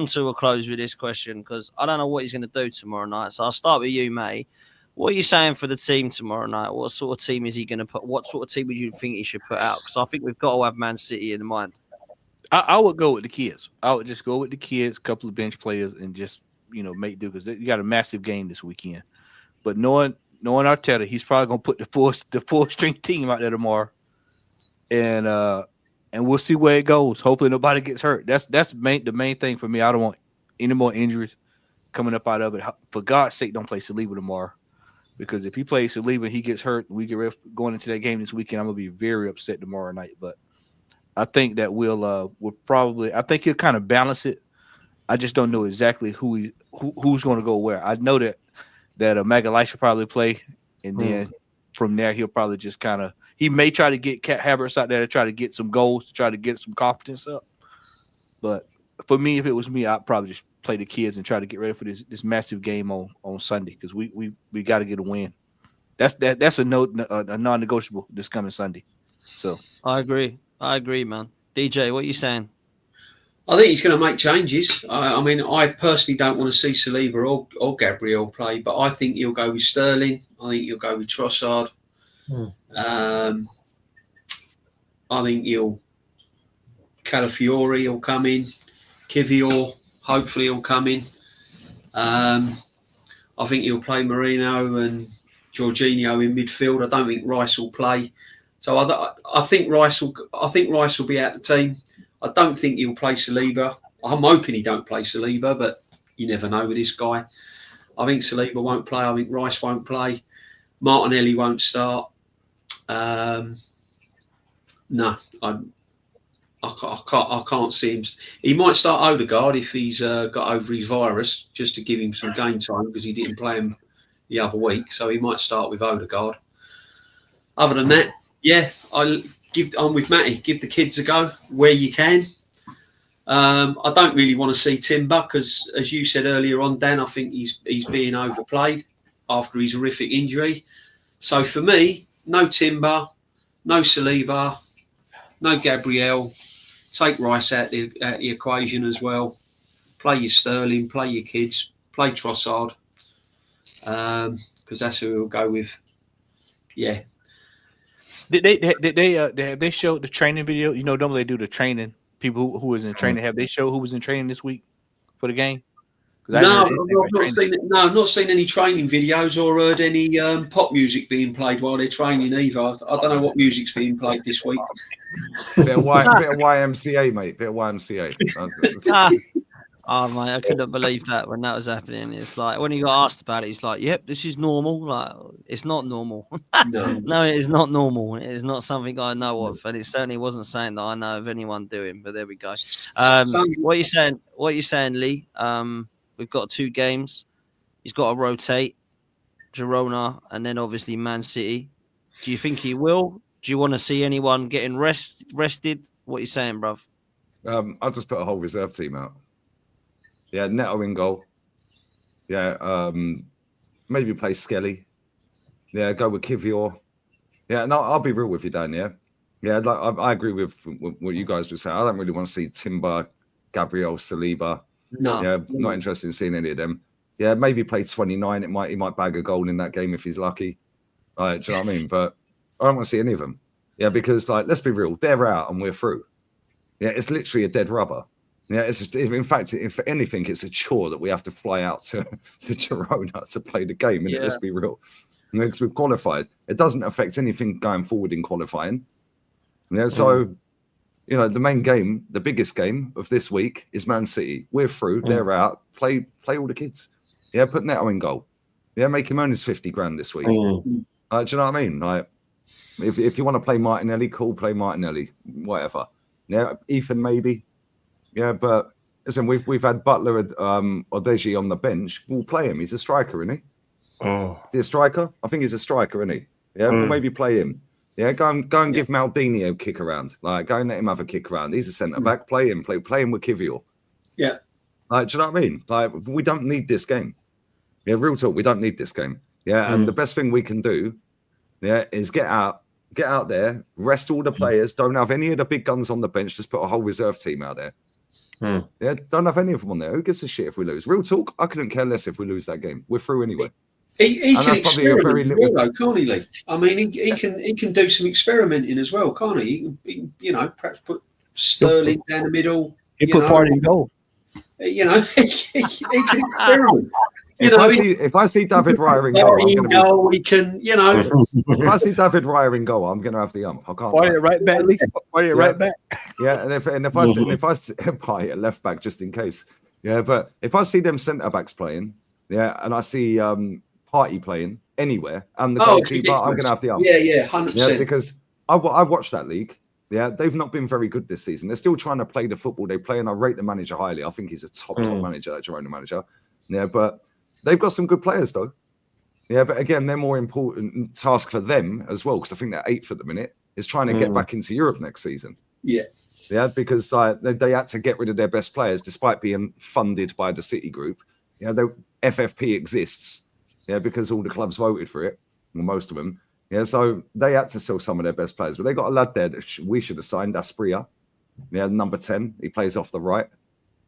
to a close with this question, because I don't know what he's going to do tomorrow night. So I'll start with you, mate. What are you saying for the team tomorrow night? What sort of team is he going to put? What sort of team would you think he should put out? Because I think we've got to have Man City in mind. I would go with the kids. I would just go with the kids, a couple of bench players, and just make do, because you got a massive game this weekend. But knowing Arteta, he's probably gonna put the full string team out there tomorrow, and we'll see where it goes. Hopefully nobody gets hurt. That's the main thing for me. I don't want any more injuries coming up out of it. For God's sake, don't play Saliba tomorrow, because if he plays Saliba and he gets hurt, we get ready going into that game this weekend. I'm gonna be very upset tomorrow night. But I think that we'll probably. I think he'll kind of balance it. I just don't know exactly who's going to go where. I know that Magalhaes should probably play, and then from there he'll probably just kind of. He may try to get Havertz out there to try to get some goals, to try to get some confidence up. But for me, if it was me, I'd probably just play the kids and try to get ready for this massive game on Sunday, because we got to get a win. That's a non-negotiable this coming Sunday. So I agree, man. DJ, what are you saying? I think he's going to make changes. I mean, I personally don't want to see Saliba or Gabriel play, but I think he'll go with Sterling. I think he'll go with Trossard. I think Calafiori will come in. Kivior, hopefully, will come in. I think he'll play Marino and Jorginho in midfield. I don't think Rice will play. So I think Rice will be out of the team. I don't think he'll play Saliba. I'm hoping he don't play Saliba, but you never know with this guy. I think Saliba won't play. I think Rice won't play. Martinelli won't start. No, I can't see him. He might start Odegaard if he's got over his virus, just to give him some game time, because he didn't play him the other week. So he might start with Odegaard. Other than that, yeah, I'm with Matty. Give the kids a go where you can. I don't really want to see Timber, because, as you said earlier on, Dan, I think he's being overplayed after his horrific injury. So for me, no Timber, no Saliba, no Gabriel. Take Rice out the equation as well. Play your Sterling, play your kids, play Trossard, because that's who we'll go with. Yeah. Did they show the training video? You know, normally they do the training. People who was in training, have they show who was in training this week for the game? No, I've not seen any training videos or heard any pop music being played while they're training either. I don't know what music's being played this week. Bit of YMCA, mate. Bit of YMCA. Oh man, I couldn't believe that when that was happening. It's like when he got asked about it, he's like, "Yep, this is normal." Like, it's not normal. No, it is not normal. It is not something I know of, and it certainly wasn't something that I know of anyone doing. But there we go. What are you saying? What are you saying, Lee? We've got 2 games. He's got to rotate Girona and then obviously Man City. Do you think he will? Do you want to see anyone getting rested? What are you saying, bruv? I'll just put a whole reserve team out. Yeah, Neto in goal. Yeah, maybe play Skelly. Yeah, go with Kivior. Yeah, no, I'll be real with you, Dan. Yeah, I agree with what you guys were saying. I don't really want to see Timber, Gabriel, Saliba. No. Yeah, not interested in seeing any of them. Yeah, maybe play 29. He might bag a goal in that game if he's lucky. Do you know what I mean? But I don't want to see any of them. Yeah, because let's be real, they're out and we're through. Yeah, it's literally a dead rubber. Yeah, in fact, if anything, it's a chore that we have to fly out to Girona to play the game. And let's be real, because we've qualified. It doesn't affect anything going forward in qualifying. Yeah, so the main game, the biggest game of this week is Man City. We're through. They're out. Play all the kids. Yeah, put Neto in goal. Yeah, make him earn his 50 grand this week. Do you know what I mean? Like, if you want to play Martinelli, cool, play Martinelli, whatever. Yeah, Ethan maybe. Yeah, but listen, we've had Butler and Odeji on the bench. We'll play him. He's a striker, isn't he? Oh, is he a striker? I think he's a striker, isn't he? Yeah, we'll maybe play him. Yeah, go and give Maldini a kick around. Like, go and let him have a kick around. He's a centre back. Play him. Play him with Kivior. Yeah. Like, do you know what I mean? Like, we don't need this game. Yeah, real talk. We don't need this game. Yeah, and the best thing we can do, is get out there, rest all the players. Don't have any of the big guns on the bench. Just put a whole reserve team out there. Yeah, don't have any of them on there. Who gives a shit if we lose? Real talk. I couldn't care less if we lose that game. We're through anyway. He can experiment as well, though, can't he, Lee? I mean, he can do some experimenting as well, can't he? He can, perhaps put Sterling down the middle. He put Party in goal. He can experiment. If I see David Raya in goal, he can, If I see David Raya in goal, I'm going to have the ump. I can't. Party right back, Lee. Party right back. Yeah, and if I see Party at left back just in case. Yeah, but if I see them centre backs playing, and I see Party playing, anywhere. I'm the Oh, it's goalkeeper. I'm going to ridiculous. have the ump. Yeah, 100%. Yeah, because I watched that league. Yeah, they've not been very good this season. They're still trying to play the football they play, and I rate the manager highly. I think he's a top manager, Duran manager. Yeah, but they've got some good players though. Yeah, but again, they're more important task for them as well, because I think they're 8th at the minute, is trying to get back into Europe next season. Yeah. Yeah, because they had to get rid of their best players despite being funded by the City Group. Yeah, the FFP exists. Yeah, because all the clubs voted for it, well, most of them. Yeah, so they had to sell some of their best players, but they got a lad there that we should have signed, Aspria. Yeah, number 10. He plays off the right.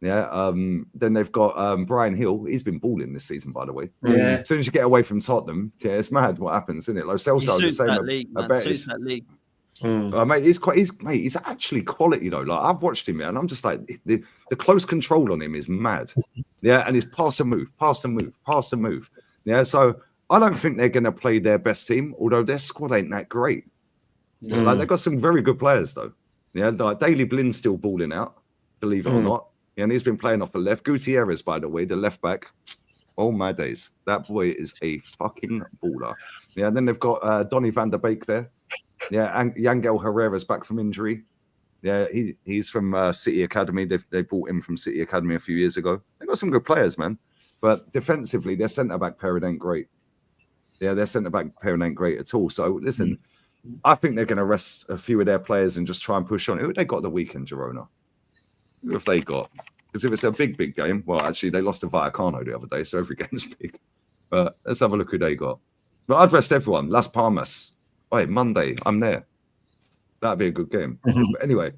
Yeah. Then they've got Brian Hill. He's been balling this season, by the way. Yeah. As soon as you get away from Tottenham, yeah, it's mad what happens, isn't it? Like Celso, the same. That league. Mate, he's actually quality though. Like I've watched him, man. I'm just like the close control on him is mad. Yeah, and his pass and move. Yeah, so I don't think they're going to play their best team, although their squad ain't that great. Like they've got some very good players though. Yeah, like Daley Blin's still balling out, believe it or not. Yeah, and he's been playing off the left. Gutierrez, by the way, the left back. Oh my days, that boy is a fucking baller. Yeah, and then they've got Donny van der Beek there. Yeah, and Yangel Herrera's back from injury. Yeah, he's from City Academy. They bought him from City Academy a few years ago. They've got some good players, man. But defensively, their centre-back pairing ain't great. Yeah, their centre-back pairing ain't great at all. So, listen, I think they're going to rest a few of their players and just try and push on. Who have they got the weekend, Girona? Who have they got? Because if it's a big game, well, actually, they lost to Vallecano the other day, so every game's big. But let's have a look who they got. But I'd rest everyone. Las Palmas. Wait, Monday, I'm there. That'd be a good game. But anyway,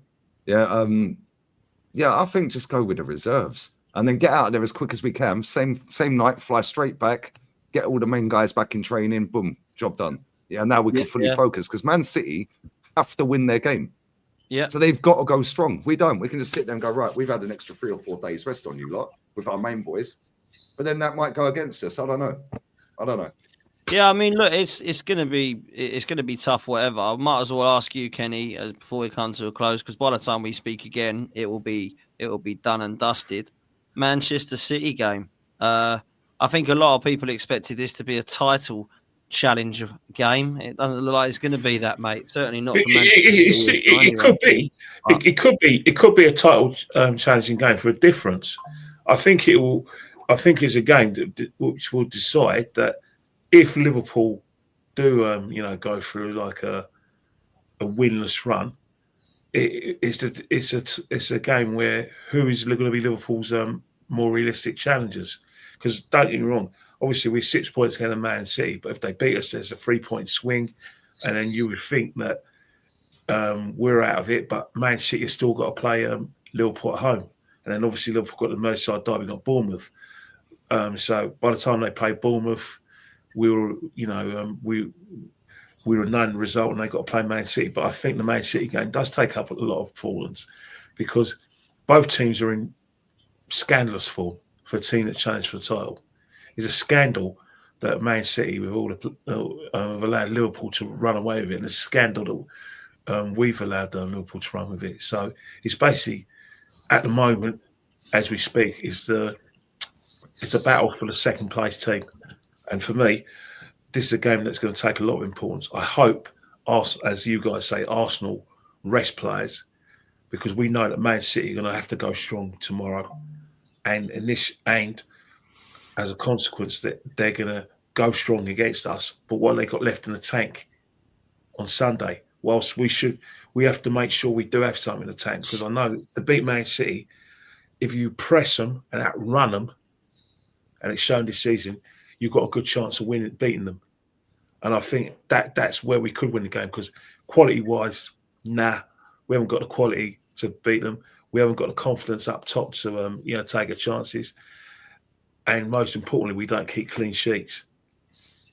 yeah, I think just go with the reserves and then get out of there as quick as we can. Same night, fly straight back, get all the main guys back in training. Boom, job done. Yeah, now we can fully focus because Man City have to win their game. Yeah, so they've got to go strong. We don't. We can just sit there and go, right, we've had an extra 3 or 4 days rest on you lot with our main boys, but then that might go against us. I don't know. Yeah, I mean, look, it's gonna be tough. Whatever. I might as well ask you, Kenny, before we come to a close, because by the time we speak again, it will be done and dusted. Manchester City game. I think a lot of people expected this to be a title challenge game. It doesn't look like it's going to be that, mate. Certainly not for Manchester City. It could be. It could be a title challenging game for a difference. I think it will. I think it's a game which will decide that. If Liverpool do, go through like a winless run, it's a game where who is going to be Liverpool's more realistic challengers? Because don't get me wrong, obviously we're 6 points ahead of Man City, but if they beat us, there's a 3-point swing, and then you would think that we're out of it. But Man City has still got to play Liverpool at home, and then obviously Liverpool got the Merseyside derby, got Bournemouth. So by the time they play Bournemouth. We were known the result, and they got to play Man City. But I think the Man City game does take up a lot of performance because both teams are in scandalous form for a team that challenged for the title. It's a scandal that Man City, with all have allowed Liverpool to run away with it, and it's a scandal that we've allowed Liverpool to run with it. So it's basically at the moment, as we speak, it's a battle for the second place team. And for me, this is a game that's going to take a lot of importance. I hope, as you guys say, Arsenal rest players, because we know that Man City are going to have to go strong tomorrow. And as a consequence, that they're going to go strong against us. But what they got left in the tank on Sunday, whilst we have to make sure we do have something in the tank, because I know to beat Man City, if you press them and outrun them, and it's shown this season, you've got a good chance of beating them. And I think that's where we could win the game, because quality-wise, we haven't got the quality to beat them. We haven't got the confidence up top to take our chances. And most importantly, we don't keep clean sheets.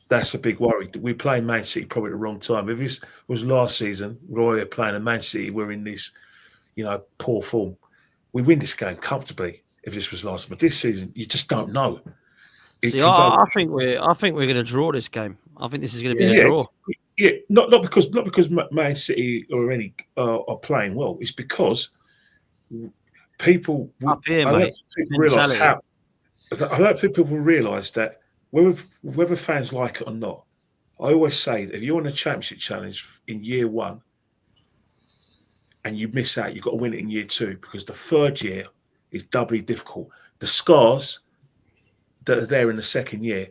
That's a big worry. We're playing Man City probably at the wrong time. If this was last season, we're playing a Man City, we're in this, poor form. We win this game comfortably if this was last. But this season, you just don't know. I think we're going to draw this game. I think this is going to be a draw. Yeah, not because Man City already are playing well. It's because people. Up here, I mate. don't think people realise that whether fans like it or not, I always say that if you're on a championship challenge in year one and you miss out, you've got to win it in year two, because the third year is doubly difficult. The scars that are there in the second year,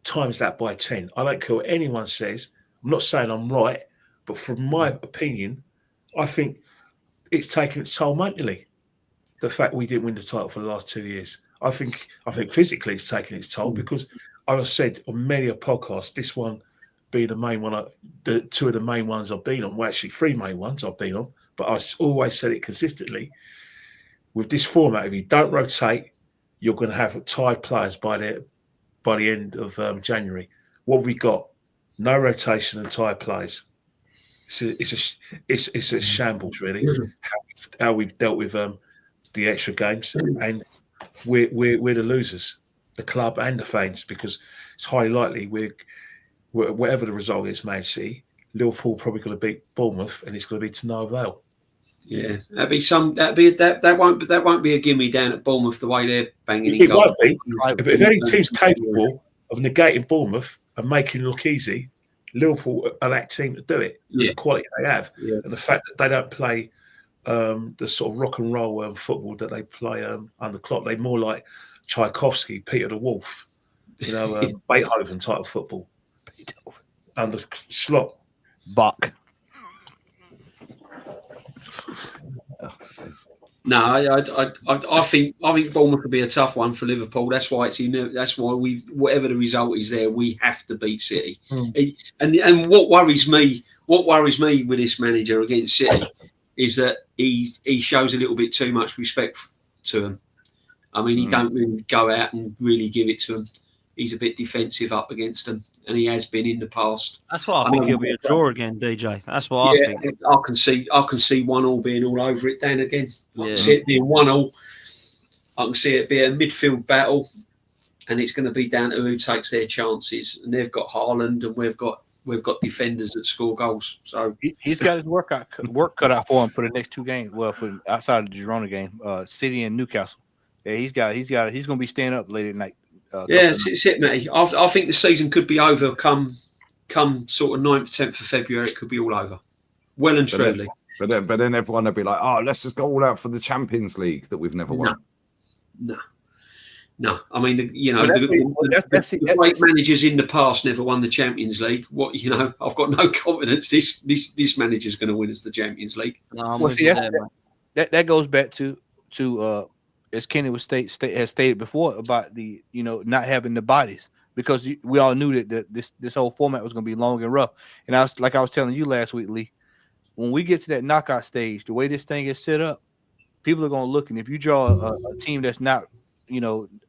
times that by 10. I don't care what anyone says. I'm not saying I'm right, but from my opinion, I think it's taken its toll mentally. The fact we didn't win the title for the last 2 years. I think physically it's taken its toll, because I said on many a podcast, this one being the main one, the two of the main ones I've been on, well, actually 3 main ones I've been on, but I always said it consistently. With this format, if you don't rotate, you're going to have tired players by the end of January. What have we got? No rotation and tired players. It's a shambles, really. How we've dealt with the extra games, and we're the losers, the club and the fans, because it's highly likely we're whatever the result is, Man City, Liverpool probably going to beat Bournemouth, and it's going to be to no avail. Yeah, that won't be a gimme down at Bournemouth the way they're banging in goals. It might be. If any team's capable of negating Bournemouth and making it look easy, Liverpool are that team to do it. The quality they have, and the fact that they don't play the sort of rock and roll football that they play under Klopp. They're more like Tchaikovsky, Peter the Wolf, Beethoven type of football. Under Slot. Bach. No, I think Bournemouth will be a tough one for Liverpool. That's why whatever the result is there, we have to beat City. And what worries me with this manager against City is that he shows a little bit too much respect to them. I mean, he don't really go out and really give it to them. He's a bit defensive up against them, and he has been in the past. That's why I think he'll be a draw again, DJ. That's what I think. I can see 1-1 being all over it then again. I can see it being 1-1. I can see it be a midfield battle, and it's going to be down to who takes their chances. And they've got Haaland, and we've got defenders that score goals. So he's got his work cut out for him for the next 2 games. Well, for outside of the Girona game, City and Newcastle. Yeah, he's going to be staying up late at night. It's it, Matty. I think the season could be over come sort of 9th, 10th of February. It could be all over, well and truly. But then everyone will be like, "Oh, let's just go all out for the Champions League that we've never won." No. I mean, the great managers in the past never won the Champions League. I've got no confidence this manager's going to win us the Champions League. That goes back to as Kenny has stated before about the not having the bodies, because we all knew that this whole format was going to be long and rough. And I was telling you last week, Lee, when we get to that knockout stage, the way this thing is set up, people are going to look, and if you draw a team that's not,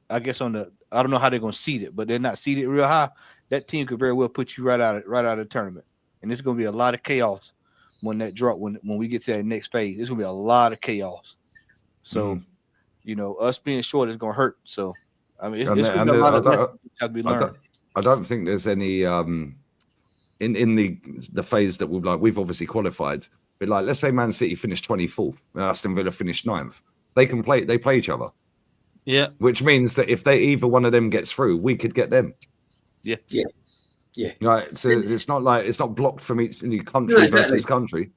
I guess I don't know how they're going to seed it, but they're not seeded real high, that team could very well put you right out of the tournament. And there's going to be a lot of chaos when we get to that next phase. There's going to be a lot of chaos. So. Us being short is going to hurt. So, I mean, it's going to be a lot of lessons have to be learned. I don't think there's any in the phase that we've obviously qualified. But let's say Man City finished 24th and Aston Villa finished 9th. They play each other. Yeah. Which means that if either one of them gets through, we could get them. Yeah. Right. So it's not blocked from each country versus country.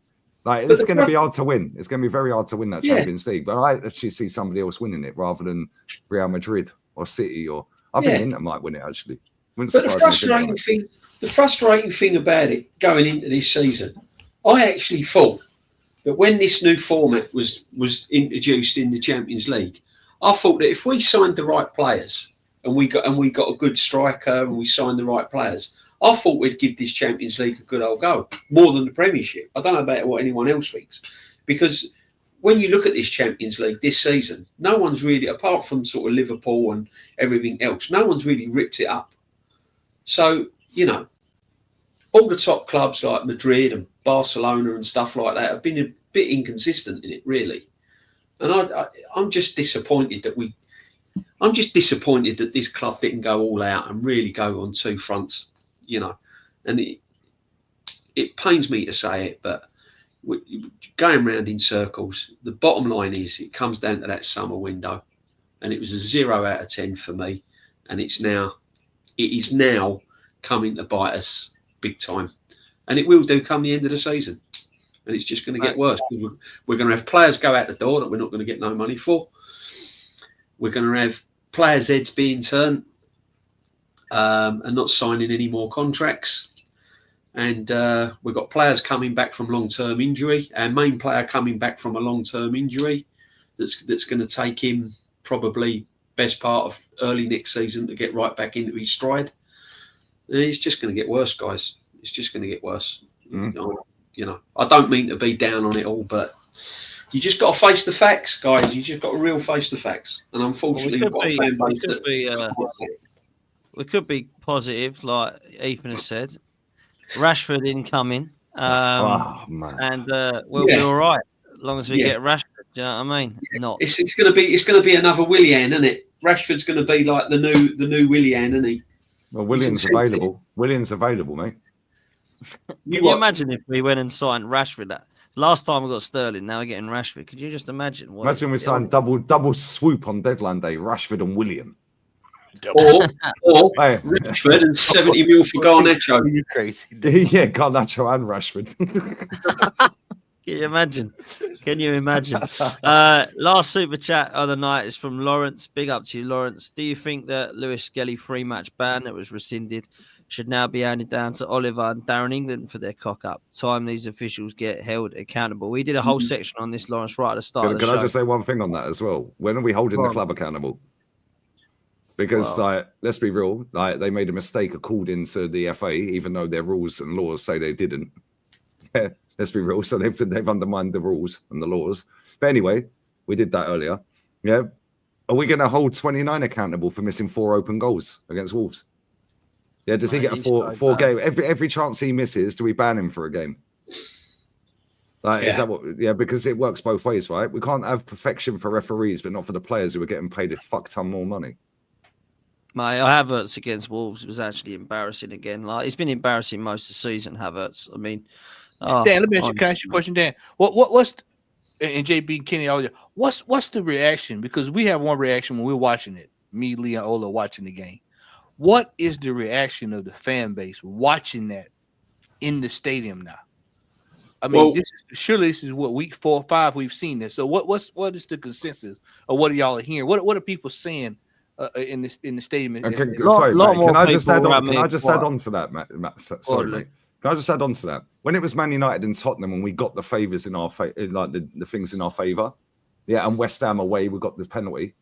It's going to be hard to win. It's going to be very hard to win that Champions League. But I actually see somebody else winning it rather than Real Madrid or City, or I think Inter might win it actually. But the frustrating thing about it going into this season, I actually thought that when this new format was introduced in the Champions League, I thought that if we signed the right players and we got a good striker and we signed the right players, I thought we'd give this Champions League a good old go, more than the Premiership. I don't know about what anyone else thinks, because when you look at this Champions League this season, no one's really, apart from sort of Liverpool and everything else, no one's really ripped it up. So, all the top clubs like Madrid and Barcelona and stuff like that have been a bit inconsistent in it, really. And I'm just disappointed that this club didn't go all out and really go on 2 fronts. And it pains me to say it, but we're going round in circles. The bottom line is it comes down to that summer window, and it was a 0 out of 10 for me, and it's now it is now coming to bite us big time, and it will do come the end of the season. And it's just going to get worse. We're going to have players go out the door that we're not going to get no money for. We're going to have players' heads being turned and not signing any more contracts. And we've got players coming back from long-term injury. Our main player coming back from a long-term injury that's going to take him probably best part of early next season to get right back into his stride. And it's just going to get worse, guys. It's just going to get worse. You know, I don't mean to be down on it all, but you just got to face the facts, guys. You just got to real face the facts. And unfortunately, we've got a fan base we could be positive, like Ethan has said. Rashford incoming, and we'll be all right as long as we get Rashford. Do you know what I mean? Not. It's going to be another Willian, isn't it? Rashford's going to be like the new Willian, isn't he? Well, Willian's available. Willian's available, mate. Can you imagine if we went and signed Rashford? Last time we got Sterling, now we're getting Rashford. Could you just imagine? Imagine we signed double swoop on deadline day, Rashford and Willian. Or Rashford and 70 mil for Garnacho. You're crazy. Yeah, Garnacho and Rashford. Can you imagine? Can you imagine? Last super chat of the night is from Lawrence. Big up to you, Lawrence. Do you think that Lewis-Skelly 3-match ban that was rescinded should now be handed down to Oliver and Darren England for their cock-up? Time these officials get held accountable. We did a whole section on this, Lawrence, right at the start of the show. Can I just say one thing on that as well? When are we holding the club accountable? Because, let's be real, they made a mistake according to the FA, even though their rules and laws say they didn't. Yeah, let's be real. So they've undermined the rules and the laws. But anyway, we did that earlier. Yeah. Are we going to hold 29 accountable for missing 4 open goals against Wolves? Yeah, does he get a four game? Every chance he misses, do we ban him for a game? Is that what? Yeah, because it works both ways, right? We can't have perfection for referees, but not for the players who are getting paid a fuck ton more money. My Havertz against Wolves was actually embarrassing again. Like, it's been embarrassing most of the season, Havertz. I mean, Dan, let me ask you, can I ask you a question, Dan? What's and JB Kenny, what's the reaction? Because we have one reaction when we're watching it. Me, Lee, and Ola watching the game. What is the reaction of the fan base watching that in the stadium now? I mean, surely this is what week 4 or 5 we've seen this. So what is the consensus of what y'all are hearing? What are people saying in the stadium? Sorry, mate, can I just add on to that, Matt? Sorry, mate. Can I just add on to that? When it was Man United and Tottenham, and we got the favours in our like the things in our favour, and West Ham away, we got the penalty.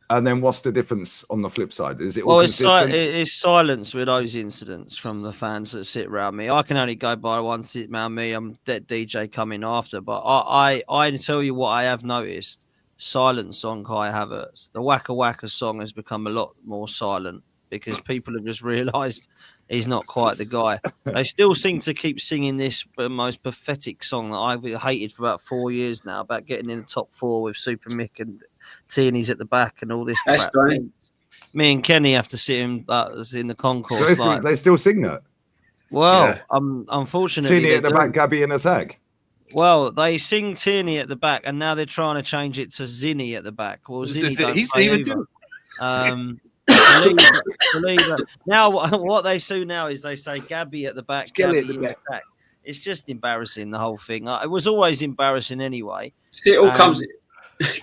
And then what's the difference on the flip side? Is it all consistent? It's silence with those incidents from the fans that sit around me. I can only go by one sit around me. I'm that DJ coming after, but I tell you what I have noticed: silence on Kai Havertz. The Waka Waka song has become a lot more silent because people have just realised he's not quite the guy. They still seem to keep singing this most pathetic song that I've hated for about 4 years now about getting in the top 4 with Super Mick and Tierney's at the back and all this. That's great. Me and Kenny have to sit in the concourse. They still sing that. Well, unfortunately, Tierney at the back, Gabby in attack. Well, they sing Tierney at the back, and now they're trying to change it to Zinny at the back. Well, Zinny he's even too. Believe it. Now, what they do now is they say Gabby at the back, Gabby at the back. It's just embarrassing, the whole thing. It was always embarrassing anyway. It all comes.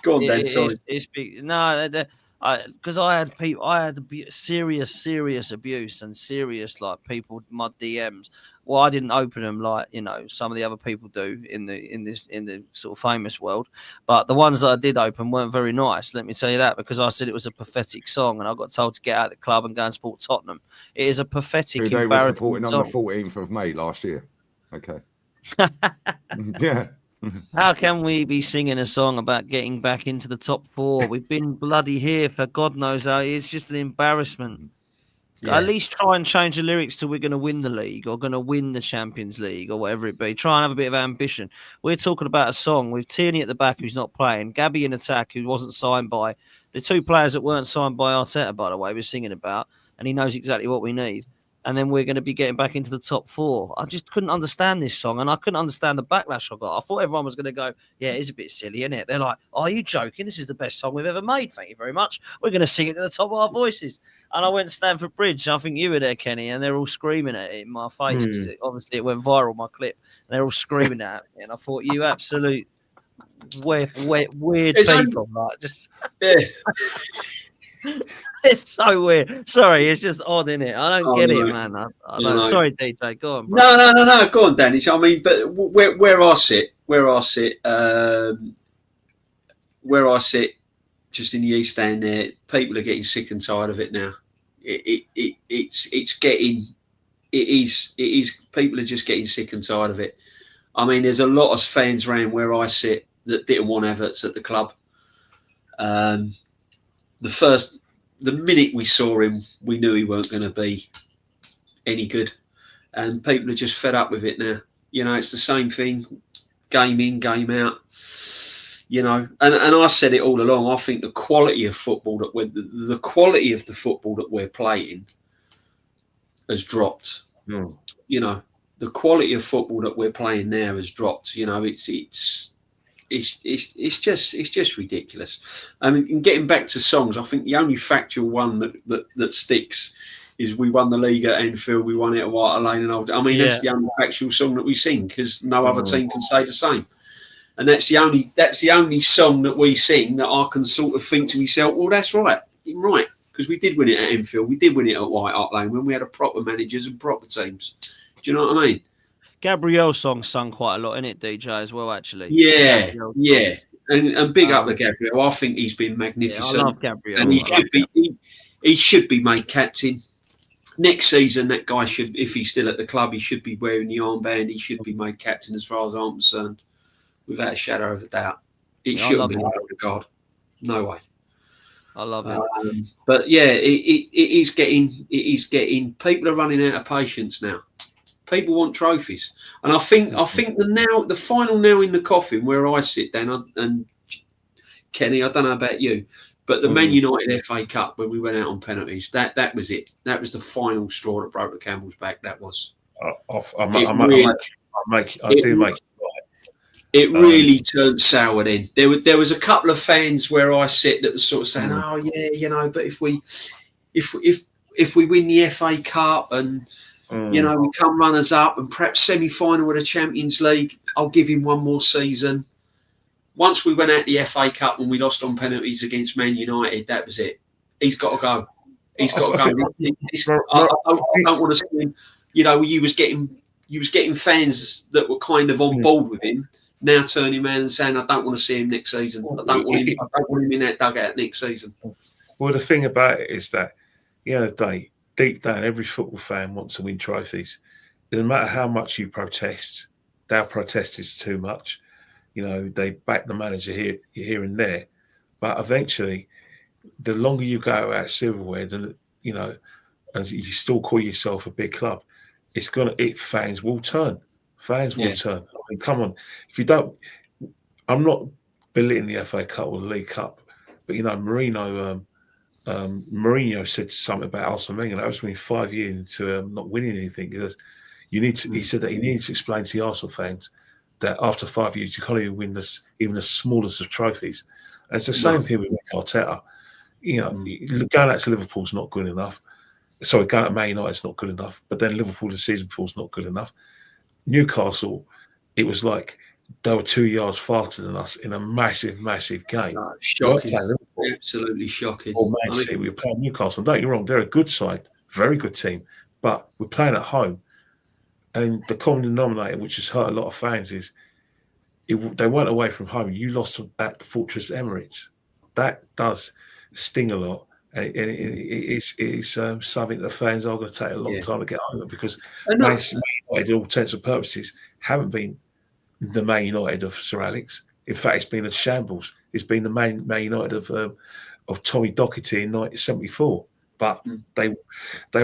Go on, Dan. Sorry. Because I had serious abuse and serious people my DMs. Well, I didn't open them like some of the other people do in the sort of famous world, but the ones that I did open weren't very nice. Let me tell you that, because I said it was a pathetic song, and I got told to get out of the club and go and support Tottenham. It is a pathetic, embarrassing they were supporting song. On the 14th of May last year. Okay. Yeah. How can we be singing a song about getting back into the top 4? We've been bloody here for God knows how. It's just an embarrassment. Yeah. At least try and change the lyrics to "we're going to win the league" or "going to win the Champions League" or whatever it be. Try and have a bit of ambition. We're talking about a song with Tierney at the back who's not playing, Gabby in attack who wasn't signed by the 2 players that weren't signed by Arteta, by the way, we're singing about, and he knows exactly what we need. and then we're going to be getting back into the top 4. I just couldn't understand this song, and I couldn't understand the backlash I got. I thought everyone was going to go, yeah, it is a bit silly, isn't it? They're like, are you joking? This is the best song we've ever made. Thank you very much. We're going to sing it to the top of our voices. And I went to Stamford Bridge. I think you were there, Kenny, and they're all screaming at it in my face. Obviously, it went viral, my clip. And they're all screaming at me. And I thought, you absolute weird people. Like, just... Yeah. It's so weird. Sorry, it's just odd, isn't it? I don't get it, man. I don't. No. Sorry, DJ. Go on, bro. No. Go on, Danny. I mean, but where I sit, just in the East Stand there, people are getting sick and tired of it now. It is. People are just getting sick and tired of it. I mean, there's a lot of fans around where I sit that didn't want Everts at the club. The minute we saw him, we knew he weren't going to be any good. And people are just fed up with it now. You know, it's the same thing, game in, game out. You know, and I said it all along. I think the quality of football the quality of the football that we're playing has dropped. You know, the quality of football that we're playing now has dropped. You know, it's just ridiculous. I mean, and getting back to songs, I think the only factual one that sticks is we won the league at Enfield, we won it at White Lane, and that's the only factual song that we sing because no other team can say the same. And that's the only song that we sing that I can sort of think to myself, well, that's right, because we did win it at Enfield, we did win it at White Hart Lane when we had a proper managers and proper teams. Do you know what I mean? Gabriel's song sung quite a lot in it, DJ, as well, actually. Yeah. And big up to Gabriel. I think he's been magnificent. Yeah, I love Gabriel. And he should be made captain. Next season, that guy should, if he's still at the club, he should be wearing the armband. He should be made captain as far as I'm concerned, without a shadow of a doubt. It shouldn't be lowered to God. No way. I love it. But yeah, it is getting people are running out of patience now. People want trophies, and I think the final nail in the coffin where I sit down, and Kenny, I don't know about you, but the Man United FA Cup when we went out on penalties, that was it. That was the final straw that broke the camel's back. That was. It really turned sour then. There was a couple of fans where I sit that was sort of saying, "Oh yeah, you know, but if we win the FA Cup and." You know, we come runners up and perhaps semi-final of the Champions League, I'll give him one more season. Once we went out the FA Cup and we lost on penalties against Man United, that was it. He's got to go. He's got to go. I don't want to see him. You know, you was getting fans that were kind of on board with him, now turning around and saying, I don't want to see him next season. I don't want him in that dugout next season. Well, the thing about it is that, at the end of the day, deep down, every football fan wants to win trophies. It doesn't matter how much you protest. Their protest is too much. You know, they back the manager here and there. But eventually, the longer you go out silverware, then, you know, and you still call yourself a big club, fans will turn. Fans will turn. I mean, come on. If you don't, I'm not belittling the FA Cup or the League Cup, but, you know, Mourinho said something about Arsene Wenger. That was 5 years into not winning anything. He said that he needed to explain to the Arsenal fans that after 5 years you can't even win even the smallest of trophies. And it's the same thing with Arteta. You know, going out to Liverpool is not good enough. Sorry, going out to Man United is not good enough. But then Liverpool the season before is not good enough. Newcastle, it was like they were 2 yards faster than us in a massive, massive game. No, shocking. Absolutely shocking. Or Man City, we were playing Newcastle. Don't get me wrong, they're a good side, very good team. But we're playing at home. And the common denominator, which has hurt a lot of fans, is they weren't away from home. You lost at Fortress Emirates. That does sting a lot. And it's something that fans are going to take a long time to get over because Man United, in all intents and purposes, haven't been the Man United of Sir Alex. In fact, it's been a shambles. It's been the Man United of Tommy Docherty in 1974. But they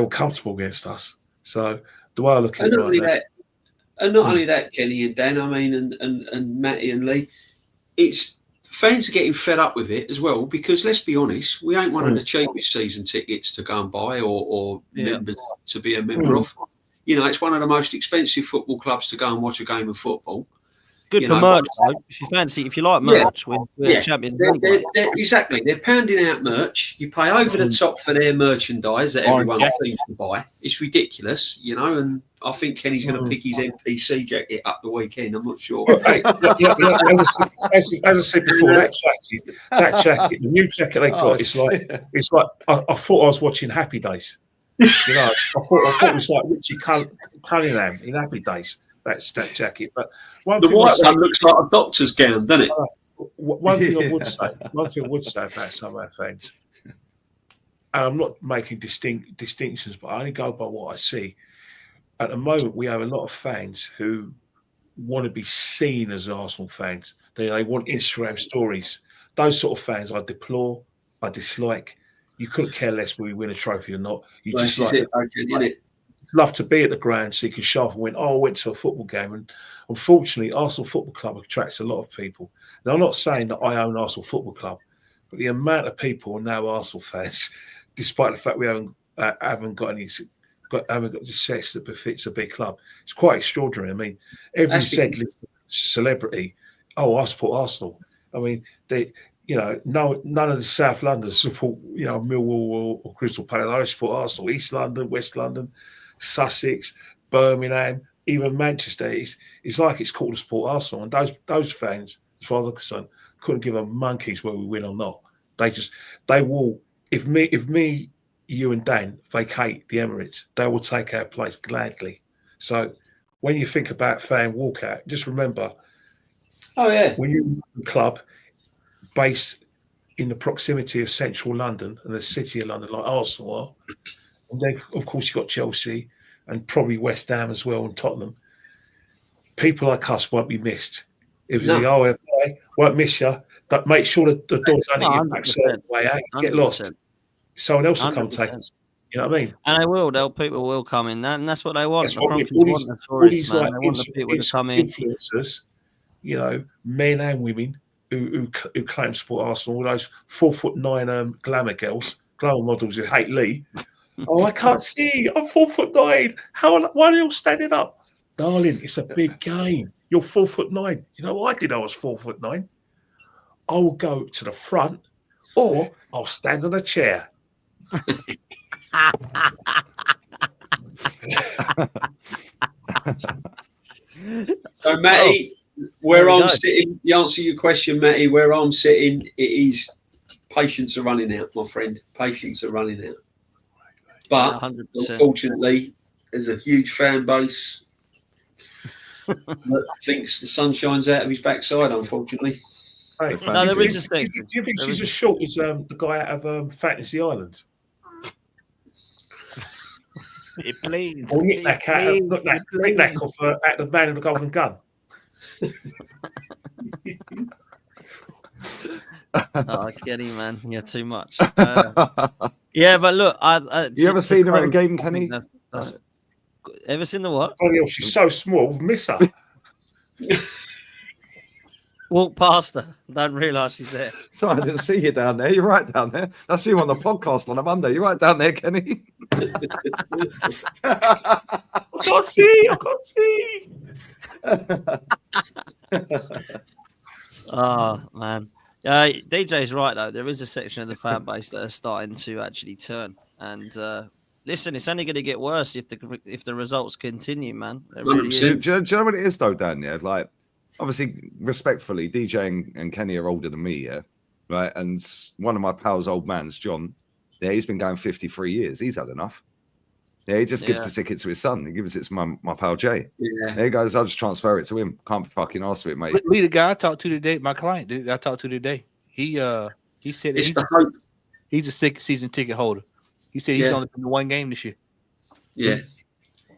were comfortable against us. So the way I look at it, not only that, Kenny and Dan, I mean, and Matty and Lee, it's fans are getting fed up with it as well, because let's be honest, we ain't one of the cheapest season tickets to go and buy or members to be a member of. You know, it's one of the most expensive football clubs to go and watch a game of football. Good for merch, though. If you like merch, we're champions. Exactly. They're pounding out merch. You pay over the top for their merchandise that everyone seems to buy. It's ridiculous, you know, and I think Kenny's going to pick his NPC jacket up the weekend. I'm not sure. As I said before, that jacket, the new jacket they got, it's like I thought I was watching Happy Days. You know, I thought it was like Richie Cunningham in Happy Days. That's that jacket. But the white one looks like a doctor's gown, doesn't it? One thing I would say about some of our fans, and I'm not making distinctions, but I only go by what I see. At the moment, we have a lot of fans who want to be seen as Arsenal fans. They want Instagram stories. Those sort of fans I deplore, I dislike. You couldn't care less whether we win a trophy or not. You just love to be at the ground so you can show up and win. I went to a football game, and unfortunately, Arsenal Football Club attracts a lot of people. Now, I'm not saying that I own Arsenal Football Club, but the amount of people are now Arsenal fans, despite the fact we haven't got the success that befits a big club. It's quite extraordinary. I mean, every celebrity, I support Arsenal. I mean, none of the South Londoners support, Millwall or Crystal Palace. I support Arsenal. East London, West London, Sussex, Birmingham, even Manchester. It's like it's cool to support Arsenal. And those fans, as far as I'm concerned, couldn't give a monkeys whether we win or not. They will. If me, you and Dan vacate the Emirates, they will take our place gladly. So when you think about fan walkout, just remember, when you're in a club based in the proximity of central London and the city of London, like Arsenal are, and then of course you've got Chelsea and probably West Ham as well and Tottenham, people like us won't be missed. It was won't miss you, but make sure that the doors only get back certain way out, get lost. Someone else will come take us. You know what I mean? And they will. People will come in, and that's what they want. They want the people to come in. Influencers, men and women who claim to support Arsenal. All those 4'9" glamour models who hate Lee. I can't see. I'm 4'9". Why are you all standing up, darling? It's a big game. You're 4'9". You know what I did? I was 4'9". I will go to the front, or I'll stand on a chair. So, Matty, where I'm sitting, the answer to your question, Matty, where I'm sitting, it is patience are running out, my friend. Patience are running out. But 100%. Unfortunately, there's a huge fan base that thinks the sun shines out of his backside, unfortunately. Hey, do you think she's as short as the guy out of Fantasy Island? Or Nick Nack out of the Man of the Golden Gun. Kenny, man, you're too much. Yeah, but look, you ever seen her at a game, Kenny? Ever seen the what? Oh, she's so small, miss her. Walk past her. Don't realise she's there. Sorry, I didn't see you down there. You're right down there. That's you on the podcast on a Monday. You're right down there, Kenny. I can't see. Oh, man. DJ's right, though. There is a section of the fan base that are starting to actually turn. And listen, it's only going to get worse if the results continue, man. Really do you know what it is, though, Dan? Yeah, like, obviously, respectfully, DJ and Kenny are older than me, yeah? Right? And one of my pals, old man's John, yeah, he's been going 53 years. He's had enough. Yeah, he just gives the ticket to his son. He gives it to my pal Jay. Yeah. There he goes, I'll just transfer it to him. Can't be fucking asked for it, mate. Lee, the guy I talked to today, my client, dude, I talked to today. He said he's a season ticket holder. He said he's only been to one game this year. Yeah.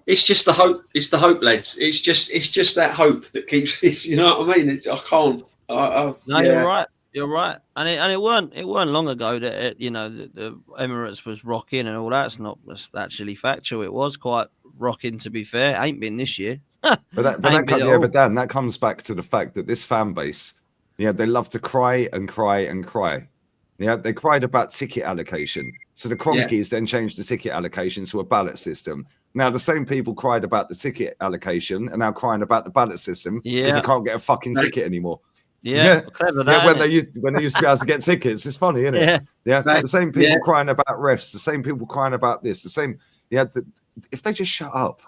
It's just the hope. It's the hope, lads. It's just that hope that keeps. You know what I mean? I can't. You're right. You're right. And it weren't long ago that the Emirates was rocking and all that's not actually factual. It was quite rocking, to be fair. Ain't been this year. But Dan, that comes back to the fact that this fan base Yeah, they love to cry and cry and cry. Yeah, they cried about ticket allocation. So the Cronkies then changed the ticket allocation to a ballot system. Now the same people cried about the ticket allocation and now crying about the ballot system because they can't get a fucking ticket anymore. Clever that, when they used to be able to get tickets. It's funny, isn't it? Yeah. The same people crying about refs, the same people crying about this, the same. If they just shut up,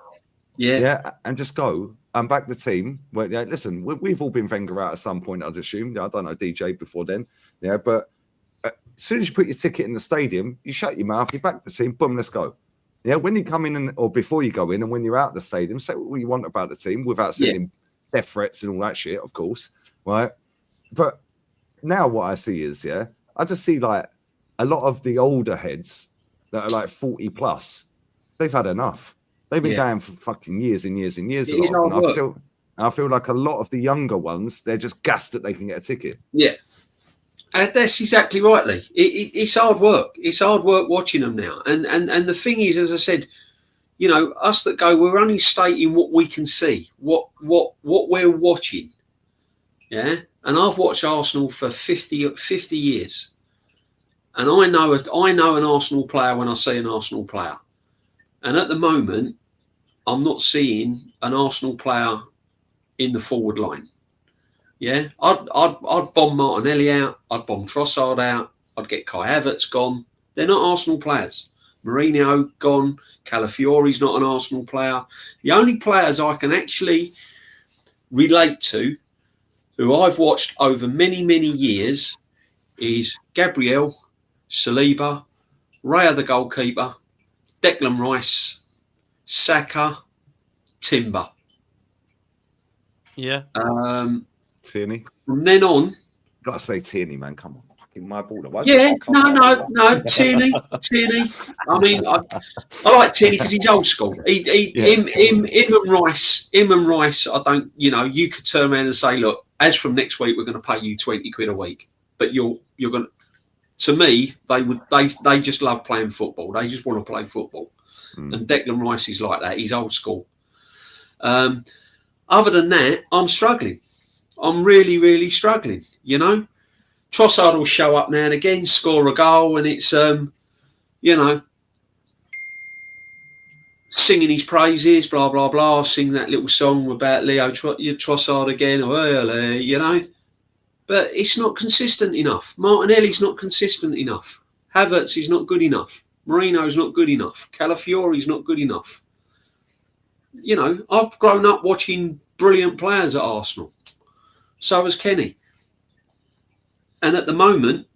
and just go and back the team. Well, listen, we've all been Wenger out at some point, I'd assume. I don't know DJ before then, but as soon as you put your ticket in the stadium, you shut your mouth, you back the team, boom, let's go. Yeah, when you come in or before you go in, and when you're out the stadium, say what you want about the team without sending death threats and all that shit, of course, right? But now what I see is, I just see like a lot of the older heads that are like 40 plus, they've had enough. They've been going for fucking years and years and years. I feel like a lot of the younger ones, they're just gassed that they can get a ticket. Yeah. That's exactly right, Lee. It's hard work. It's hard work watching them now. And the thing is, as I said, us that go, we're only stating what we can see, what we're watching. Yeah. And I've watched Arsenal for 50 years. And I know an Arsenal player when I see an Arsenal player. And at the moment, I'm not seeing an Arsenal player in the forward line. Yeah, I'd bomb Martinelli out. I'd bomb Trossard out. I'd get Kai Havertz gone. They're not Arsenal players. Mourinho gone. Calafiori's not an Arsenal player. The only players I can actually relate to, who I've watched over many, many years, is Gabriel, Saliba, Raya the goalkeeper, Declan Rice, Saka, Timber. Yeah. Tierney. From then on, Gotta say Tierney, man. Come on, fucking my baller. No. Tierney. I mean, I like Tierney because he's old school. Him and Rice. I don't. You could turn around and say, look, as from next week, we're going to pay you 20 quid a week, but you're going to. To me, they just love playing football. They just want to play football. And Declan Rice is like that. He's old school. Other than that, I'm struggling. I'm really, really struggling. Trossard will show up now and again, score a goal, and it's singing his praises, blah blah blah. Sing that little song about Leo Trossard again, But it's not consistent enough. Martinelli's not consistent enough. Havertz is not good enough. Marino's not good enough. Calafiori's not good enough. I've grown up watching brilliant players at Arsenal. So has Kenny. And at the moment,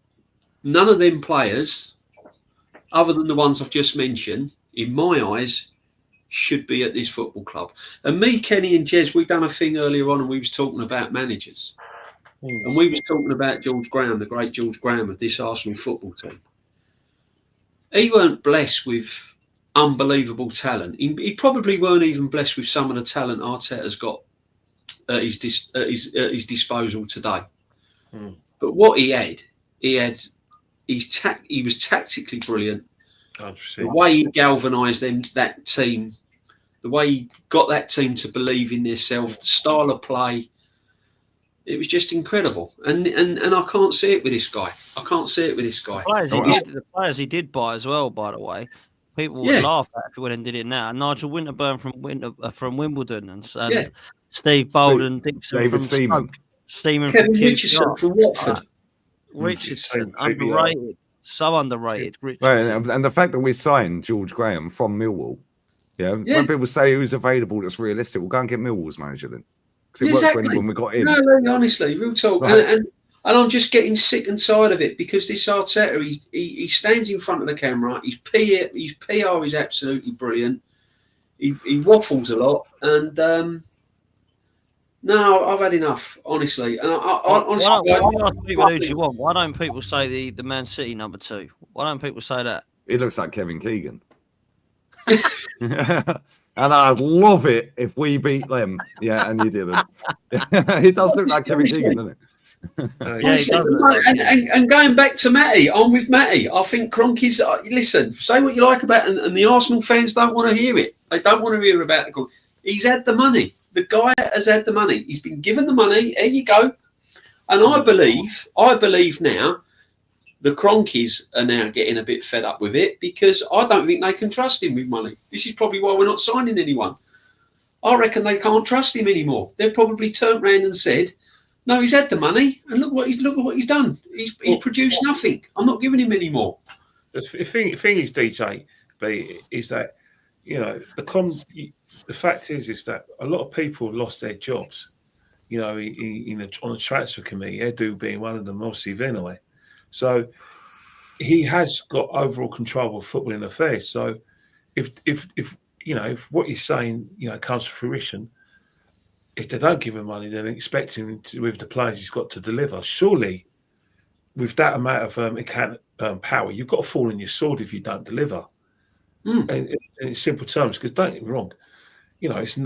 none of them players, other than the ones I've just mentioned, in my eyes, should be at this football club. And me, Kenny and Jez, we've done a thing earlier on and we was talking about managers. And we was talking about George Graham, the great George Graham of this Arsenal football team. He weren't blessed with unbelievable talent. He probably weren't even blessed with some of the talent Arteta's got at his disposal today. But what he was tactically brilliant. 100%. The way he galvanised that team, the way he got that team to believe in themselves, the style of play. It was just incredible, and I can't see it with this guy. The players he did buy as well, by the way. People would laugh at if he went and did it now. Nigel Winterburn from Wimbledon and Steve Bolden, Dixon from Stoke, Seaman Kevin Richardson from Watford. Richardson, underrated, so underrated. Right, and the fact that we signed George Graham from Millwall, when people say who's available that's realistic, we'll go and get Millwall's manager then. Because it worked when we got in. No, honestly, real talk. Right. And I'm just getting sick and tired of it because this Arteta, he stands in front of the camera. His PR is absolutely brilliant. He waffles a lot. And no, I've had enough, honestly. And why don't people say the Man City number 2? Why don't people say that? He looks like Kevin Keegan. And I'd love it if we beat them. Yeah, and you didn't. He does look like Kevin Keegan, doesn't it? And going back to Matty, I'm with Matty. I think Kroenke's, listen, say what you like about it, and the Arsenal fans don't want to hear it. They don't want to hear about it. He's had the money. The guy has had the money. He's been given the money. There you go. And I believe now the Cronkies are now getting a bit fed up with it because I don't think they can trust him with money. This is probably why we're not signing anyone. I reckon they can't trust him anymore. They've probably turned around and said, "No, he's had the money, and look at what he's done. He's produced nothing. I'm not giving him any more." The thing is, DJ B, is that the fact is that a lot of people lost their jobs. On the transfer committee, Edu being one of them, obviously Vinay. So he has got overall control of footballing affairs. So if what he's saying comes to fruition, if they don't give him money, then expecting with the players he's got to deliver. Surely, with that amount of power, you've got to fall on your sword if you don't deliver. And in simple terms, because don't get me wrong, it's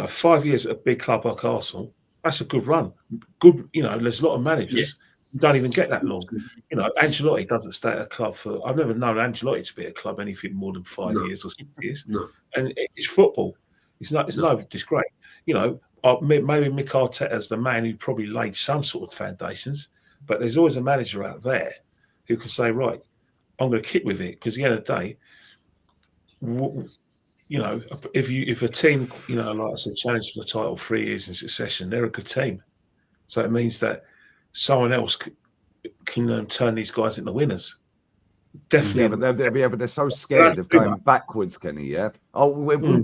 5 years at a big club like Arsenal. That's a good run. Good, there's a lot of managers who don't even get that long. Ancelotti doesn't stay at a club for. I've never known Ancelotti to be at a club anything more than 5 years or 6 years. No. And it's football. It's no disgrace. Maybe Mick Arteta's the man who probably laid some sort of foundations, but there's always a manager out there who can say, right, I'm going to kick with it, because at the end of the day, if a team, like I said, challenge for the title 3 years in succession, they're a good team. So it means that someone else can turn these guys into winners. Definitely. Yeah, but they're so scared of going backwards, Kenny, yeah?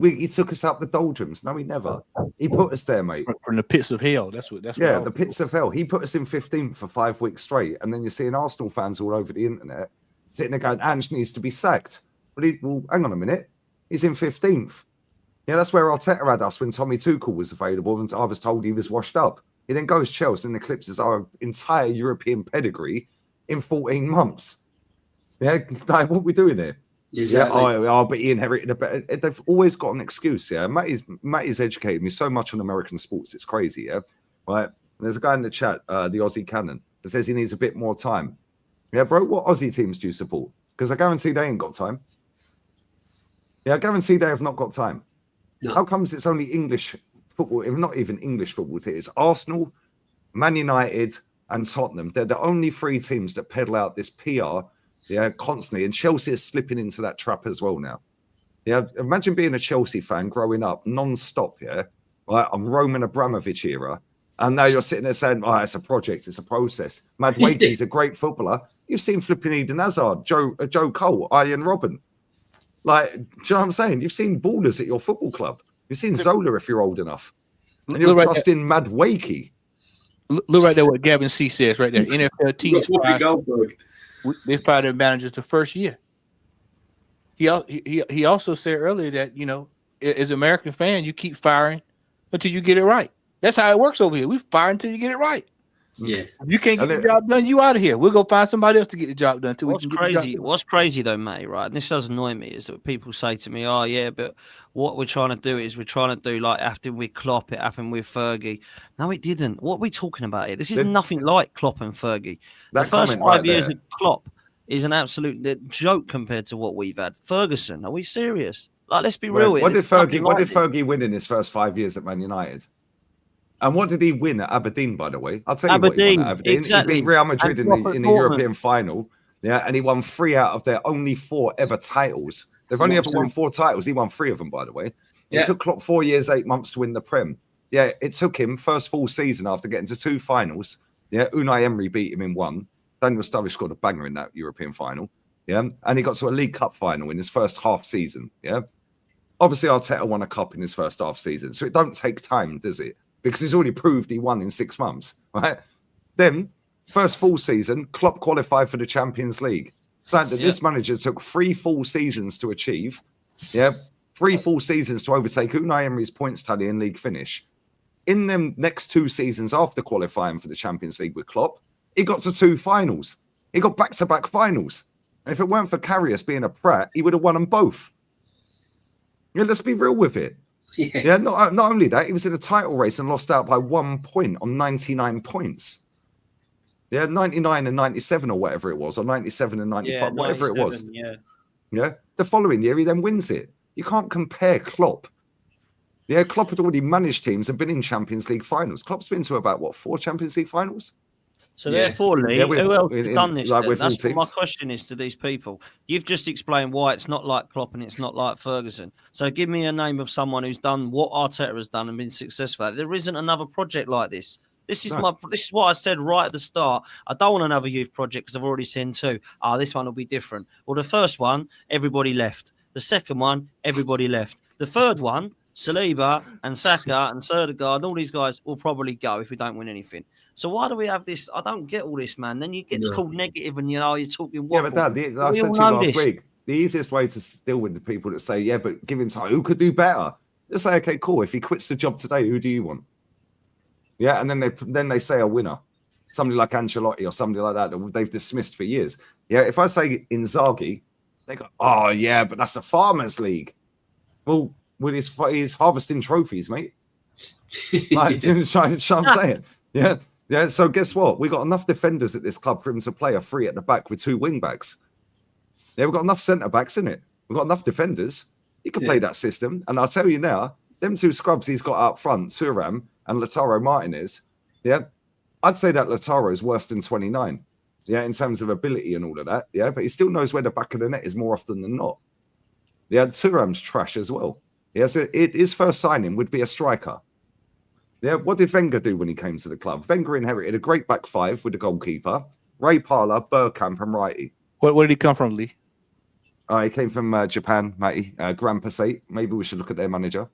He took us up the doldrums. No, he never. He put us there, mate. From the pits of hell. That's what the pits of hell. He put us in 15th for 5 weeks straight, and then you're seeing Arsenal fans all over the internet sitting there going, Ange needs to be sacked. Well, hang on a minute. He's in 15th. Yeah, that's where Arteta had us when Tommy Tuchel was available, and I was told he was washed up. He then goes Chelsea and eclipses our entire European pedigree in 14 months. Yeah, like, what are we doing here? Exactly. Yeah, but he inherited a better. They've always got an excuse. Yeah, Matty's educated me so much on American sports. It's crazy. Yeah, right. There's a guy in the chat, the Aussie Cannon, that says he needs a bit more time. Yeah, bro, what Aussie teams do you support? Because I guarantee they ain't got time. Yeah, I guarantee they have not got time. No. How comes it's only English football, if not even English football teams? It's Arsenal, Man United, and Tottenham. They're the only 3 teams that peddle out this PR, constantly. And Chelsea is slipping into that trap as well now. Yeah, imagine being a Chelsea fan growing up non-stop, right? I'm Roman Abramovich era. And now you're sitting there saying, it's a project, it's a process. Madueke's a great footballer. You've seen flipping Eden Hazard, Joe Cole, Ian Robben. Like, do you know what I'm saying? You've seen ballers at your football club. You've seen Zola if you're old enough. And you're trusting Madueke. Look right there what Gavin C says right there. NFL teams they fired their managers the first year. He also said earlier that, as an American fan, you keep firing until you get it right. That's how it works over here. We fire until you get it right. Yeah. You can't get the job done, you out of here. We'll go find somebody else to get the job done. What's crazy though, mate, right? And this does annoy me, is that people say to me, oh yeah, but what we're trying to do is we're trying to do like after with Klopp, it happened with Fergie. No, it didn't. What are we talking about here? This is nothing like Klopp and Fergie. The first 5 years of Klopp is an absolute joke compared to what we've had. Ferguson, are we serious? Like, let's be real. What did Fergie win in his first 5 years at Man United? And what did he win at Aberdeen, by the way? I'll tell you what he won at Aberdeen. Exactly. He beat Real Madrid in the European final. Yeah, and he won 3 out of their only 4 ever titles. They've only ever won 4 titles. He won 3 of them, by the way. It took Klopp 4 years, 8 months to win the Prem. Yeah, it took him first full season after getting to 2 finals. Yeah, Unai Emery beat him in 1. Daniel Sturridge scored a banger in that European final. Yeah, and he got to a League Cup final in his first half season. Yeah, obviously Arteta won a cup in his first half season, so it don't take time, does it? Because he's already proved he won in 6 months, right? Then, first full season, Klopp qualified for the Champions League. Something that this manager took 3 full seasons to achieve. Yeah, 3 full seasons to overtake Unai Emery's points tally and league finish. In them next 2 seasons after qualifying for the Champions League with Klopp, he got to 2 finals. He got back-to-back finals. And if it weren't for Karius being a prat, he would have won them both. Yeah, let's be real with it. Yeah, not only that, he was in a title race and lost out by 1 point on 99 points. Yeah, 99 and 97 or whatever it was, or 97 and 95, whatever it was. Yeah. The following year, he then wins it. You can't compare Klopp. Yeah, Klopp had already managed teams and been in Champions League finals. Klopp's been to about, 4 Champions League finals? So therefore, Lee, who else has done this? Like That's what my question is to these people. You've just explained why it's not like Klopp and it's not like Ferguson. So give me a name of someone who's done what Arteta has done and been successful at. There isn't another project like this. This is what I said right at the start. I don't want another youth project because I've already seen two. This one will be different. Well, the first one, everybody left. The second one, everybody left. The third one, Saliba and Saka and Sødegaard and all these guys will probably go if we don't win anything. So why do we have this? I don't get all this, man. Then you get called negative and you're talking waffle. Yeah, but Dad, I said to you last week, the easiest way to deal with the people that say, yeah, but give him time. Who could do better? Just say, okay, cool. If he quits the job today, who do you want? Yeah, and then they say a winner. Somebody like Ancelotti or somebody like that they've dismissed for years. Yeah, if I say Inzaghi, they go, oh, yeah, but that's a farmers league. Well, he's harvesting trophies, mate. Like, you know what I'm saying? Yeah. Yeah, so guess what? We got enough defenders at this club for him to play a three at the back with two wing backs. Yeah, we've got enough centre backs, in it. We've got enough defenders. He can play that system. And I'll tell you now, them two scrubs he's got up front, Duran and Lautaro Martinez, yeah, I'd say that Lautaro is worse than 29, yeah, in terms of ability and all of that, yeah, but he still knows where the back of the net is more often than not. Yeah, Thuram's trash as well. Yeah, so his first signing would be a striker. Yeah, what did Wenger do when he came to the club? Wenger inherited a great back five with the goalkeeper, Ray Parlour, Bergkamp, and Righty. Where did he come from, Lee? He came from Japan, Matty. Grand Passate. Maybe we should look at their manager,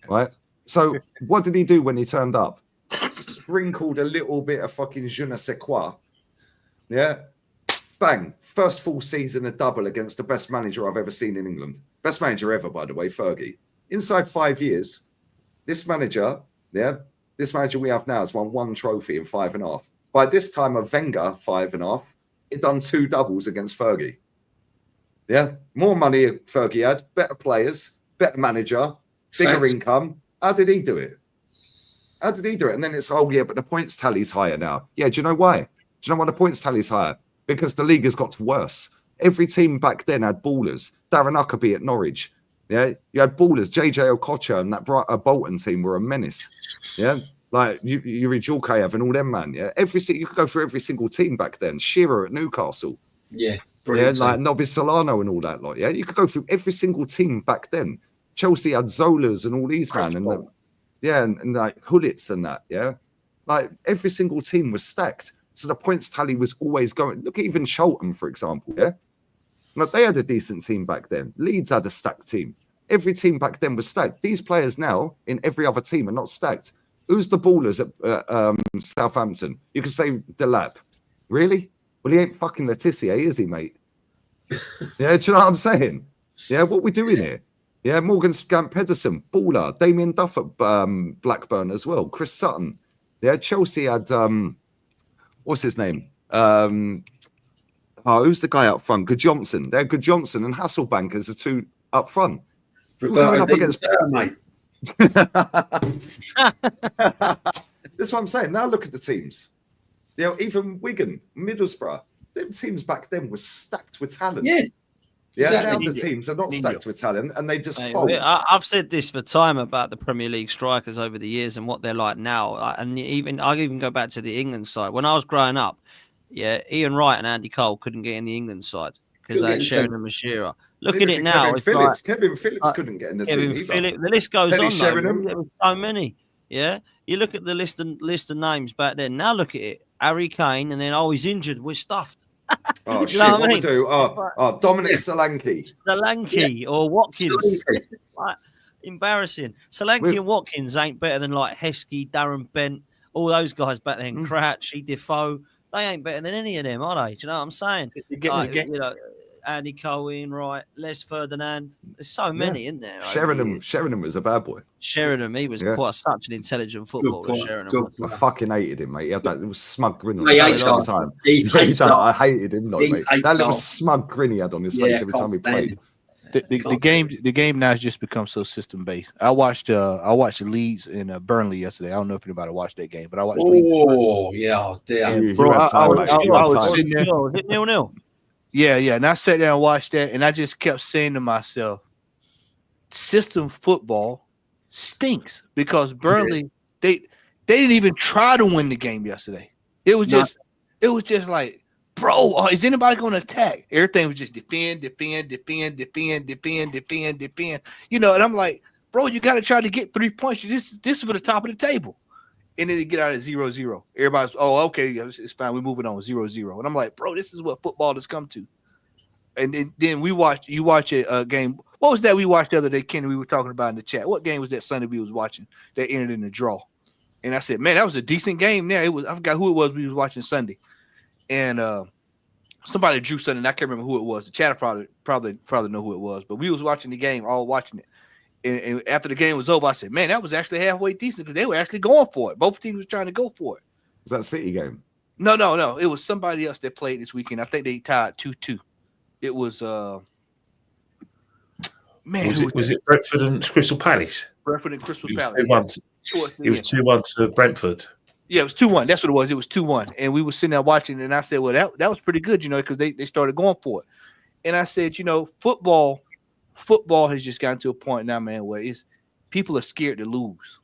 right? So what did he do when he turned up? Sprinkled a little bit of fucking je ne sais quoi. Yeah, bang. First full season, a double against the best manager I've ever seen in England. Best manager ever, by the way, Fergie. Inside 5 years, this manager we have now has won one trophy in 5.5. By this time of Wenger, 5.5, he'd done 2 doubles against Fergie. Yeah, more money Fergie had, better players, better manager, bigger income. How did he do it? And then it's, oh yeah, but the points tally's higher now. Yeah, do you know why? Do you know why the points tally's higher? Because the league has got worse. Every team back then had ballers. Darren Huckabee at Norwich. Yeah, you had ballers. JJ Okocha and that Bolton team were a menace. Yeah, like Yuri Djurkaev and all them, man. Yeah, you could go through every single team back then. Shearer at Newcastle. Yeah, brilliant. Yeah, like Nobby Solano and all that lot. Yeah, you could go through every single team back then. Chelsea had Zolas and all these, man. And like Hullits and that. Yeah, like every single team was stacked. So the points tally was always going. Look at even Cheltenham, for example. Yeah. Now, they had a decent team back then. Leeds had a stacked team. Every team back then was stacked. These players now in every other team are not stacked. Who's the ballers at Southampton? You could say Delap. Really? Well, he ain't fucking Letitia, is he, mate? Yeah, do you know what I'm saying? Yeah, what we doing here? Yeah, Morgan Scamp Pedersen, baller. Damien Duff at Blackburn as well. Chris Sutton. Yeah, Chelsea had, what's his name? Who's the guy up front? Good Johnson. They're Good Johnson and Hasselbank as the two up front. Up against... mate. That's what I'm saying. Now look at the teams. You know, even Wigan, Middlesbrough, them teams back then were stacked with talent. Yeah. Yeah, exactly. now the teams are not stacked with talent and they just Mate, fold. I've said this for time about the Premier League strikers over the years and what they're like now. And I even go back to the England side. When I was growing up, yeah, Ian Wright and Andy Cole couldn't get in the England side because they had Sheringham and Shearer. Look at it now. Kevin Phillips couldn't get in the team either. The list goes Penny on. Sheringham. There were so many. Yeah, you look at the list of names back then. Now look at it. Harry Kane, and then he's injured. We're stuffed. Oh shit! What we do? Dominic Solanke or Watkins. Like, embarrassing. Solanke and Watkins ain't better than like Heskey, Darren Bent, all those guys back then. Crouchy, Defoe. They ain't better than any of them, are they? Do you know what I'm saying? You know, Andy Cohen, right? Les Ferdinand. There's so many in there. Sheringham was a bad boy. Sheringham, he was quite such an intelligent footballer. Sheringham. I fucking hated him, mate. He had that little smug grin on his face every time. I hated him, mate. That little smug grin he had on his face every time he played. The game now has just become so system based. I watched Leeds and Burnley yesterday. I don't know if anybody watched that game, but I watched. Dear, bro! I was sitting there. Was it 0-0? Yeah. And I sat there and watched that, and I just kept saying to myself, "System football stinks," because Burnley they didn't even try to win the game yesterday. It was It was just like, bro, is anybody going to attack? Everything was just defend. You know, and I'm like, bro, you got to try to get 3 points. This is for the top of the table. And then they get out at 0-0. Everybody's, okay, it's fine. We're moving on 0-0. And I'm like, bro, this is what football has come to. And then you watch a game. What was that we watched the other day, Kenny? We were talking about in the chat. What game was that Sunday we was watching that ended in a draw? And I said, man, that was a decent game there. I forgot who it was we was watching Sunday. And somebody drew something. I can't remember who it was. The chat probably know who it was. But we was watching the game, all watching it. And after the game was over, I said, man, that was actually halfway decent because they were actually going for it. Both teams were trying to go for it. Was that a City game? No. It was somebody else that played this weekend. I think they tied 2-2. It was was it Brentford and Crystal Palace? Brentford and Crystal Palace. It was 2-1 to Brentford. Yeah, it was 2-1. That's what it was. It was 2-1. And we were sitting there watching, and I said, well, that was pretty good, you know, because they started going for it. And I said, you know, football has just gotten to a point now, man, where people are scared to lose.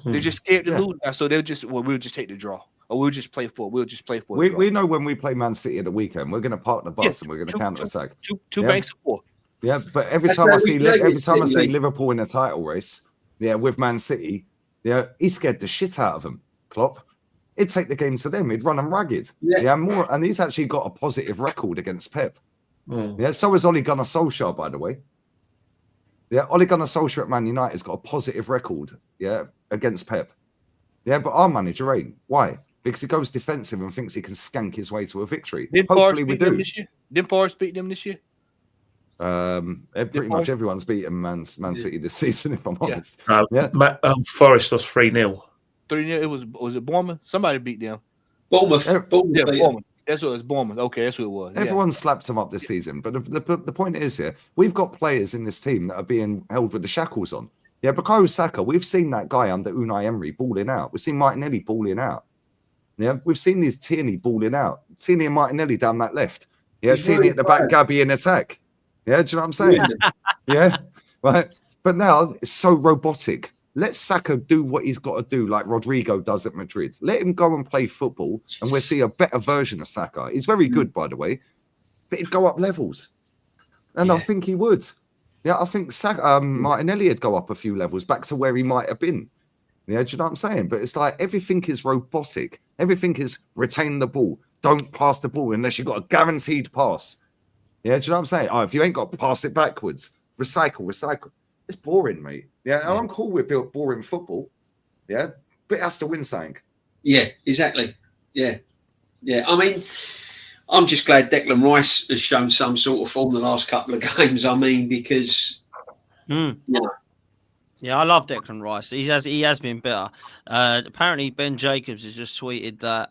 They're just scared to lose now. So they'll just, we'll just take the draw. Or we'll just play for it. We know when we play Man City at the weekend, we're going to park the bus and we're going to counter attack. Two banks of 4. Yeah, but every time I see Liverpool in a title race, with Man City, he's scared the shit out of them. Klopp, he'd take the game to them. He'd run them ragged. And he's actually got a positive record against Pep. So has Ole Gunnar Solskjaer, by the way. Ole Gunnar Solskjaer at Man United's got a positive record. Against Pep. But our manager ain't. Why? Because he goes defensive and thinks he can skank his way to a victory. Hopefully we do. Didn't Forest beat them this year? Pretty much everyone's beaten Man City this season, if I'm honest. Forest lost 3-0. 3-0. Was it Bournemouth? Somebody beat them. Bournemouth. Bournemouth. That's what it was. Bournemouth. Okay, that's what it was. Everyone slapped them up this season. But the point is here, we've got players in this team that are being held with the shackles on. Bukayo Saka, we've seen that guy under Unai Emery balling out. We've seen Martinelli balling out. We've seen these Tierney balling out. Tierney and Martinelli down that left. Tierney at the back, Gabby in attack. Do you know what I'm saying? Right. But now it's so robotic. Let Saka do what he's got to do, like Rodrigo does at Madrid. Let him go and play football, and we'll see a better version of Saka. He's very good, by the way, but he'd go up levels, and I think he would. I think Martinelli would go up a few levels back to where he might have been. Do you know what I'm saying? But it's like everything is robotic. Everything is retain the ball. Don't pass the ball unless you've got a guaranteed pass. Do you know what I'm saying? If you ain't got to pass it backwards, recycle. It's boring, mate. I'm cool with boring football. But it has to win something. Yeah, exactly. Yeah. I mean, I'm just glad Declan Rice has shown some sort of form the last couple of games. I mean, because I love Declan Rice. He has been better. Apparently, Ben Jacobs has just tweeted that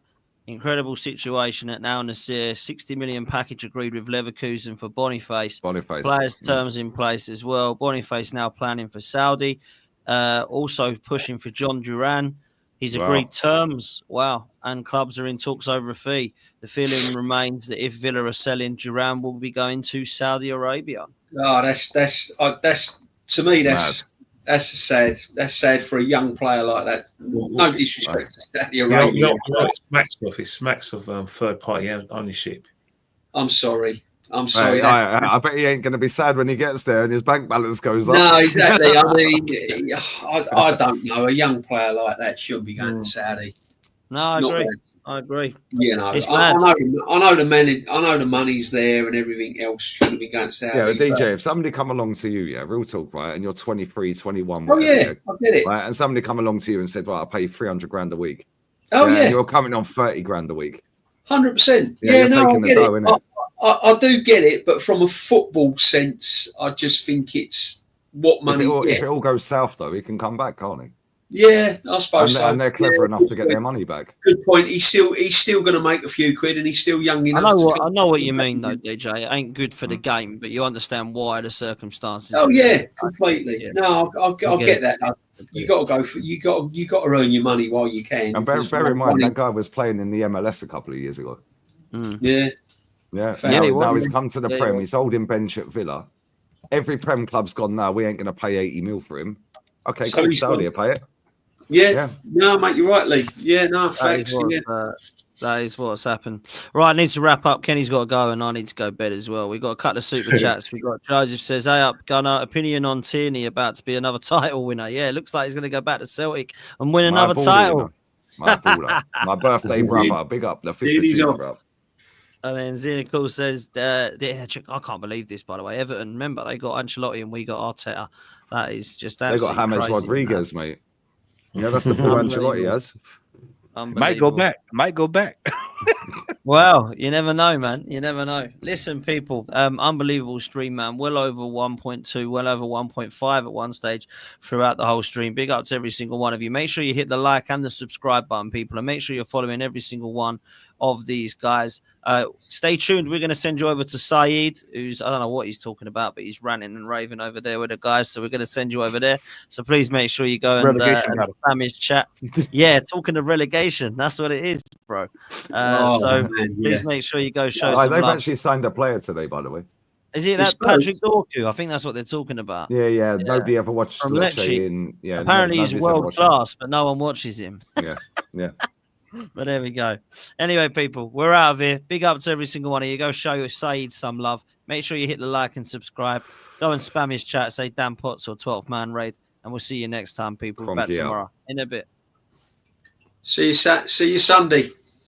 incredible situation at Al Nassr, 60 million package agreed with Leverkusen for Boniface. Players' terms in place as well. Boniface now planning for Saudi. Also pushing for John Duran. He's agreed terms. Wow. And clubs are in talks over a fee. The feeling remains that if Villa are selling, Duran will be going to Saudi Arabia. Oh, that's to me, that's That's sad for a young player like that. No disrespect to Saudi Arabia. It smacks of third-party ownership. I'm sorry. I bet he ain't going to be sad when he gets there and his bank balance goes up. No, exactly. I mean, I don't know. A young player like that shouldn't be going to Saudi. No, I agree. You know, I know the money's there and everything else. Shouldn't be going to Saudi. Yeah, DJ, if somebody come along to you, real talk, right, and you're 23, 21, I get it. Right, and somebody come along to you and said, right, I'll pay you 300 grand a week. Oh, yeah. You're coming on 30 grand a week. 100%. Yeah, no, I get it. I do get it, but from a football sense, I just think it's what money. If it all goes south, though, he can come back, can't he? Yeah, I suppose so. And they're clever enough to get their money back. Good point. He's still going to make a few quid, and he's still young enough. I know what you mean, though, DJ. It ain't good for the game, but you understand why the circumstances. Oh yeah, completely. Yeah. No, I'll get that. You got to go for you got to earn your money while you can. And bear in mind that guy was playing in the MLS a couple of years ago. Yeah. Yeah. Now he's come to the Prem. He's holding bench at Villa. Every Prem club's gone now. We ain't going to pay 80 mil for him. Okay, so Saudi will pay it. Yeah. No, mate, you're right, Lee. Yeah, no, facts. That is what's happened. Right, I need to wrap up. Kenny's got to go, and I need to go to bed as well. We got a couple of super chats. We got Joseph says, "Hey up, Gunner. Opinion on Tierney about to be another title winner? Yeah, it looks like he's going to go back to Celtic and win another title." My baller. My birthday brother. Big up the 52, bro. And then Xenical says, I can't believe this, by the way. Everton, remember, they got Ancelotti and we got Arteta. That is just absolutely They got James crazy, Rodriguez, mate. Yeah, that's the ball Ancelotti has. Might go back. Well, you never know, man. You never know. Listen, people, unbelievable stream, man. Well over 1.2, well over 1.5 at one stage throughout the whole stream. Big up to every single one of you. Make sure you hit the like and the subscribe button, people, and make sure you're following every single one of these guys. Stay tuned. We're going to send you over to Saeed, who's, I don't know what he's talking about, but he's ranting and raving over there with the guys. So we're going to send you over there. So please make sure you go and spam his chat. Yeah, talking of relegation. That's what it is, bro. Please make sure you go show some they've love. actually signed a player today, by the way. Is it that Patrick Dorku? I think that's what they're talking about. Yeah. Nobody ever watched Lecce. Apparently he's world class, but no one watches him. Yeah. But there we go. Anyway, people, we're out of here. Big up to every single one of you. Go show your Saeed some love. Make sure you hit the like and subscribe. Go and spam his chat. Say Dan Potts or 12th Man Raid. And we'll see you next time, people. Back tomorrow in a bit. See you Sunday.